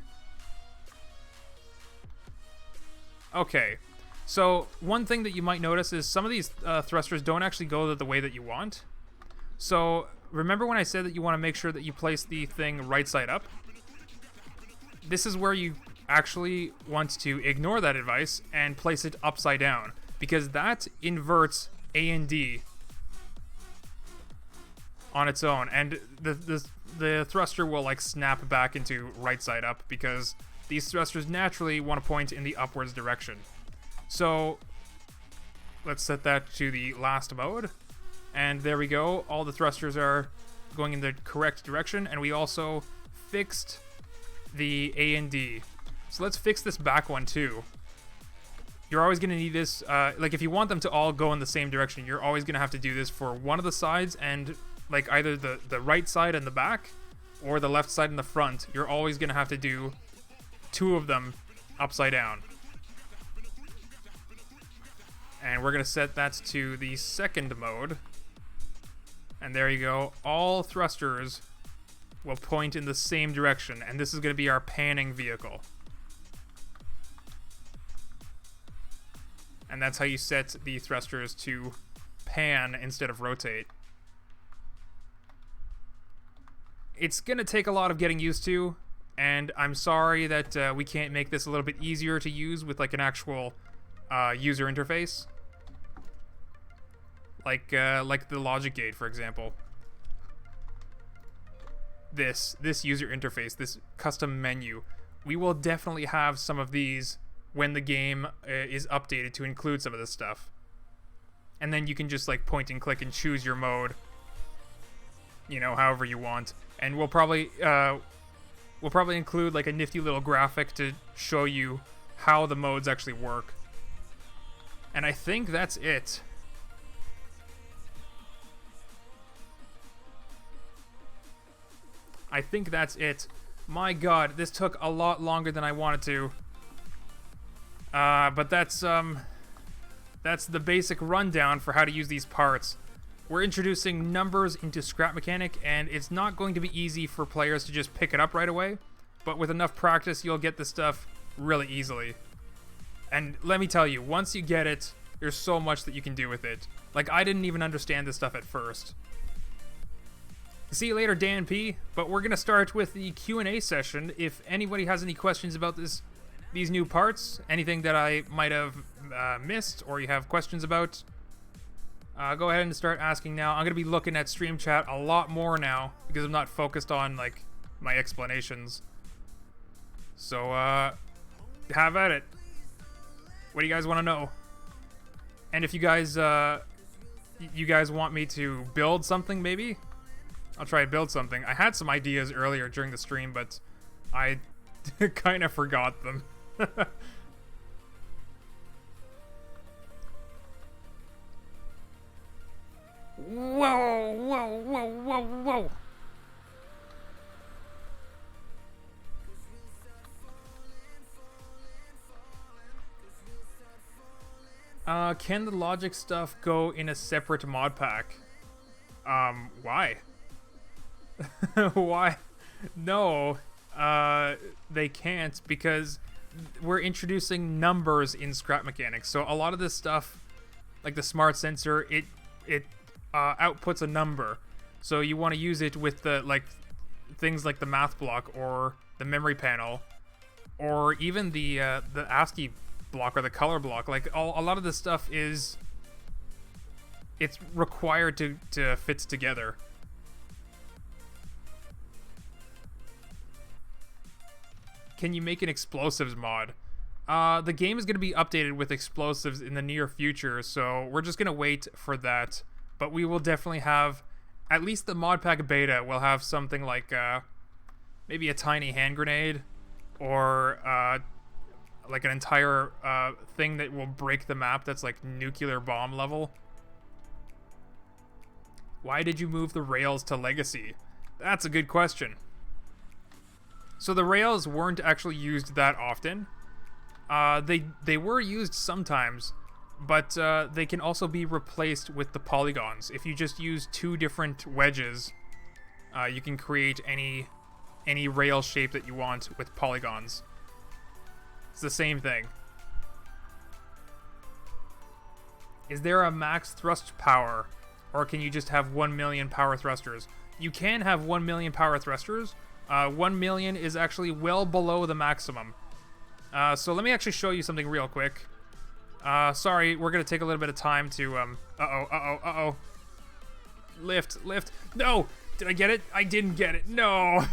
Okay. So, one thing that you might notice is some of these thrusters don't actually go the way that you want. So, remember when I said that you want to make sure that you place the thing right side up? This is where you actually want to ignore that advice and place it upside down, because that inverts A and D on its own, and the thruster will like snap back into right side up because these thrusters naturally want to point in the upwards direction. So let's set that to the last mode, and there we go. All the thrusters are going in the correct direction, and we also fixed the A and D. So let's fix this back one too. You're always going to need this, like if you want them to all go in the same direction, you're always going to have to do this for one of the sides, and like either the right side and the back or the left side and the front. You're always going to have to do 2 of them upside down. And we're going to set that to the 2nd mode. And there you go. All thrusters will point in the same direction, and this is going to be our panning vehicle. And that's how you set the thrusters to pan instead of rotate. It's going to take a lot of getting used to, and I'm sorry that we can't make this a little bit easier to use with like an actual user interface. Like the logic gate, for example. This user interface, this custom menu. We will definitely have some of these when the game is updated to include some of this stuff. And then you can just like point and click and choose your mode, you know, however you want. And we'll probably include like a nifty little graphic to show you how the modes actually work. And I think that's it. I think that's it. My god, this took a lot longer than I wanted to. But that's the basic rundown for how to use these parts. We're introducing numbers into Scrap Mechanic, and it's not going to be easy for players to just pick it up right away, but with enough practice, you'll get this stuff really easily. And let me tell you, once you get it, there's so much that you can do with it. Like, I didn't even understand this stuff at first. See you later, Dan P. But we're going to start with the Q&A session. If anybody has any questions about these new parts, anything that I might have missed or you have questions about, go ahead and start asking now. I'm going to be looking at stream chat a lot more now because I'm not focused on like my explanations. So have at it. What do you guys want to know? And if you guys want me to build something, maybe I'll try to build something. I had some ideas earlier during the stream, but I kind of forgot them. Whoa, whoa, whoa, whoa, whoa. Can the logic stuff go in a separate mod pack? Why? Why? No, they can't, because we're introducing numbers in scrap mechanics. So a lot of this stuff, like the smart sensor, it outputs a number. So you want to use it with the things like the math block or the memory panel, or even the ASCII block or the color block. Like a lot of this stuff it's required to fit together. Can you make an explosives mod? The game is going to be updated with explosives in the near future, so we're just going to wait for that. But we will definitely have, at least the Modpack beta will have something like maybe a tiny hand grenade, or like an entire thing that will break the map that's like nuclear bomb level. Why did you move the rails to Legacy? That's a good question. So the rails weren't actually used that often. They were used sometimes, but they can also be replaced with the polygons. If you just use two different wedges, you can create any rail shape that you want with polygons. It's the same thing. Is there a max thrust power, or can you just have 1 million power thrusters? You can have 1 million power thrusters. 1 million is actually well below the maximum. So let me actually show you something real quick. Sorry, we're gonna take a little bit of time to, uh-oh. Lift. No! Did I get it? I didn't get it. No!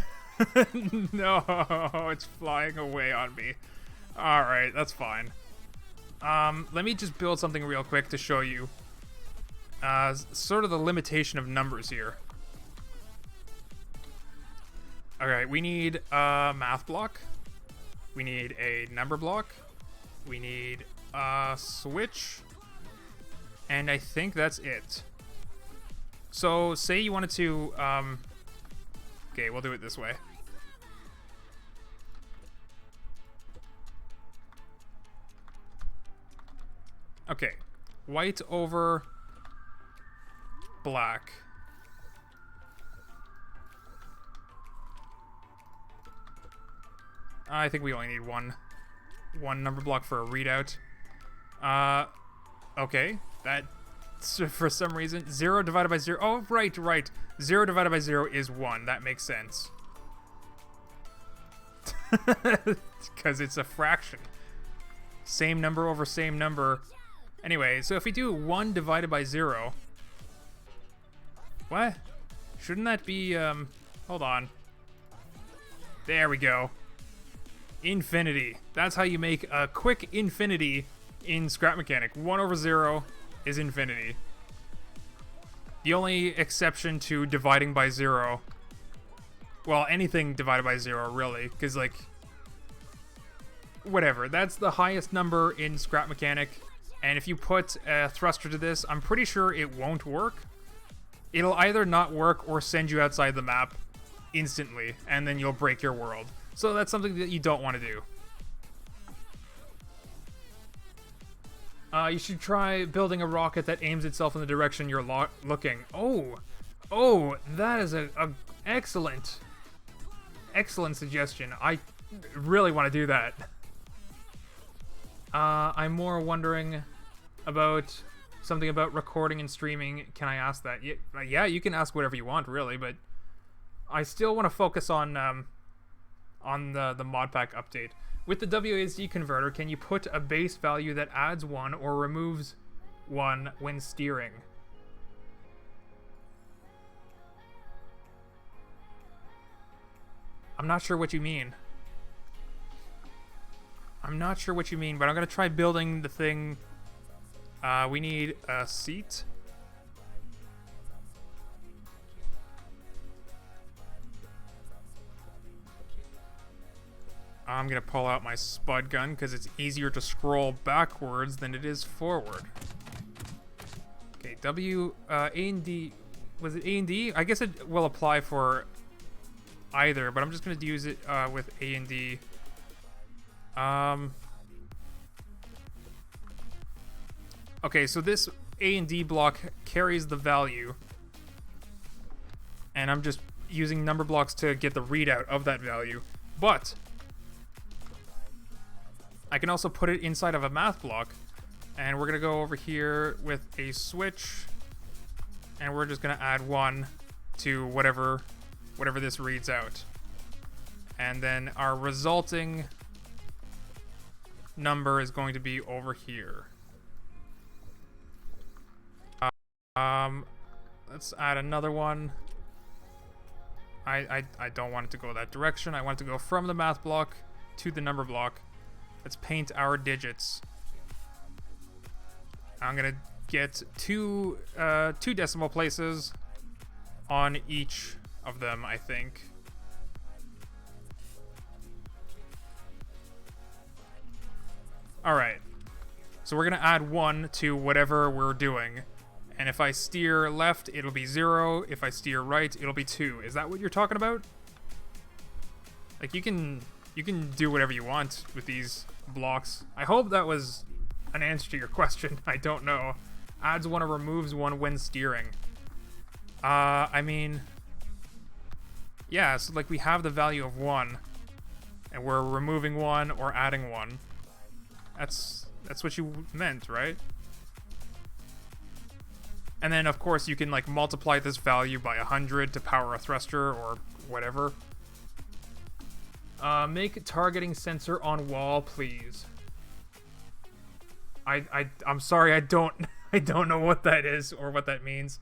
No, it's flying away on me. Alright, that's fine. Let me just build something real quick to show you sort of the limitation of numbers here. Alright, we need a math block. We need a number block. We need a switch. And I think that's it. So, say you wanted to, okay, we'll do it this way. Okay, white over black. I think we only need one number block for a readout. Okay, that, for some reason, 0 divided by 0, oh, right, 0 divided by 0 is 1, that makes sense. Because it's a fraction. Same number over same number. Anyway, so if we do 1 divided by 0... What? Shouldn't that be, hold on. There we go. Infinity. That's how you make a quick infinity in scrap mechanic. 1 over 0 is infinity. The only exception to dividing by 0... Well, anything divided by 0, really, because, like... Whatever, that's the highest number in scrap mechanic, and if you put a thruster to this, I'm pretty sure it won't work. It'll either not work or send you outside the map instantly, and then you'll break your world. So that's something that you don't want to do. You should try building a rocket that aims itself in the direction you're looking. Oh, that is a excellent suggestion. I really want to do that. I'm more wondering about something about recording and streaming. Can I ask that? Yeah, you can ask whatever you want, really, but I still want to focus on the Modpack update. With the WASD converter, can you put a base value that adds 1 or removes 1 when steering? I'm not sure what you mean. I'm not sure what you mean, but I'm gonna try building the thing. We need a seat. I'm gonna pull out my spud gun because it's easier to scroll backwards than it is forward. Okay, A and D. Was it A and D? I guess it will apply for either, but I'm just gonna use it with A and D. Okay, so this A and D block carries the value, and I'm just using number blocks to get the readout of that value. But I can also put it inside of a math block, and we're gonna go over here with a switch, and we're just gonna add 1 to whatever this reads out, and then our resulting number is going to be over here. Let's add another one. I don't want it to go that direction. I want it to go from the math block to the number block. Let's paint our digits. I'm gonna get two decimal places on each of them, I think. Alright. So we're gonna add 1 to whatever we're doing. And if I steer left, it'll be 0. If I steer right, it'll be 2. Is that what you're talking about? Like, you can do whatever you want with these blocks. I hope that was an answer to your question. I don't know. Adds 1 or removes 1 when steering. I mean, yeah, so like we have the value of 1, and we're removing 1 or adding 1. That's what you meant, right? And then, of course, you can, like, multiply this value by 100 to power a thruster or whatever. Make targeting sensor on wall, please. I'm sorry, I don't know what that is or what that means.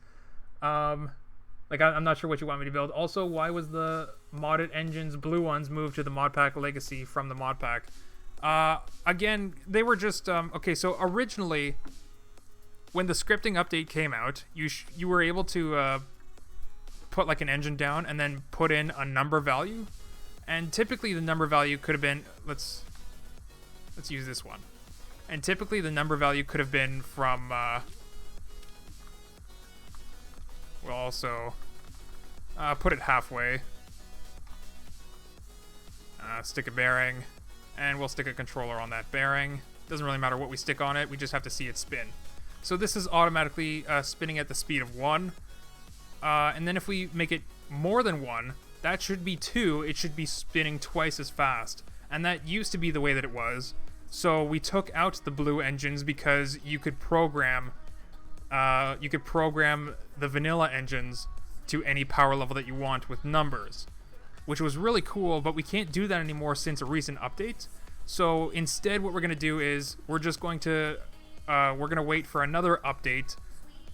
Like, I'm not sure what you want me to build. Also, why was the modded engines blue ones moved to the Modpack Legacy from the Modpack? Again, they were just, okay, so originally, when the scripting update came out, you were able to put like an engine down and then put in a number value, and typically the number value could have been let's use this one, and typically the number value could have been from we'll also put it halfway, stick a bearing, and we'll stick a controller on that bearing. Doesn't really matter what we stick on it, we just have to see it spin. So this is automatically spinning at the speed of 1. And then if we make it more than 1, that should be 2. It should be spinning twice as fast. And that used to be the way that it was. So we took out the blue engines because you could program the vanilla engines to any power level that you want with numbers, which was really cool, but we can't do that anymore since a recent update. So instead what we're going to do is we're going to wait for another update,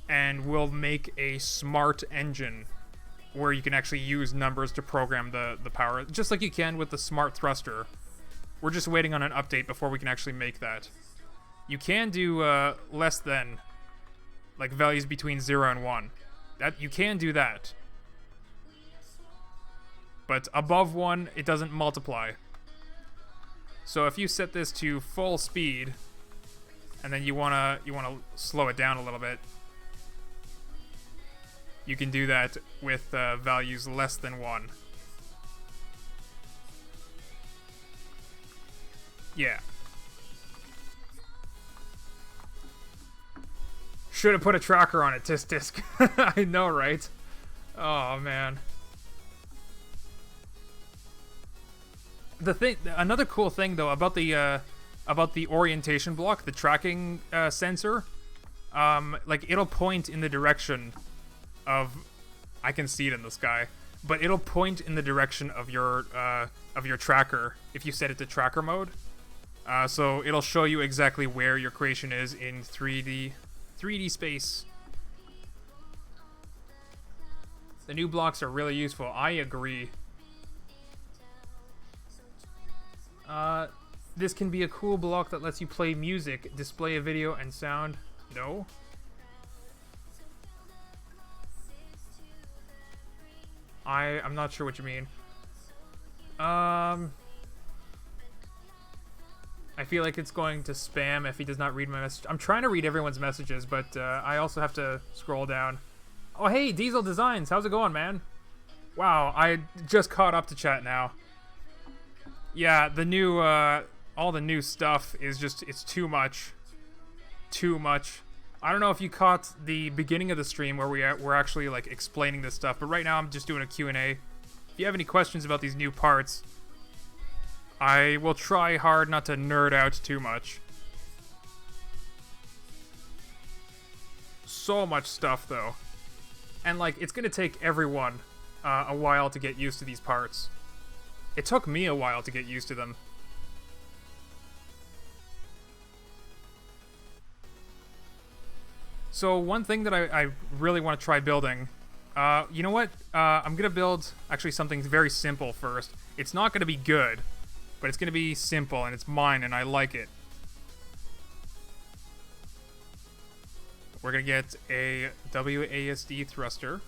and we'll make a smart engine where you can actually use numbers to program the power, just like you can with the smart thruster. We're just waiting on an update before we can actually make that. You can do less than, like values between 0 and 1. That you can do that. But above 1, it doesn't multiply. So if you set this to full speed, and then you wanna slow it down a little bit, you can do that with values less than 1. Yeah. Should have put a tracker on it, Tisk Tisk. I know, right? Oh man. Another cool thing though about the orientation block, the tracking sensor, like it'll point in the direction of, I can see it in the sky, but it'll point in the direction of your tracker if you set it to tracker mode. So it'll show you exactly where your creation is in 3D space. The new blocks are really useful. I agree. This can be a cool block that lets you play music, display a video, and sound. No. I'm not sure what you mean. I feel like it's going to spam if he does not read my message. I'm trying to read everyone's messages, but I also have to scroll down. Oh, hey, Diesel Designs. How's it going, man? Wow, I just caught up to chat now. Yeah, the new, all the new stuff is just, it's too much. Too much. I don't know if you caught the beginning of the stream where we're actually, like, explaining this stuff, but right now I'm just doing a Q&A. If you have any questions about these new parts, I will try hard not to nerd out too much. So much stuff, though. And, like, it's gonna take everyone a while to get used to these parts. It took me a while to get used to them. So one thing that I really want to try building, you know what? I'm going to build actually something very simple first. It's not going to be good, but it's going to be simple, and it's mine, and I like it. We're going to get a WASD thruster,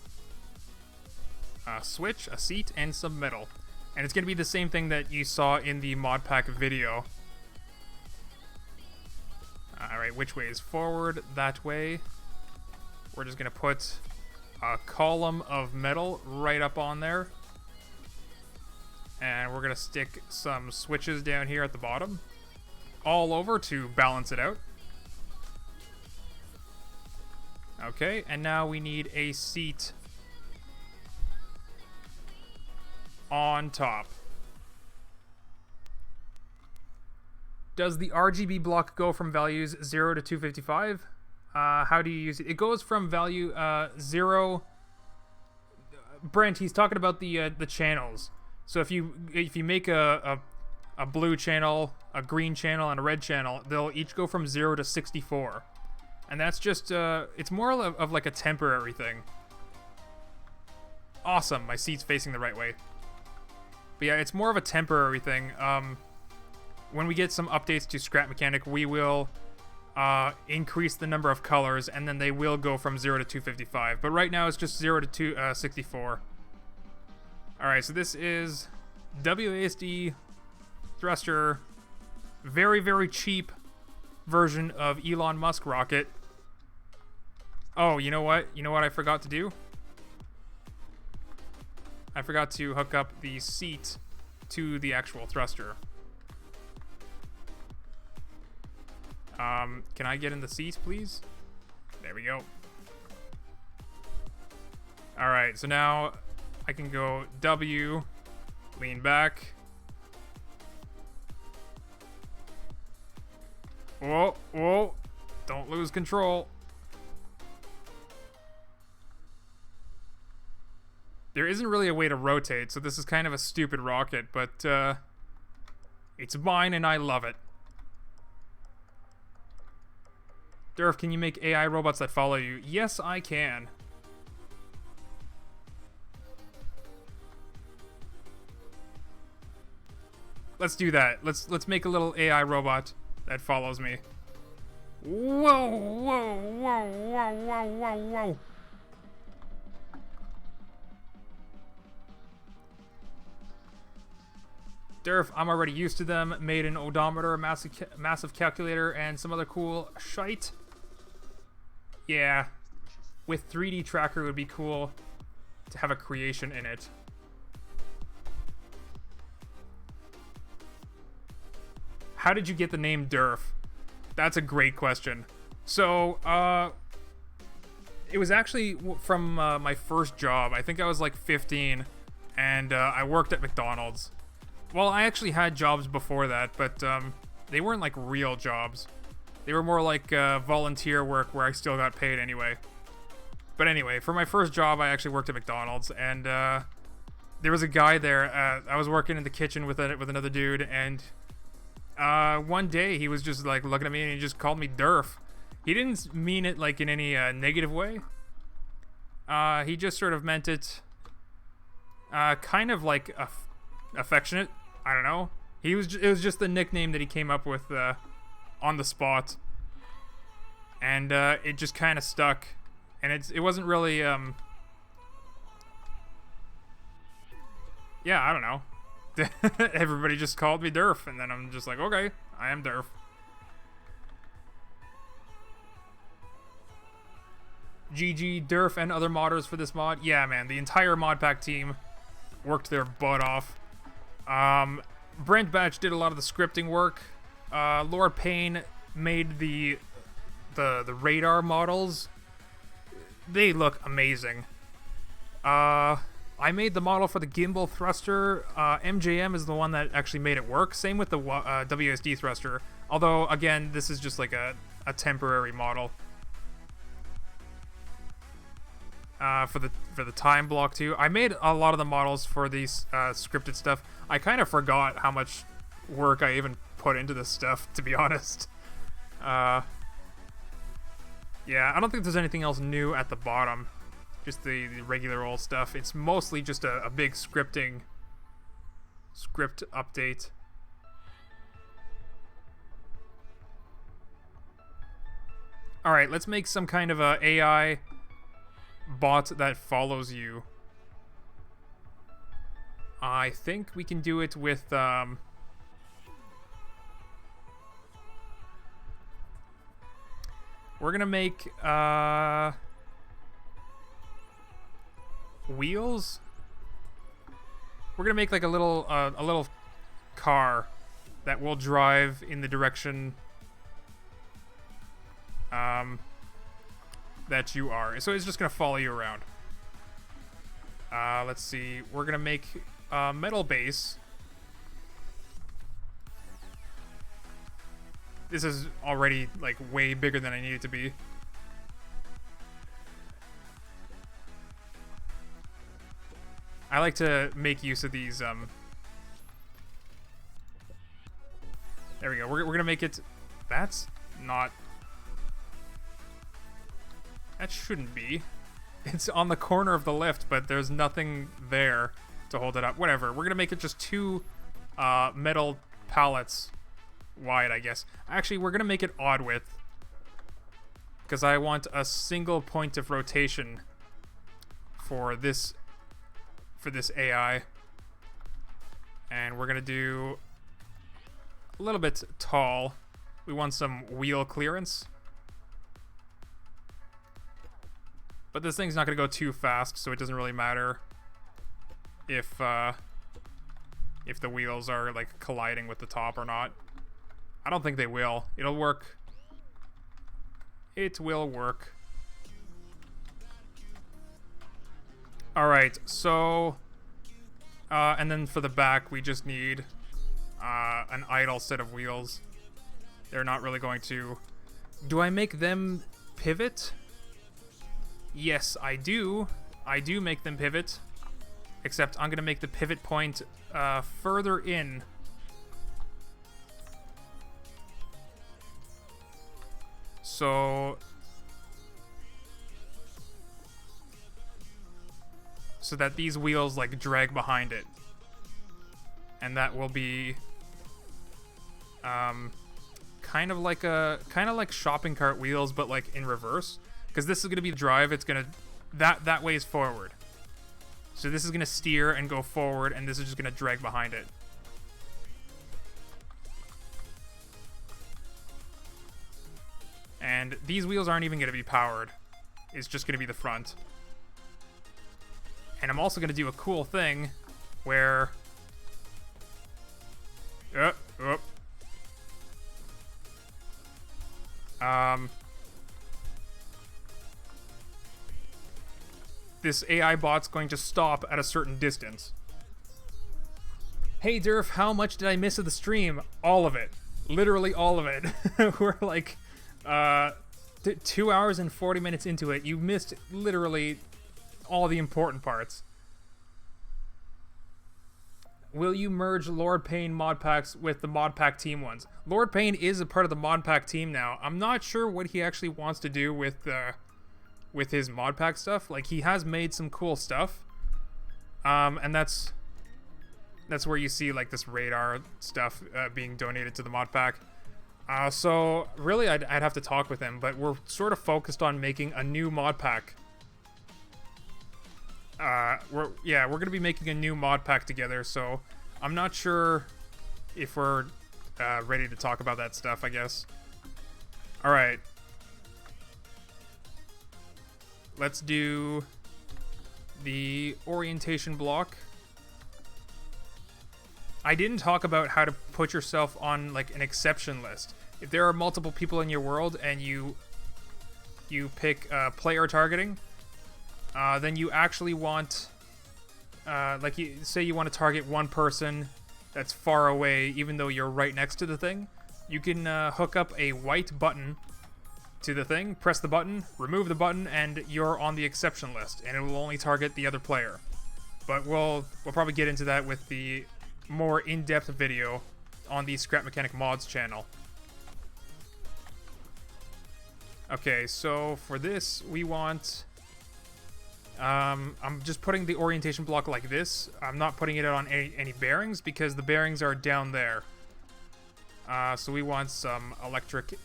a switch, a seat, and some metal. And it's going to be the same thing that you saw in the Modpack video. Alright, which way is forward? That way. We're just going to put a column of metal right up on there. And we're going to stick some switches down here at the bottom. All over to balance it out. Okay, and now we need a seat on top. Does the RGB block go from values 0 to 255? How do you use it? It goes from value 0. Brent, he's talking about the channels. So if you make a blue channel, a green channel, and a red channel, they'll each go from 0 to 64. And that's just it's more of like a temporary thing. Awesome, my seat's facing the right way. But yeah, it's more of a temporary thing. When we get some updates to Scrap Mechanic, we will increase the number of colors, and then they will go from 0 to 255. But right now, it's just 0 to 264. Alright, so this is WASD thruster. Very, very cheap version of Elon Musk rocket. Oh, you know what? You know what I forgot to do? I forgot to hook up the seat to the actual thruster. Can I get in the seat, please? There we go. Alright, so now I can go W, lean back. Whoa, whoa, don't lose control. There isn't really a way to rotate, so this is kind of a stupid rocket, but it's mine and I love it. Durf, can you make AI robots that follow you? Yes, I can. Let's do that. Let's make a little AI robot that follows me. Whoa, whoa, whoa, whoa, whoa, whoa, whoa. Durf, I'm already used to them. Made an odometer, a massive calculator, and some other cool shite. Yeah. With 3D Tracker, it would be cool to have a creation in it. How did you get the name Durf? That's a great question. So, it was actually from my first job. I think I was like 15, and I worked at McDonald's. Well, I actually had jobs before that, but they weren't like real jobs. They were more like volunteer work where I still got paid anyway. But anyway, for my first job, I actually worked at McDonald's, and there was a guy there. I was working in the kitchen with another dude, and one day he was just like looking at me and he just called me Durf. He didn't mean it like in any negative way. He just sort of meant it kind of like affectionate. I don't know. It was just the nickname that he came up with on the spot, and it just kind of stuck. And it wasn't really yeah, I don't know. Everybody just called me Durf, and then I'm just like, okay, I am Durf. GG Durf and other modders for this mod. Yeah, man, the entire Modpack team worked their butt off. Brent Batch did a lot of the scripting work. Lord Payne made the radar models. They look amazing. I made the model for the gimbal thruster. MJM is the one that actually made it work. Same with the WSD thruster. Although, again, this is just like a temporary model. For the time block too. I made a lot of the models for these scripted stuff. I kind of forgot how much work I even put into this stuff, to be honest. Yeah, I don't think there's anything else new at the bottom. Just the regular old stuff. It's mostly just a big script update. Alright, let's make some kind of a AI bot that follows you. I think we can do it with we're gonna make wheels. We're gonna make like a little car that will drive in the direction that you are. So it's just gonna follow you around. Let's see. We're gonna make a metal base. This is already like way bigger than I need it to be. I like to make use of these. There we go. We're gonna make it. That's not. That shouldn't be. It's on the corner of the lift, but there's nothing there to hold it up. Whatever. We're gonna make it just two metal pallets wide, I guess. Actually, we're gonna make it odd width because I want a single point of rotation for this AI, and we're gonna do a little bit tall. We want some wheel clearance, but this thing's not gonna go too fast, so it doesn't really matter if the wheels are like colliding with the top or not. I don't think they will. It'll work. It will work. Alright, so and then for the back we just need an idle set of wheels. They're not really going to... Do I make them pivot? Yes, I do. I do make them pivot. Except I'm going to make the pivot point further in. So that these wheels like drag behind it, and that will be kind of like shopping cart wheels, but like in reverse, because this is going to be the drive. It's going to that way is forward, so this is going to steer and go forward, and this is just going to drag behind it. And these wheels aren't even going to be powered. It's just going to be the front. And I'm also going to do a cool thing where... this AI bot's going to stop at a certain distance. Hey Durf, how much did I miss of the stream? All of it. Literally all of it. We're like 2 hours and 40 minutes into it. You missed literally all the important parts. Will you merge Lord Payne mod packs with the Modpack team ones? Lord Payne is a part of the Modpack team now. I'm not sure what he actually wants to do with his Modpack stuff. Like, he has made some cool stuff, and that's That's where you see like this radar stuff being donated to the mod pack. So really, I'd have to talk with him, but we're sort of focused on making a new mod pack. We're gonna be making a new mod pack together, so I'm not sure if we're ready to talk about that stuff, I guess. All right, let's do the orientation block. I didn't talk about how to put yourself on like an exception list. If there are multiple people in your world and you pick player targeting, then you actually want, like, say you want to target one person that's far away, even though you're right next to the thing. You can hook up a white button to the thing, press the button, remove the button, and you're on the exception list, and it will only target the other player. But we'll probably get into that with the more in-depth video on the Scrap Mechanic Mods channel. Okay, so for this, we want... I'm just putting the orientation block like this. I'm not putting it on any bearings because the bearings are down there. So we want some electric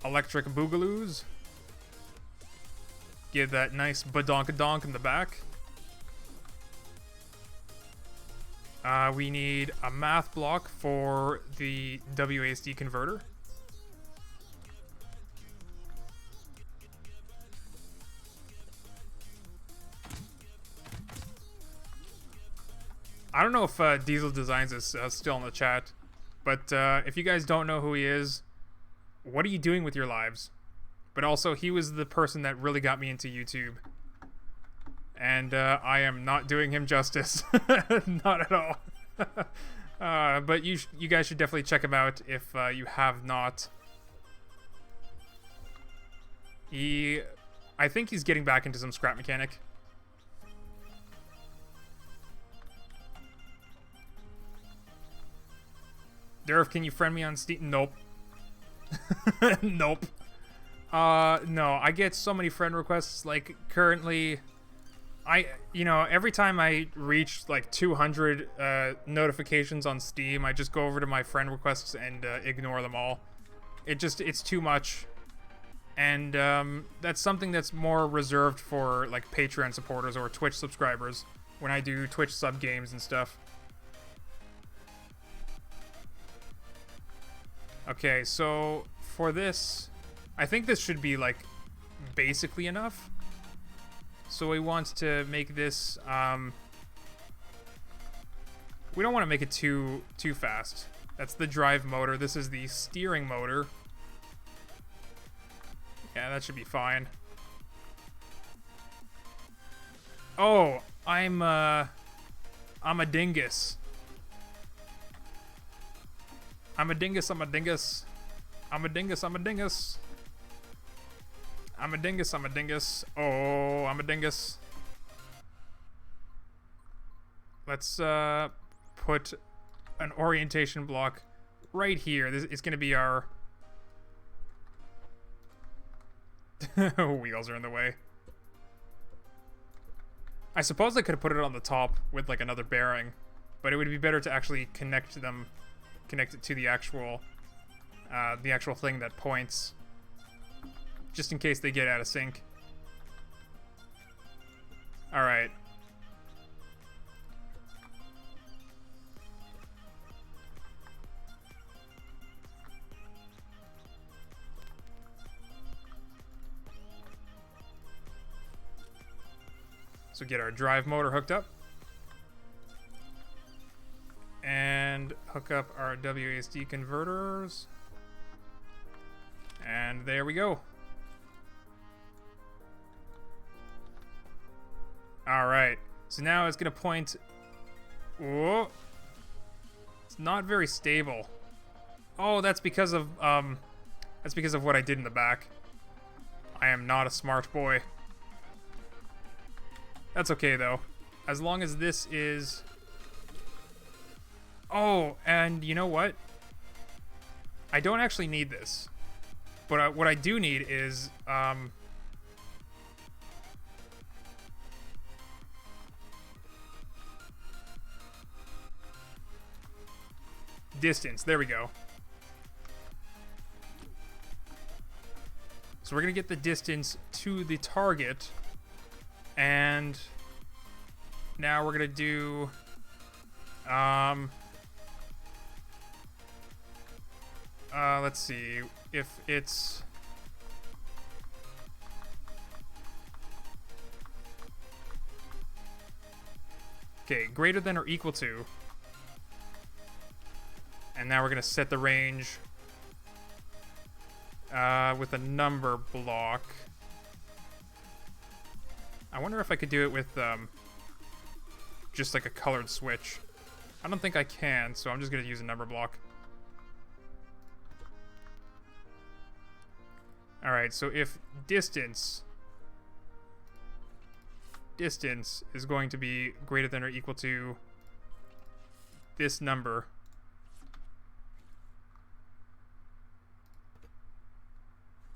boogaloos. Give that nice badonk-a-donk in the back. We need a math block for the WASD converter. I don't know if Diesel Designs is still in the chat, but if you guys don't know who he is, what are you doing with your lives? But also, he was the person that really got me into YouTube. And I am not doing him justice. Not at all. But you guys should definitely check him out if you have not. I think he's getting back into some Scrap Mechanic. Durf, can you friend me on Steam? Nope. Nope. No, I get so many friend requests. Like, currently, every time I reach like 200 notifications on Steam, I just go over to my friend requests and ignore them all. It's too much. And that's something that's more reserved for like Patreon supporters or Twitch subscribers when I do Twitch sub games and stuff. Okay, so for this, I think this should be like basically enough. So we want to make this, we don't want to make it too fast. That's the drive motor. This is the steering motor. Yeah, that should be fine. Oh, I'm a dingus. I'm a dingus. I'm a dingus. I'm a dingus. I'm a dingus. I'm a dingus. I'm a dingus. Oh, I'm a dingus. Let's put an orientation block right here. This is going to be our... Wheels are in the way. I suppose I could have put it on the top with like another bearing, but it would be better to actually connect it to the actual thing that points, just in case they get out of sync. All right. So get our drive motor hooked up. And hook up our WASD converters. And there we go. Alright. So now it's going to point... Whoa. It's not very stable. Oh, that's because of what I did in the back. I am not a smart boy. That's okay, though. As long as this is... Oh, and you know what? I don't actually need this. But what I do need is... distance. There we go. So we're going to get the distance to the target. And now we're going to do... let's see. If it's... Okay, greater than or equal to. And now we're going to set the range with a number block. I wonder if I could do it with just like a colored switch. I don't think I can, so I'm just going to use a number block. Alright, so if distance is going to be greater than or equal to this number,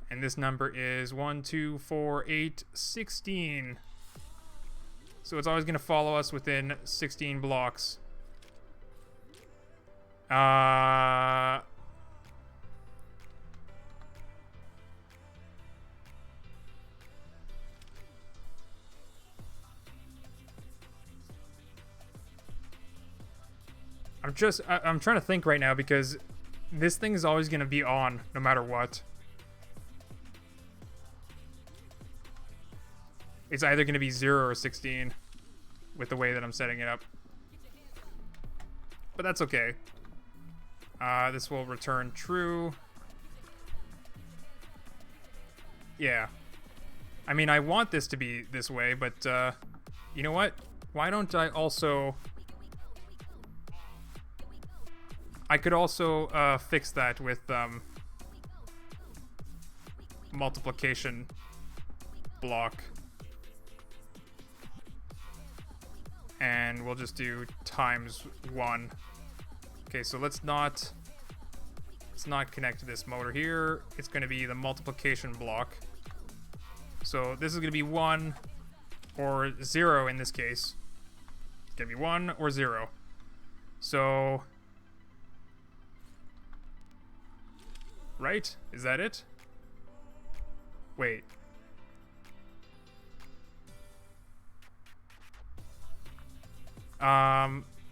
and this number is 1, 2, 4, 8, 16. So it's always going to follow us within 16 blocks. I'm trying to think right now because this thing is always going to be on no matter what. It's either going to be 0 or 16 with the way that I'm setting it up. But that's okay. This will return true. Yeah. I mean, I want this to be this way, but you know what? Why don't I also... I could also fix that with multiplication block. And we'll just do times 1. Okay, so let's not connect to this motor here. It's going to be the multiplication block. So this is going to be 1 or 0 in this case. It's going to be 1 or 0. So... Right? Is that it? Wait.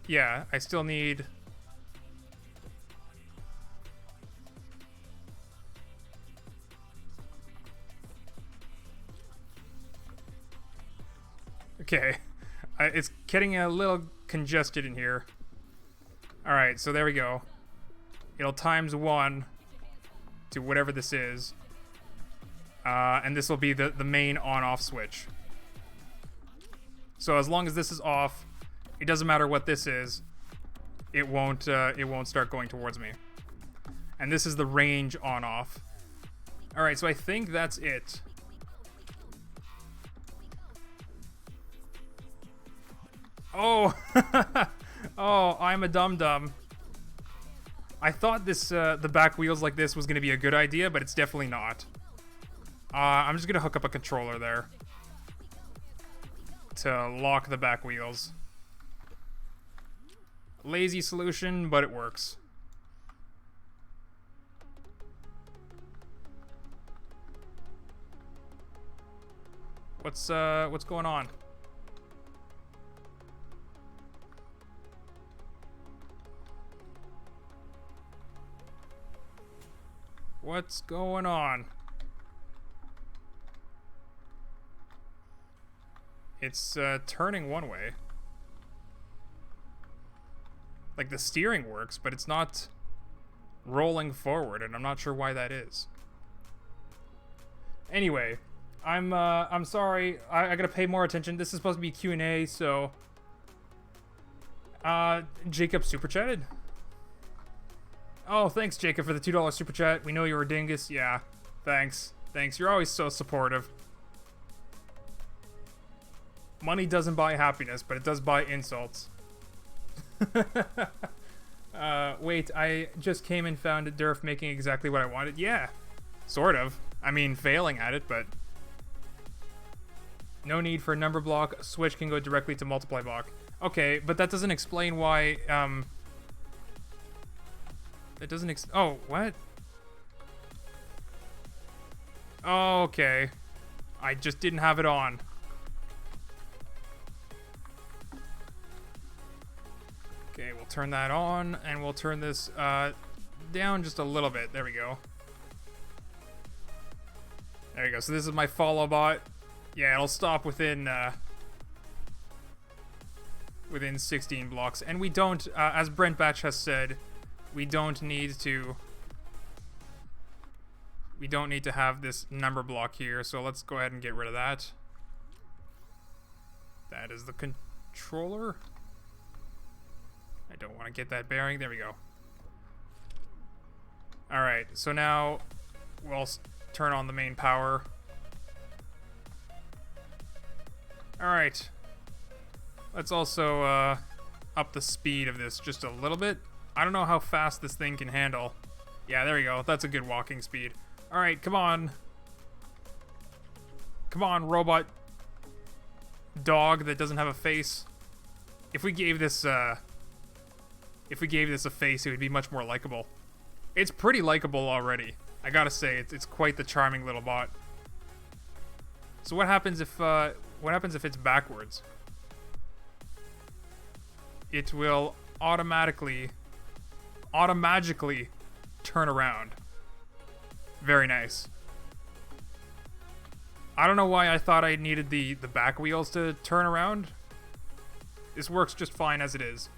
Yeah, I still need... Okay. It's getting a little congested in here. Alright, so there we go. It'll times 1 to whatever this is. And this will be the main on-off switch. So as long as this is off, it doesn't matter what this is, it won't start going towards me. And this is the range on-off. Alright, so I think that's it. Oh! Oh, I'm a dum-dum. I thought this, the back wheels like this was going to be a good idea, but it's definitely not. I'm just going to hook up a controller there to lock the back wheels. Lazy solution, but it works. What's going on? What's going on? It's turning one way. Like the steering works, but it's not rolling forward, and I'm not sure why that is. Anyway, I'm sorry. I gotta pay more attention. This is supposed to be Q&A, so Jacob super chatted. Oh, thanks, Jacob, for the $2 super chat. We know you're a dingus. Yeah, thanks. Thanks. You're always so supportive. Money doesn't buy happiness, but it does buy insults. Wait, I just came and found Durf making exactly what I wanted. Yeah, sort of. I mean, failing at it, but... No need for a number block. Switch can go directly to multiply block. Okay, but that doesn't explain why, It doesn't oh, what? Oh, okay. I just didn't have it on. Okay, we'll turn that on, and we'll turn this down just a little bit. There we go. There you go. So this is my follow bot. Yeah, it'll stop within 16 blocks. And we don't, as Brent Batch has said, we don't need to have this number block here. So let's go ahead and get rid of that. That is the controller. I don't want to get that bearing. There we go. Alright, so now we'll turn on the main power. Alright. Let's also up the speed of this just a little bit. I don't know how fast this thing can handle. Yeah, there we go. That's a good walking speed. Alright, come on. Come on, robot dog that doesn't have a face. If we gave this a face, it would be much more likable. It's pretty likable already. I gotta say, it's quite the charming little bot. So what happens if it's backwards? It will automatically turn around. Very nice. I don't know why I thought I needed the back wheels to turn around. This works just fine as it is.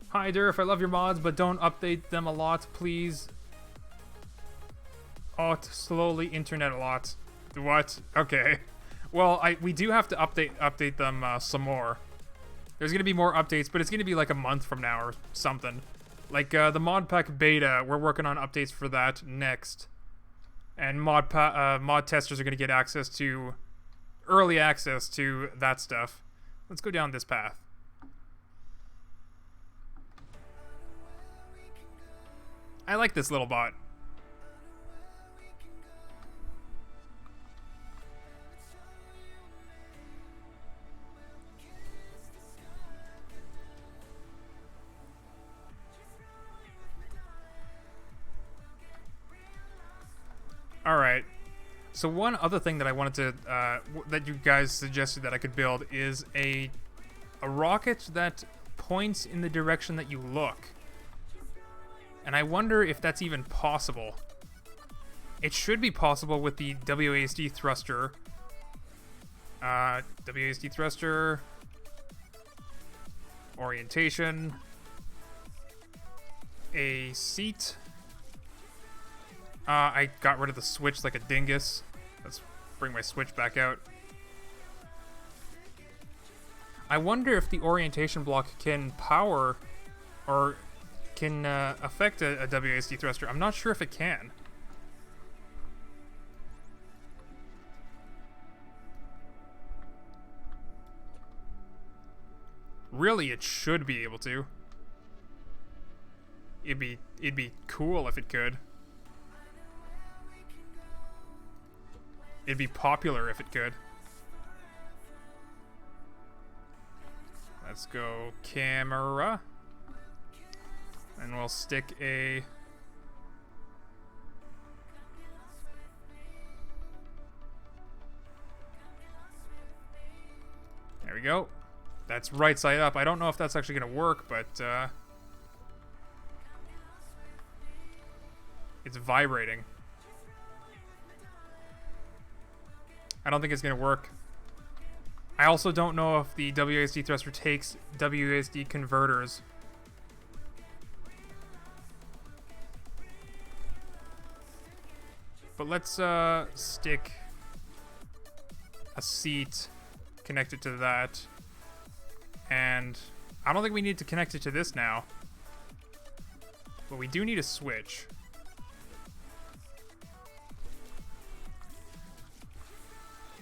Hi Durf, I love your mods, but don't update them a lot, please. Oh, slowly internet a lot. What? Okay. Well, we do have to update them some more. There's gonna be more updates, but it's gonna be like a month from now or something. Like the Modpack beta, we're working on updates for that next, and mod testers are gonna get early access to that stuff. Let's go down this path. I like this little bot. Alright, so one other thing that I wanted to, that you guys suggested that I could build is a rocket that points in the direction that you look. And I wonder if that's even possible. It should be possible with the WASD thruster. WASD thruster. Orientation. A seat. I got rid of the switch like a dingus. Let's bring my switch back out. I wonder if the orientation block can power or can affect a WASD thruster. I'm not sure if it can. Really, it should be able to. It'd be cool if it could. It'd be popular if it could. Let's go camera. And we'll stick a... There we go. That's right side up. I don't know if that's actually going to work, but it's vibrating. I don't think it's going to work. I also don't know if the WASD thruster takes WASD converters. But let's stick a seat connected to that. And I don't think we need to connect it to this now. But we do need a switch.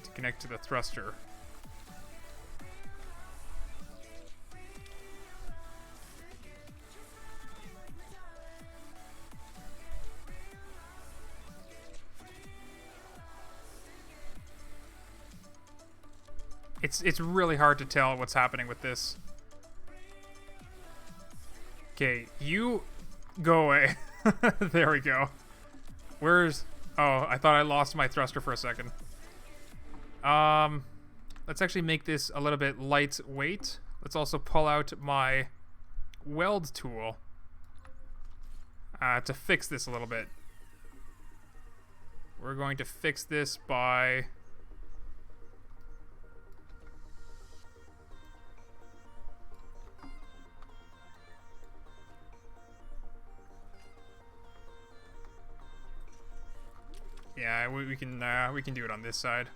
To connect to the thruster. It's really hard to tell what's happening with this. Okay, you go away. There we go. Where's... Oh, I thought I lost my thruster for a second. Let's actually make this a little bit lightweight. Let's also pull out my weld tool to fix this a little bit. We're going to fix this by... Yeah, we can do it on this side.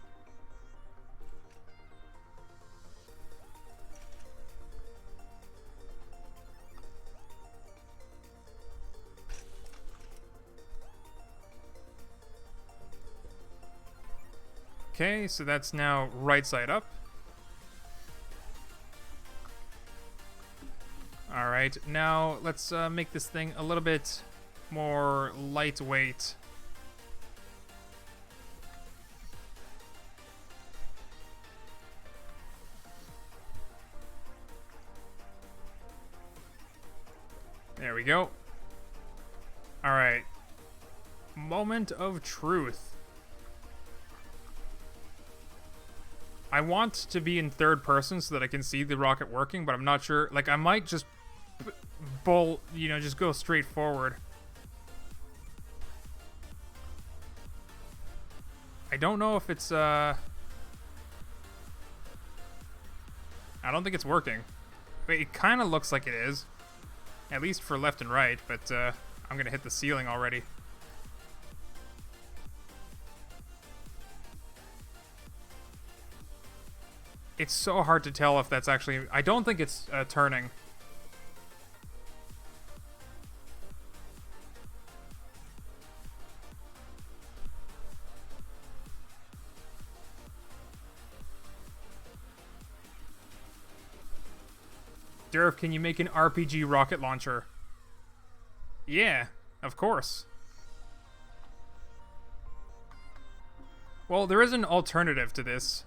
Okay, so that's now right side up. Alright, now let's make this thing a little bit more lightweight. There we go. Alright. Moment of truth. I want to be in third person so that I can see the rocket working, but I'm not sure. Like, I might just just go straight forward. I don't know if it's, I don't think it's working. Wait, it kind of looks like it is. At least for left and right, but, I'm gonna hit the ceiling already. It's so hard to tell if that's actually... I don't think it's turning. Durf, can you make an RPG rocket launcher? Yeah, of course. Well, there is an alternative to this.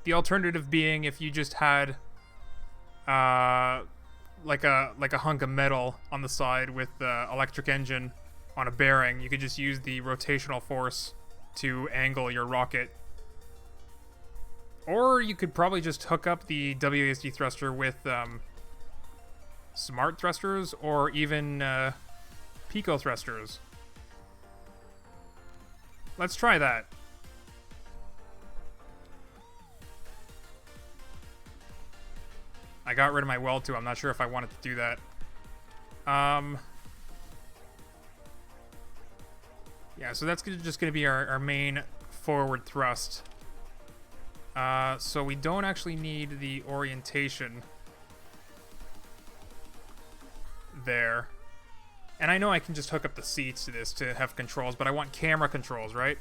The alternative being if you just had like a hunk of metal on the side with the electric engine on a bearing, you could just use the rotational force to angle your rocket. Or you could probably just hook up the WASD thruster with smart thrusters or even pico thrusters. Let's try that. I got rid of my weld too. I'm not sure if I wanted to do that. Yeah, so that's just going to be our main forward thrust. So we don't actually need the orientation there. And I know I can just hook up the seats to this to have controls, but I want camera controls, right?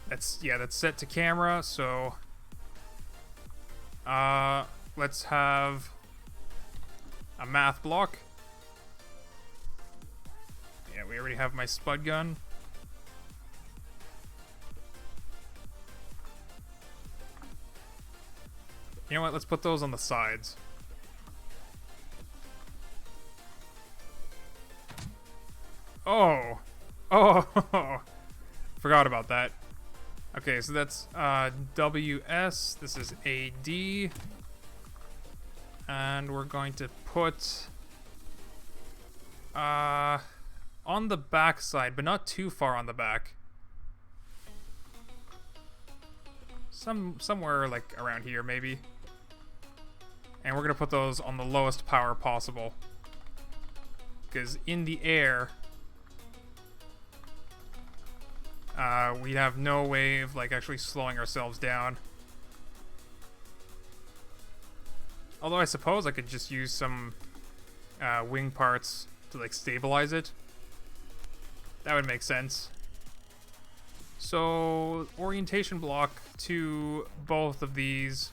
That's set to camera, so... let's have a math block. Yeah, we already have my spud gun. You know what? Let's put those on the sides. Oh! Oh! Forgot about that. Okay, so that's WS. This is AD. And we're going to put on the back side, but not too far on the back. Somewhere like around here maybe. And we're gonna put those on the lowest power possible, because in the air we have no way of like actually slowing ourselves down. Although I suppose I could just use some wing parts to like stabilize it. That would make sense. So orientation block to both of these.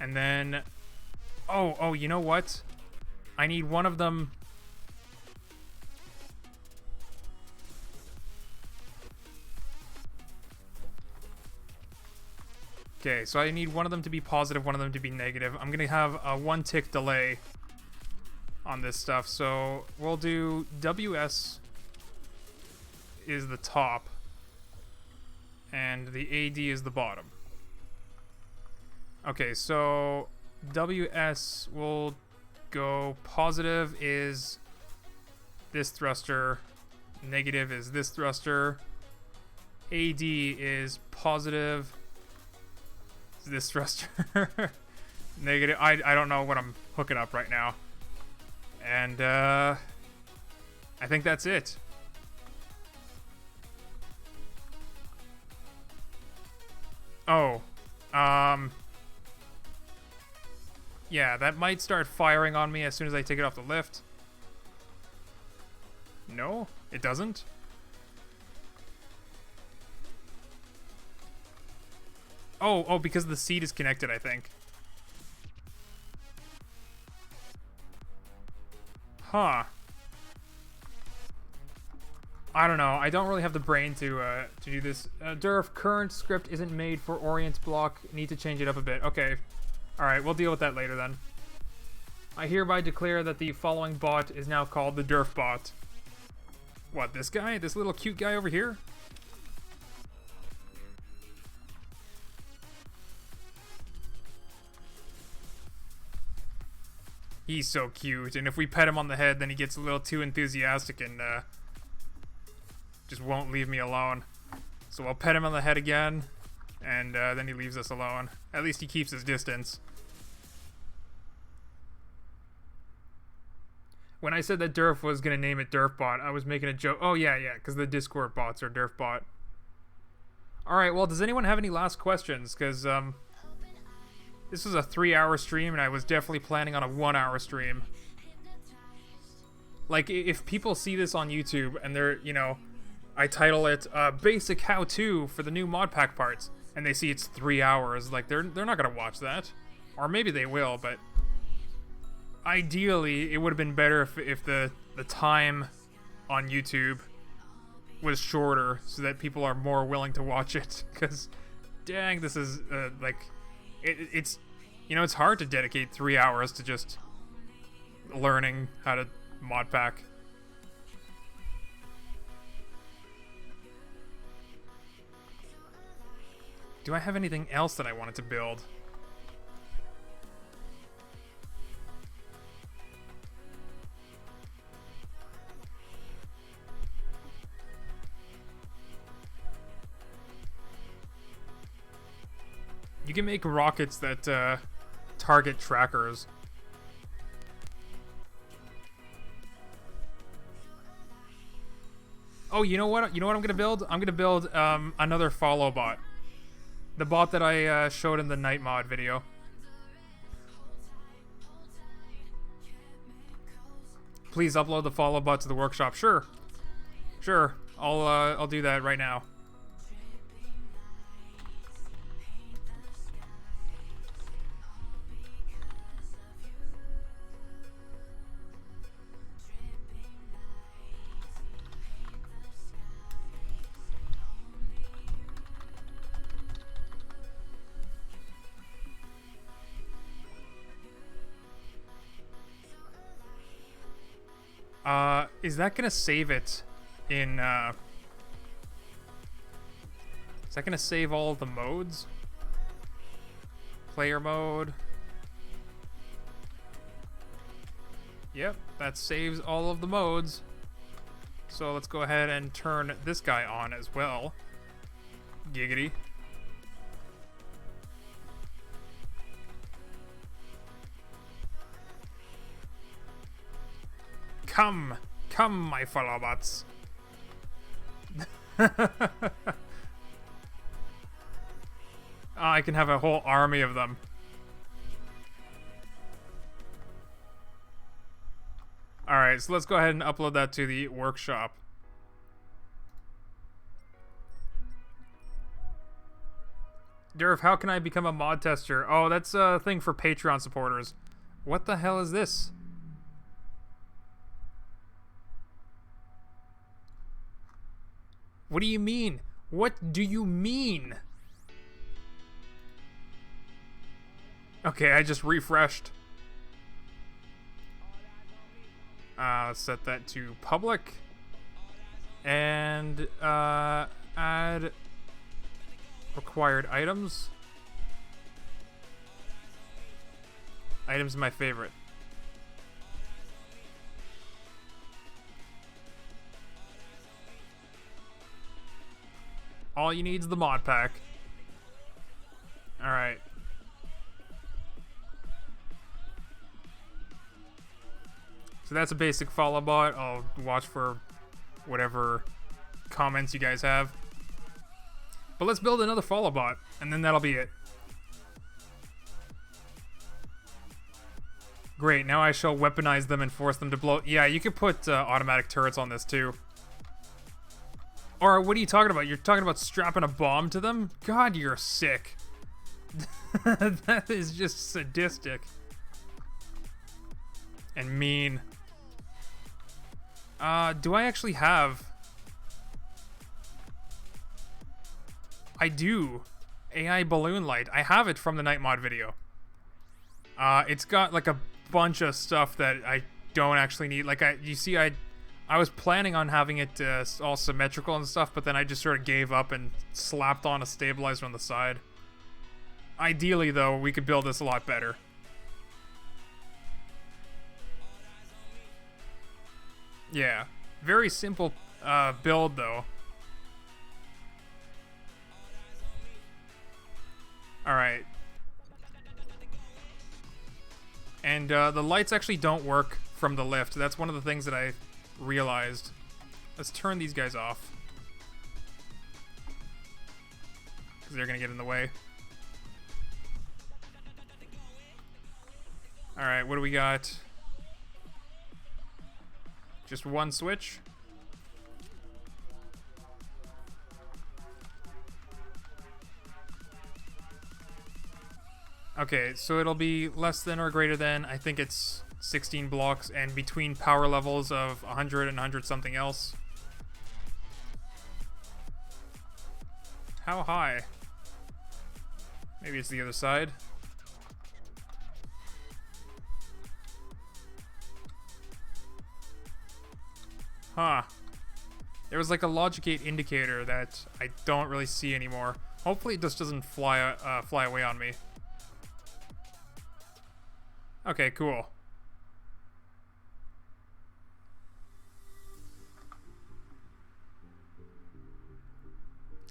And then, oh, you know what? I need one of them. Okay, so I need one of them to be positive, one of them to be negative. I'm gonna have a 1 tick delay on this stuff, so we'll do WS is the top, and the AD is the bottom. Okay, so WS will go positive is this thruster, negative is this thruster, AD is positive is this thruster, negative, I don't know what I'm hooking up right now. And I think that's it. Oh, yeah, that might start firing on me as soon as I take it off the lift. No, it doesn't. Oh, because the seat is connected, I think. Huh. I don't know. I don't really have the brain to do this. Durf, current script isn't made for Orient block. Need to change it up a bit. Okay. Alright, we'll deal with that later then. I hereby declare that the following bot is now called the Durf bot. What, this guy? This little cute guy over here? He's so cute, and if we pet him on the head, then he gets a little too enthusiastic and just won't leave me alone. So I'll pet him on the head again, and then he leaves us alone. At least he keeps his distance. When I said that Durf was going to name it Durfbot, I was making a joke. Oh, yeah, because the Discord bots are Durfbot. Alright, well, does anyone have any last questions? Because, this was a 3-hour stream, and I was definitely planning on a 1-hour stream. Like, if people see this on YouTube, and they're, you know, I title it, Basic How-To for the new Modpack parts, and they see it's 3 hours, like, they're not gonna watch that. Or maybe they will, but ideally, it would have been better if the time on YouTube was shorter, so that people are more willing to watch it, because, dang, this is, like, it's, you know, it's hard to dedicate 3 hours to just learning how to Modpack. Do I have anything else that I wanted to build? You can make rockets that target trackers. Oh, you know what? You know what I'm gonna build? I'm gonna build another follow bot. The bot that I showed in the night mod video. Please upload the follow bot to the workshop. Sure. Sure. I'll do that right now. Is that gonna save it in, is that gonna save all of the modes? Player mode. Yep, that saves all of the modes. So let's go ahead and turn this guy on as well. Giggity. Come, my follow bots. I can have a whole army of them. Alright, so let's go ahead and upload that to the workshop. Durf, how can I become a mod tester? Oh, that's a thing for Patreon supporters. What the hell is this? What do you mean? What do you mean? Okay, I just refreshed. Let's set that to public. And add required items. Items my favorite. All you need is the mod pack. Alright. So that's a basic follow bot. I'll watch for whatever comments you guys have. But let's build another follow bot, and then that'll be it. Great, now I shall weaponize them and force them to blow. Yeah, you could put automatic turrets on this too. Or what are you talking about? You're talking about strapping a bomb to them? God, you're sick. That is just sadistic. And mean. Do I actually have... I do. AI balloon light. I have it from the night mod video. It's got like a bunch of stuff that I don't actually need. Like you see, I was planning on having it all symmetrical and stuff, but then I just sort of gave up and slapped on a stabilizer on the side. Ideally, though, we could build this a lot better. Yeah, very simple build though. Alright. And the lights actually don't work from the lift. That's one of the things that I realized. Let's turn these guys off. Because they're going to get in the way. Alright, what do we got? Just one switch. Okay, so it'll be less than or greater than, I think it's 16 blocks, and between power levels of 100 and 100 something else. How high? Maybe it's the other side. Huh. There was like a logic gate indicator that I don't really see anymore. Hopefully it just doesn't fly away on me. Okay, cool.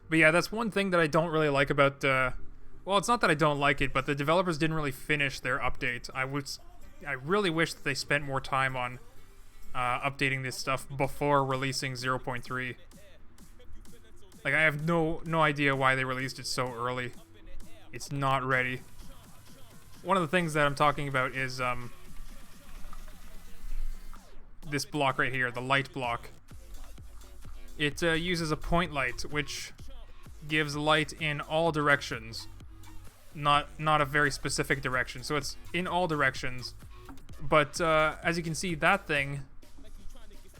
But yeah, that's one thing that I don't really like about, well, it's not that I don't like it, but the developers didn't really finish their update. I really wish that they spent more time on updating this stuff before releasing 0.3. Like, I have no idea why they released it so early. It's not ready. One of the things that I'm talking about is this block right here, the light block. It uses a point light, which gives light in all directions, not a very specific direction. So it's in all directions. But as you can see, that thing,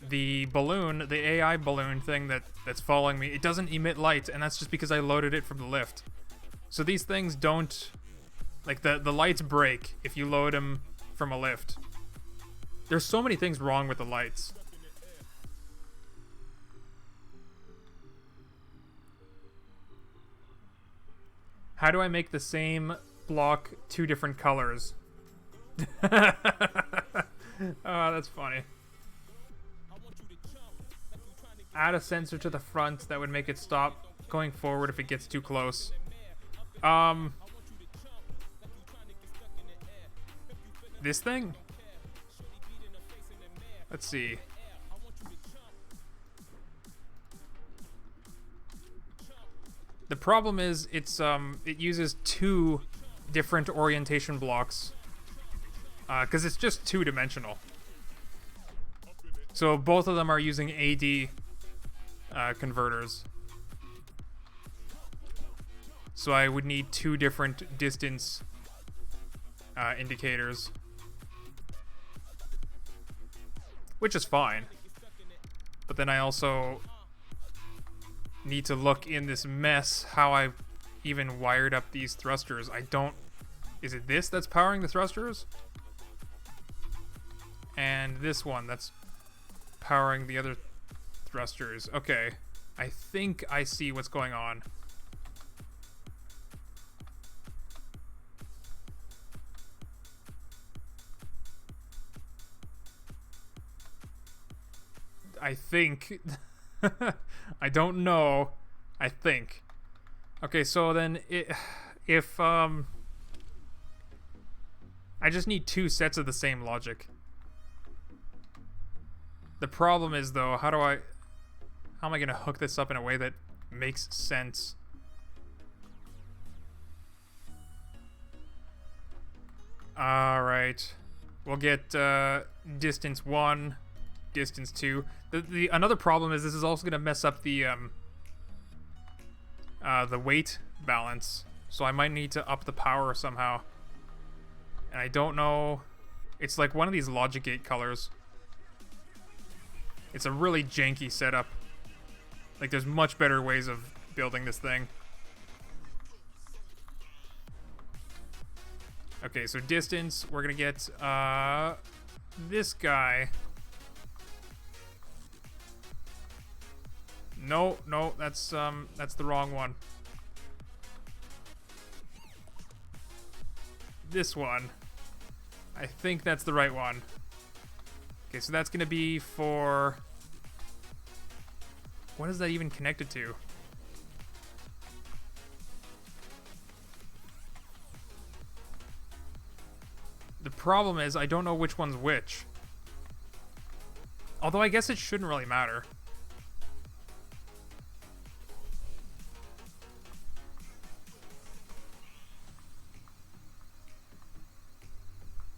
the balloon, the AI balloon thing that's following me, it doesn't emit light, and that's just because I loaded it from the lift. So these things don't... Like, the lights break if you load them from a lift. There's so many things wrong with the lights. How do I make the same block two different colors? Oh, that's funny. Add a sensor to the front that would make it stop going forward if it gets too close. This thing? Let's see. The problem is it uses two different orientation blocks because it's just two-dimensional. So both of them are using AD converters. So I would need two different distance indicators. Which is fine. But then I also need to look in this mess how I even wired up these thrusters. I don't Is it this that's powering the thrusters? And this one that's powering the other thrusters. Okay. I think I see what's going on. I think. I don't know. I think. Okay, so then if I just need 2 sets of the same logic. The problem is though, how am I gonna hook this up in a way that makes sense? Alright. We'll get distance 1, distance 2. Another problem is this is also gonna mess up the weight balance. So I might need to up the power somehow. And I don't know. It's like one of these logic gate colors. It's a really janky setup. Like, there's much better ways of building this thing. Okay, so distance, we're gonna get this guy. No, that's the wrong one. This one. I think that's the right one. Okay, so that's gonna be for... What is that even connected to? The problem is I don't know which one's which. Although I guess it shouldn't really matter.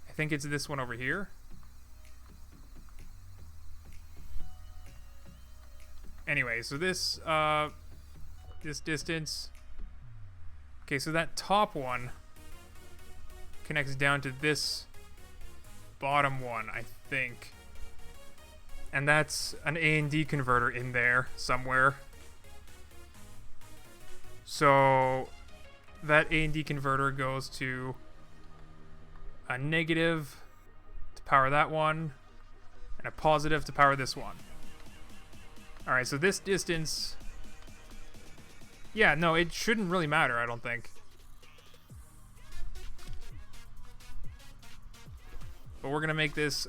I think it's this one over here. Anyway, so this distance. Okay, so that top one connects down to this bottom one, I think. And that's an A&D converter in there somewhere. So that A&D converter goes to a negative to power that one, and a positive to power this one. Alright, so this distance... Yeah, no, it shouldn't really matter, I don't think. But we're gonna make this,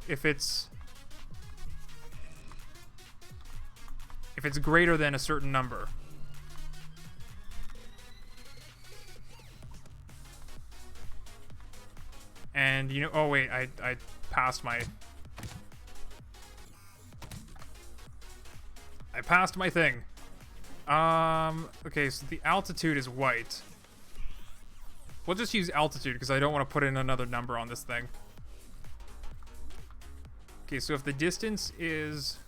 if it's greater than a certain number. And, you know, oh wait, I passed my... I passed my thing. Okay, so the altitude is white. We'll just use altitude because I don't want to put in another number on this thing. Okay, so if the distance is...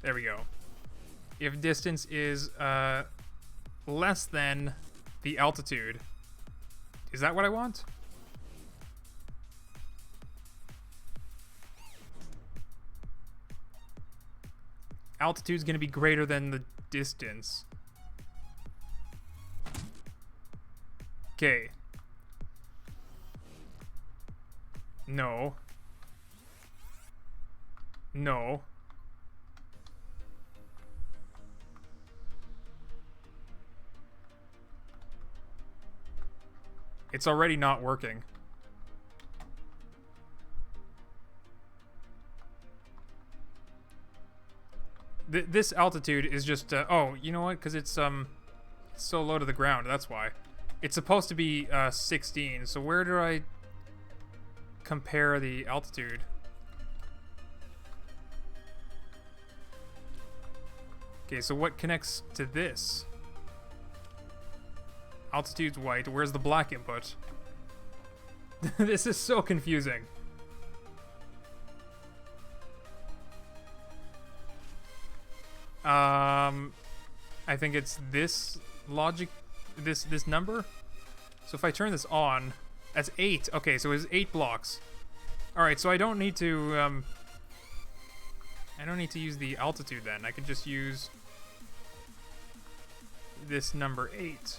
There we go. If distance is less than the altitude... Is that what I want? Altitude's gonna be greater than the distance. Okay. No. No. It's already not working. This altitude is just, oh, you know what? Because it's so low to the ground, that's why. It's supposed to be 16, so where do I compare the altitude? Okay, so what connects to this? Altitude's white. Where's the black input? This is so confusing. I think it's this logic, this number. So if I turn this on, that's 8. Okay, so it's 8 blocks. All right, so I don't need to I don't need to use the altitude then. I could just use this number 8.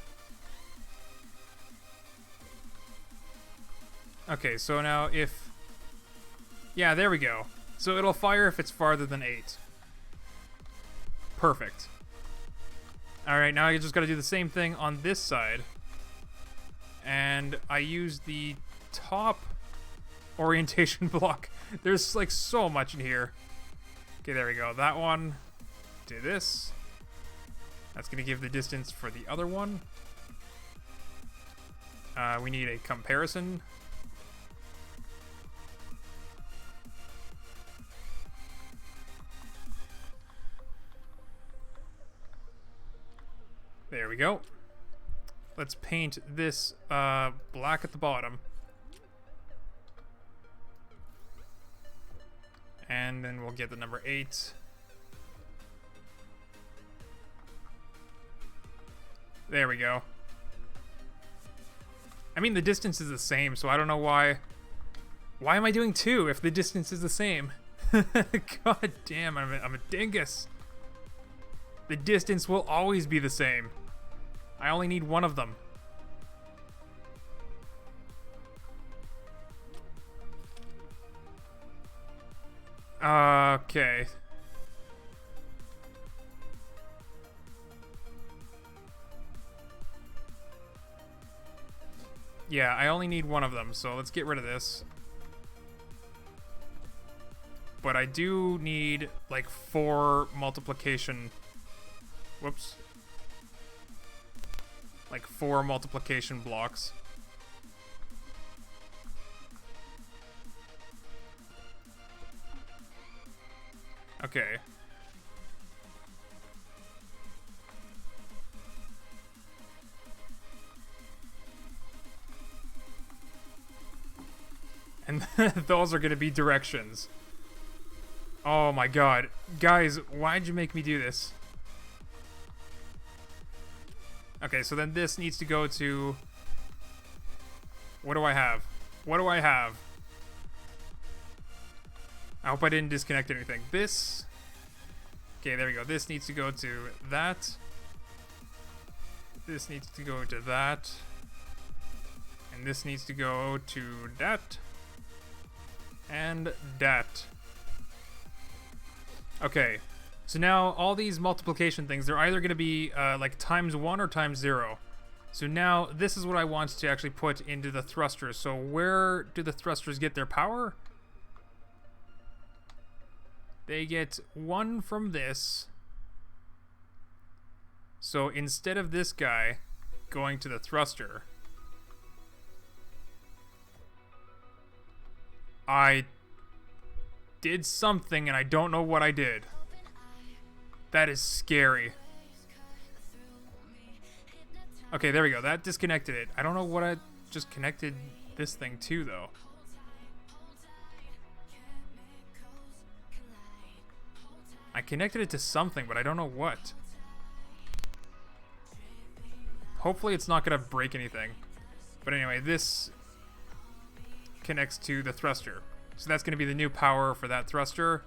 Okay, so now if... Yeah, there we go. So it'll fire if it's farther than 8. Perfect. Alright, now I just gotta do the same thing on this side. And I use the top orientation block. There's like so much in here. Okay, there we go. That one. Do this. That's gonna give the distance for the other one. We need a comparison. There we go. Let's paint this black at the bottom. And then we'll get the number 8. There we go. I mean, the distance is the same, so I don't know why... Why am I doing 2 if the distance is the same? God damn, I'm a dingus. The distance will always be the same. I only need one of them. Okay. Yeah, I only need one of them, so let's get rid of this. But I do need, like, 4 multiplication... Whoops. Like 4 multiplication blocks. Okay. And those are gonna be directions. Oh my god. Guys, why'd you make me do this? Okay, so then this needs to go to... What do I have? What do I have? I hope I didn't disconnect anything. This... Okay, there we go. This needs to go to that. This needs to go to that. And this needs to go to that. And that. Okay. So now all these multiplication things, they're either going to be like times 1 or times 0. So now this is what I want to actually put into the thrusters. So where do the thrusters get their power? They get 1 from this. So instead of this guy going to the thruster, I did something and I don't know what I did. That is scary. Okay, there we go. That disconnected it. I don't know what I just connected this thing to, though. I connected it to something, but I don't know what. Hopefully it's not going to break anything. But anyway, this connects to the thruster. So that's going to be the new power for that thruster.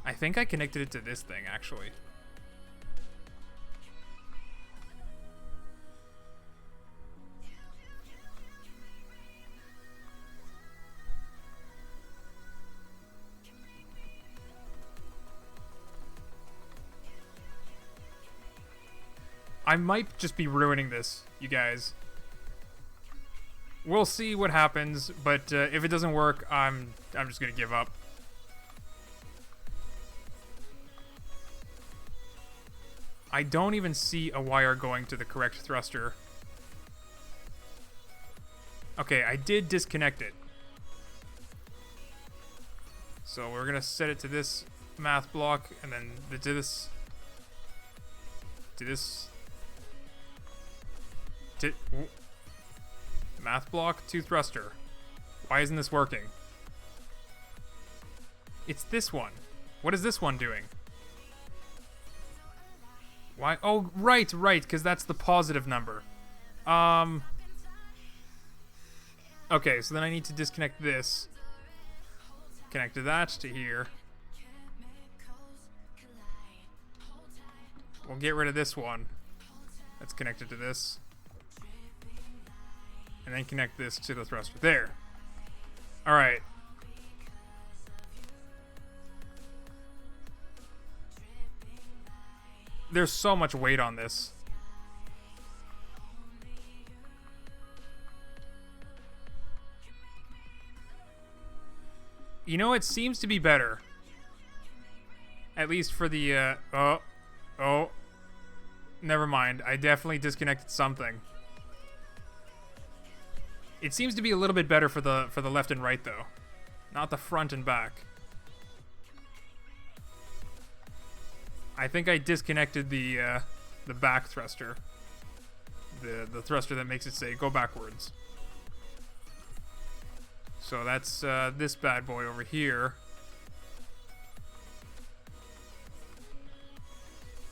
I think I connected it to this thing, actually. I might just be ruining this, you guys. We'll see what happens, but if it doesn't work, I'm just gonna give up. I don't even see a wire going to the correct thruster. Okay, I did disconnect it. So we're gonna set it to this math block, and then to this, math block to thruster. Why isn't this working? It's this one. What is this one doing? Why? Oh, right, because that's the positive number. Okay, so then I need to disconnect this. Connect that to here. We'll get rid of this one. That's connected to this. And then connect this to the thruster. There. Alright. There's so much weight on this. You know, it seems to be better. At least for the, oh. Never mind. I definitely disconnected something. It seems to be a little bit better for the left and right, though. Not the front and back. I think I disconnected the back thruster. The thruster that makes it say, go backwards. So that's this bad boy over here.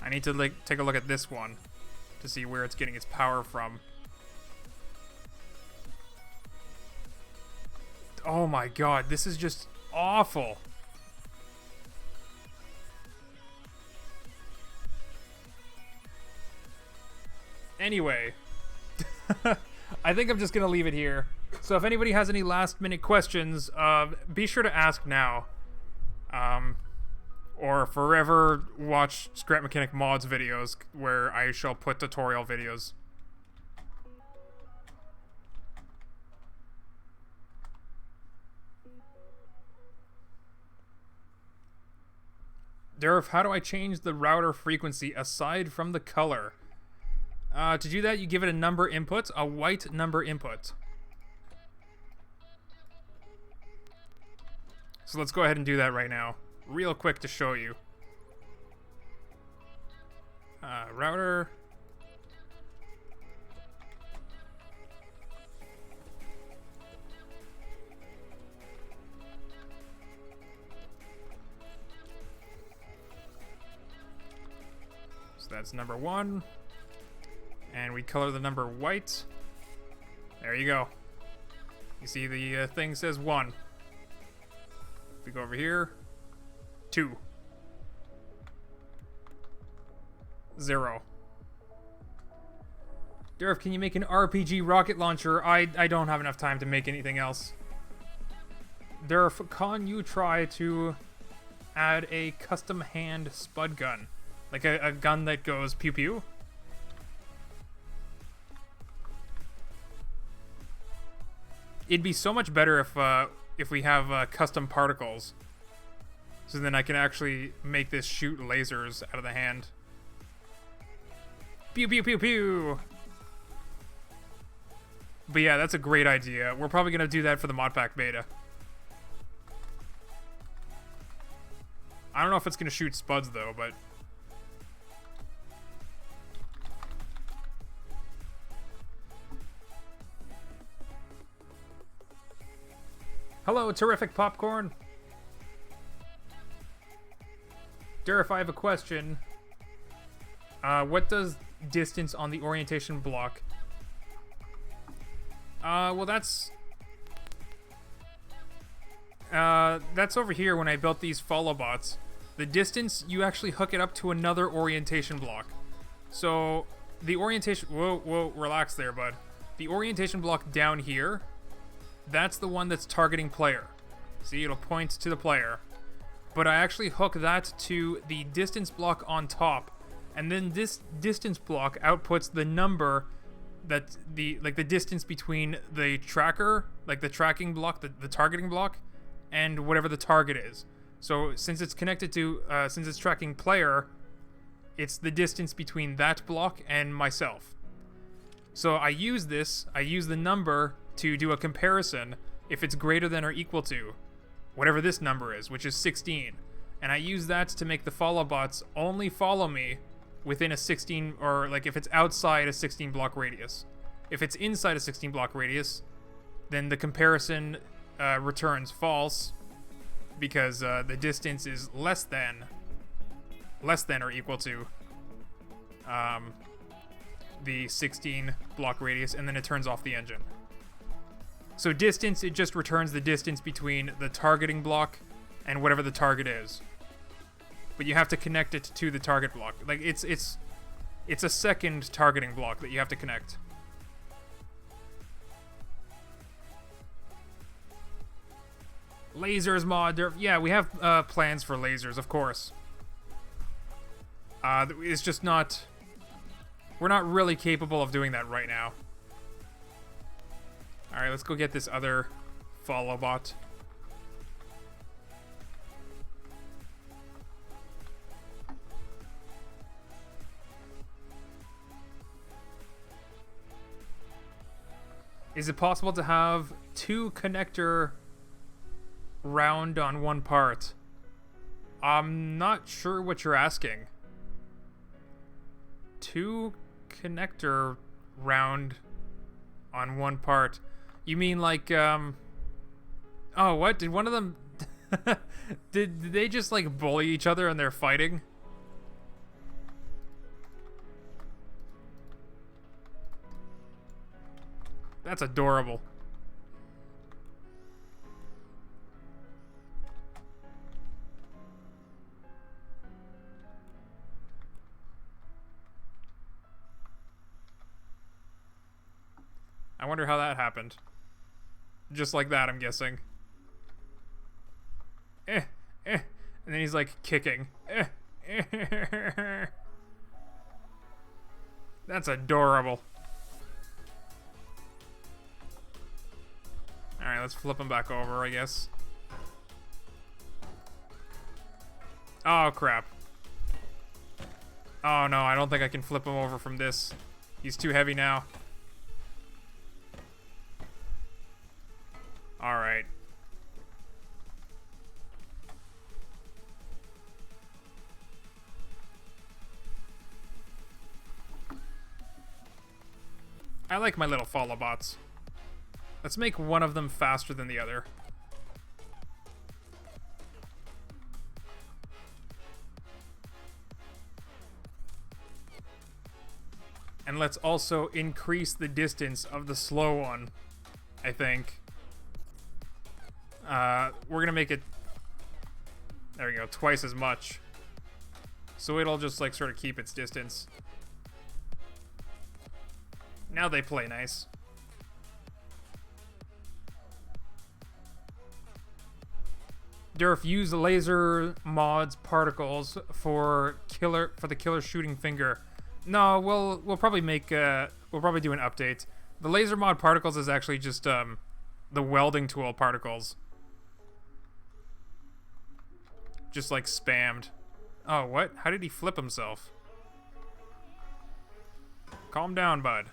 I need to take a look at this one to see where it's getting its power from. Oh my god, this is just awful. Anyway, I think I'm just going to leave it here. So if anybody has any last minute questions, be sure to ask now. Or forever watch Scrap Mechanic Mods videos where I shall put tutorial videos. Durf, how do I change the router frequency aside from the color? To do that, you give it a number input, a white number input. So let's go ahead and do that right now. Real quick to show you. Router. So that's number 1. And we color the number white. There you go. You see the thing says 1. If we go over here, 2. 0. Durf, can you make an RPG rocket launcher? I don't have enough time to make anything else. Durf, can you try to add a custom hand spud gun? Like a gun that goes pew pew? It'd be so much better if we have custom particles. So then I can actually make this shoot lasers out of the hand. Pew pew pew pew! But yeah, that's a great idea. We're probably going to do that for the Modpack beta. I don't know if it's going to shoot spuds though, but... Hello, terrific popcorn! Durf, I have a question. What does distance on the orientation block? Well that's over here when I built these follow bots. The distance, you actually hook it up to another orientation block. So, the orientation... Whoa, relax there, bud. The orientation block down here, that's the one that's targeting player. See, it'll point to the player. But I actually hook that to the distance block on top, and then this distance block outputs the number that the distance between the tracker, like the tracking block, the targeting block, and whatever the target is. So since it's connected to, since it's tracking player, it's the distance between that block and myself. So I use the number to do a comparison if it's greater than or equal to whatever this number is, which is 16. And I use that to make the follow bots only follow me within a 16, or like if it's outside a 16 block radius. If it's inside a 16 block radius, then the comparison returns false because the distance is less than or equal to the 16 block radius, and then it turns off the engine. So distance, it just returns the distance between the targeting block and whatever the target is. But you have to connect it to the target block. Like, it's a second targeting block that you have to connect. Lasers mod, Durf. Yeah, we have plans for lasers, of course. It's just not... We're not really capable of doing that right now. Alright, let's go get this other follow bot. Is it possible to have 2 connector round on one part? I'm not sure what you're asking. 2 connector round on one part. You mean like, oh, what? Did one of them... did they just, like, bully each other and they're fighting? That's adorable. I wonder how that happened. Just like that, I'm guessing. And then he's like kicking. That's adorable. Alright, let's flip him back over, I guess. Oh, crap. Oh, no, I don't think I can flip him over from this. He's too heavy now. Alright. I like my little follow bots. Let's make one of them faster than the other. And let's also increase the distance of the slow one, I think. We're gonna make it, there we go, twice as much. So it'll just like sort of keep its distance. Now they play nice. Durf, use laser mods particles for the killer shooting finger. No, we'll probably make we'll probably do an update. The laser mod particles is actually just the welding tool particles. Just like spammed. Oh, what? How did he flip himself? Calm down, bud.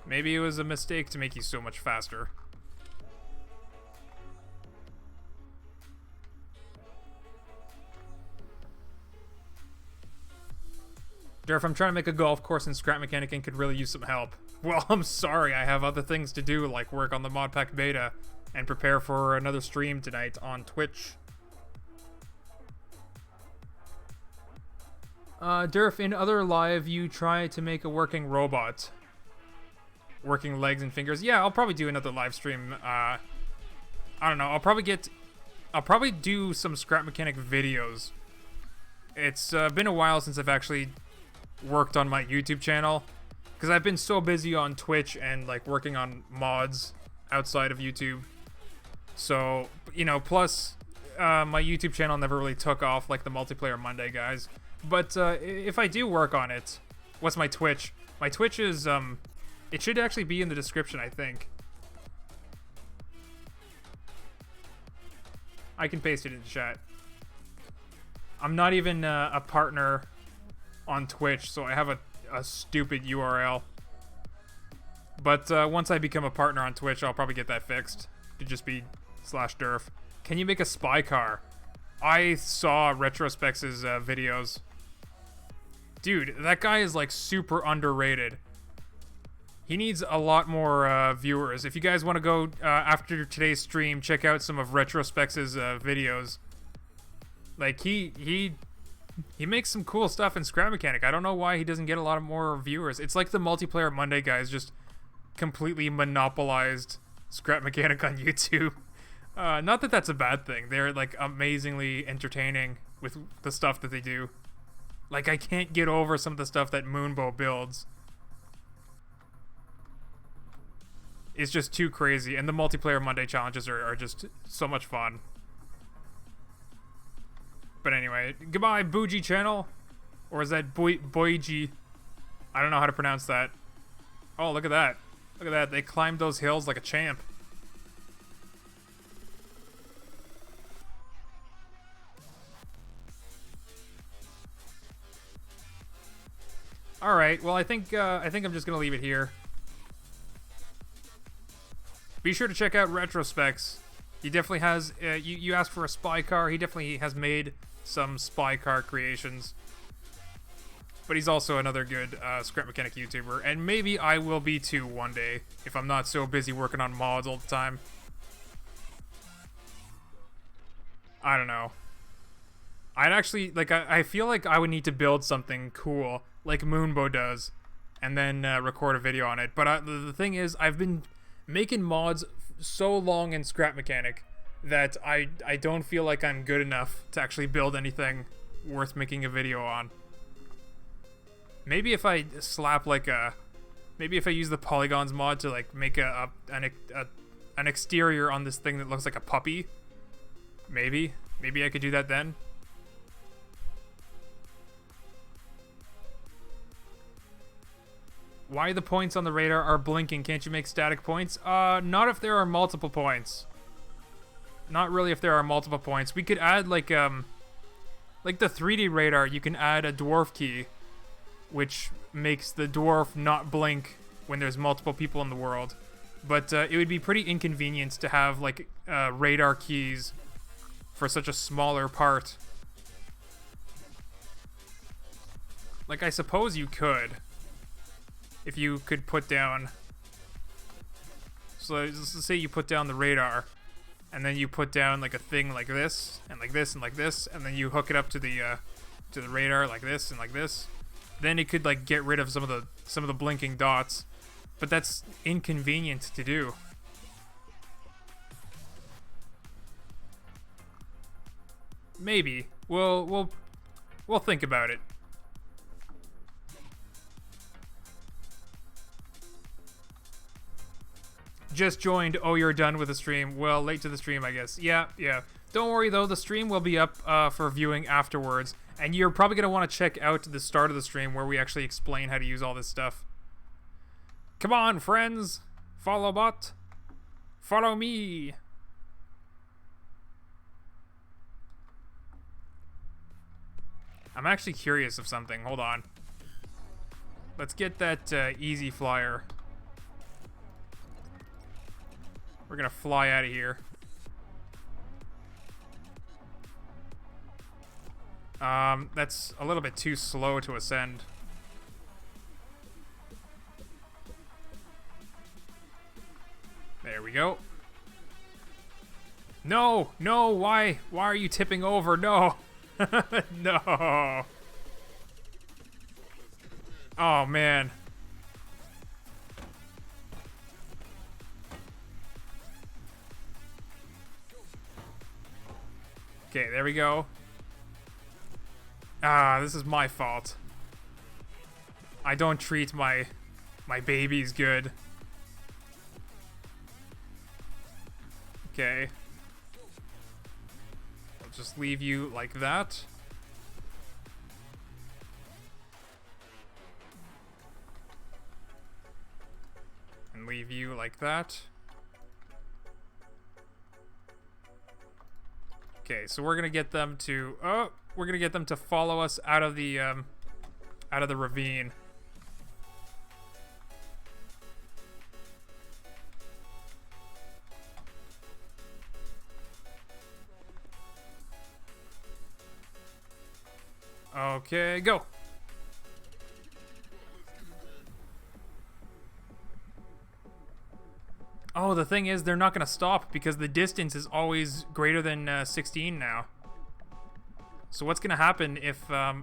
Maybe it was a mistake to make you so much faster. Durf, I'm trying to make a golf course in Scrap Mechanic and could really use some help. Well, I'm sorry, I have other things to do, like work on the Modpack beta and prepare for another stream tonight on Twitch. Durf, in other live, you try to make a working robot. Working legs and fingers. Yeah, I'll probably do another live stream. I don't know. I'll probably do some Scrap Mechanic videos. It's been a while since I've actually worked on my YouTube channel, because I've been so busy on Twitch and like working on mods outside of YouTube. So, you know, plus my YouTube channel never really took off like the Multiplayer Monday guys. But if I do work on it, what's my Twitch? My Twitch is it should actually be in the description, I think. I can paste it in the chat. I'm not even a partner on Twitch, so I have a stupid URL. But once I become a partner on Twitch, I'll probably get that fixed. It'd just be /Durf. Can you make a spy car? I saw Retrospex's videos. Dude, that guy is like super underrated. He needs a lot more viewers. If you guys want to go after today's stream, check out some of Retrospex's videos. Like he He makes some cool stuff in Scrap Mechanic. I don't know why he doesn't get a lot of more viewers. It's like the Multiplayer Monday guys just completely monopolized Scrap Mechanic on YouTube. Not that that's a bad thing. They're like amazingly entertaining with the stuff that they do. Like, I can't get over some of the stuff that Moonbow builds. It's just too crazy, and the Multiplayer Monday challenges are just so much fun. But anyway, goodbye, Bougie channel. Or is that Boiji? I don't know how to pronounce that. Oh, look at that. Look at that. They climbed those hills like a champ. All right. Well, I think I'm just gonna leave it here. Be sure to check out Retrospecs. He definitely has. You asked for a spy car. He definitely has made some spy car creations. But he's also another good Scrap Mechanic YouTuber, and maybe I will be too one day if I'm not so busy working on mods all the time. I don't know. I'd actually like. I feel like I would need to build something cool like Moonbow does, and then record a video on it. But the thing is, I've been making mods so long in Scrap Mechanic that I don't feel like I'm good enough to actually build anything worth making a video on. Maybe if I slap like a, maybe if I use the polygons mod to like make an exterior on this thing that looks like a puppy. Maybe I could do that then. Why the points on the radar are blinking? Can't you make static points? Not if there are multiple points. Not really if there are multiple points. We could add like the 3D radar, you can add a dwarf key, which makes the dwarf not blink when there's multiple people in the world. But it would be pretty inconvenient to have like radar keys for such a smaller part. Like, I suppose you could. If you could put down, so let's say you put down the radar, and then you put down like a thing like this, and like this, and like this, and then you hook it up to the radar like this and like this, then it could like get rid of some of the blinking dots, but that's inconvenient to do. Maybe we'll think about it. Just joined. Oh, you're done with the stream. Well, late to the stream, I guess. Yeah. Don't worry, though. The stream will be up for viewing afterwards. And you're probably going to want to check out the start of the stream where we actually explain how to use all this stuff. Come on, friends. Follow bot. Follow me. I'm actually curious of something. Hold on. Let's get that easy flyer. We're gonna fly out of here. That's a little bit too slow to ascend. There we go. No, why are you tipping over? No. No. Oh, man. Okay, there we go. Ah, this is my fault. I don't treat my babies good. Okay. I'll just leave you like that. And leave you like that. Okay, so we're gonna get them to follow us out of the ravine. Okay, go. Oh, the thing is, they're not going to stop because the distance is always greater than 16 now. So what's gonna happen if, there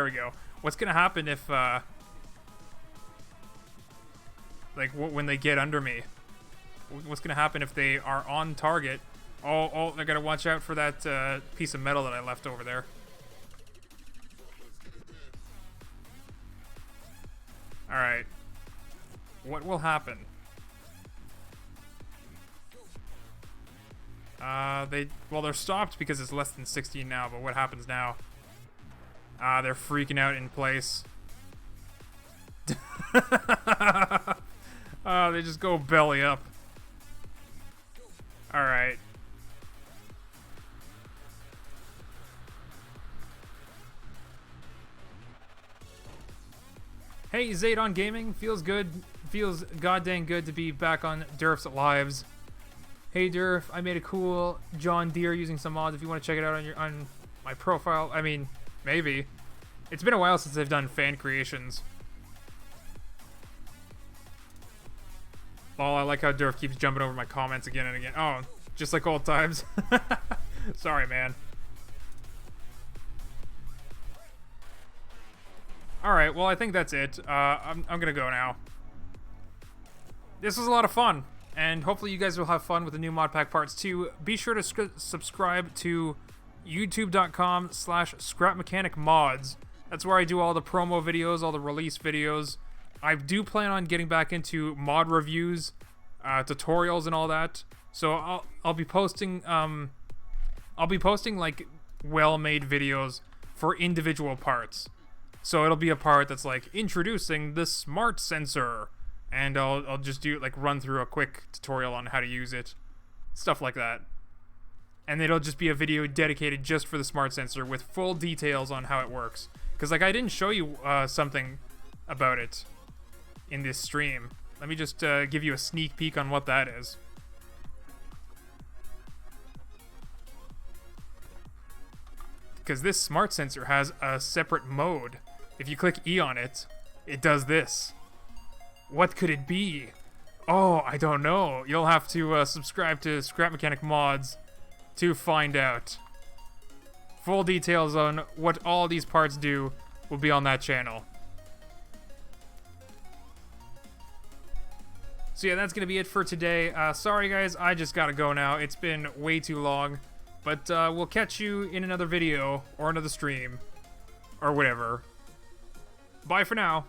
we go. What's gonna happen if, like, when they get under me? What's gonna happen if they are on target? Oh, I gotta watch out for that, piece of metal that I left over there. Alright. What will happen? They're stopped because it's less than 16 now, but what happens now? They're freaking out in place. They just go belly up. Alright. Hey, Zaydon Gaming. Feels good. Feels goddamn good to be back on Durf's Lives. Hey Durf, I made a cool John Deere using some mods if you want to check it out on my profile. I mean, maybe. It's been a while since I've done fan creations. Lol, I like how Durf keeps jumping over my comments again and again. Oh, just like old times. Sorry, man. Alright, well, I think that's it. I'm gonna go now. This was a lot of fun. And hopefully you guys will have fun with the new Modpack Parts 2. Be sure to subscribe to youtube.com/scrapmechanicmods. That's where I do all the promo videos, all the release videos. I do plan on getting back into mod reviews, tutorials, and all that. So I'll be posting like well-made videos for individual parts. So it'll be a part that's like introducing the smart sensor. And I'll just do like run through a quick tutorial on how to use it, stuff like that. And it'll just be a video dedicated just for the smart sensor with full details on how it works. Because like I didn't show you something about it in this stream. Let me just give you a sneak peek on what that is. Because this smart sensor has a separate mode. If you click E on it, it does this. What could it be? Oh, I don't know. You'll have to subscribe to Scrap Mechanic Mods to find out. Full details on what all these parts do will be on that channel. So yeah, that's going to be it for today. Sorry guys, I just gotta go now. It's been way too long. But we'll catch you in another video or another stream. Or whatever. Bye for now.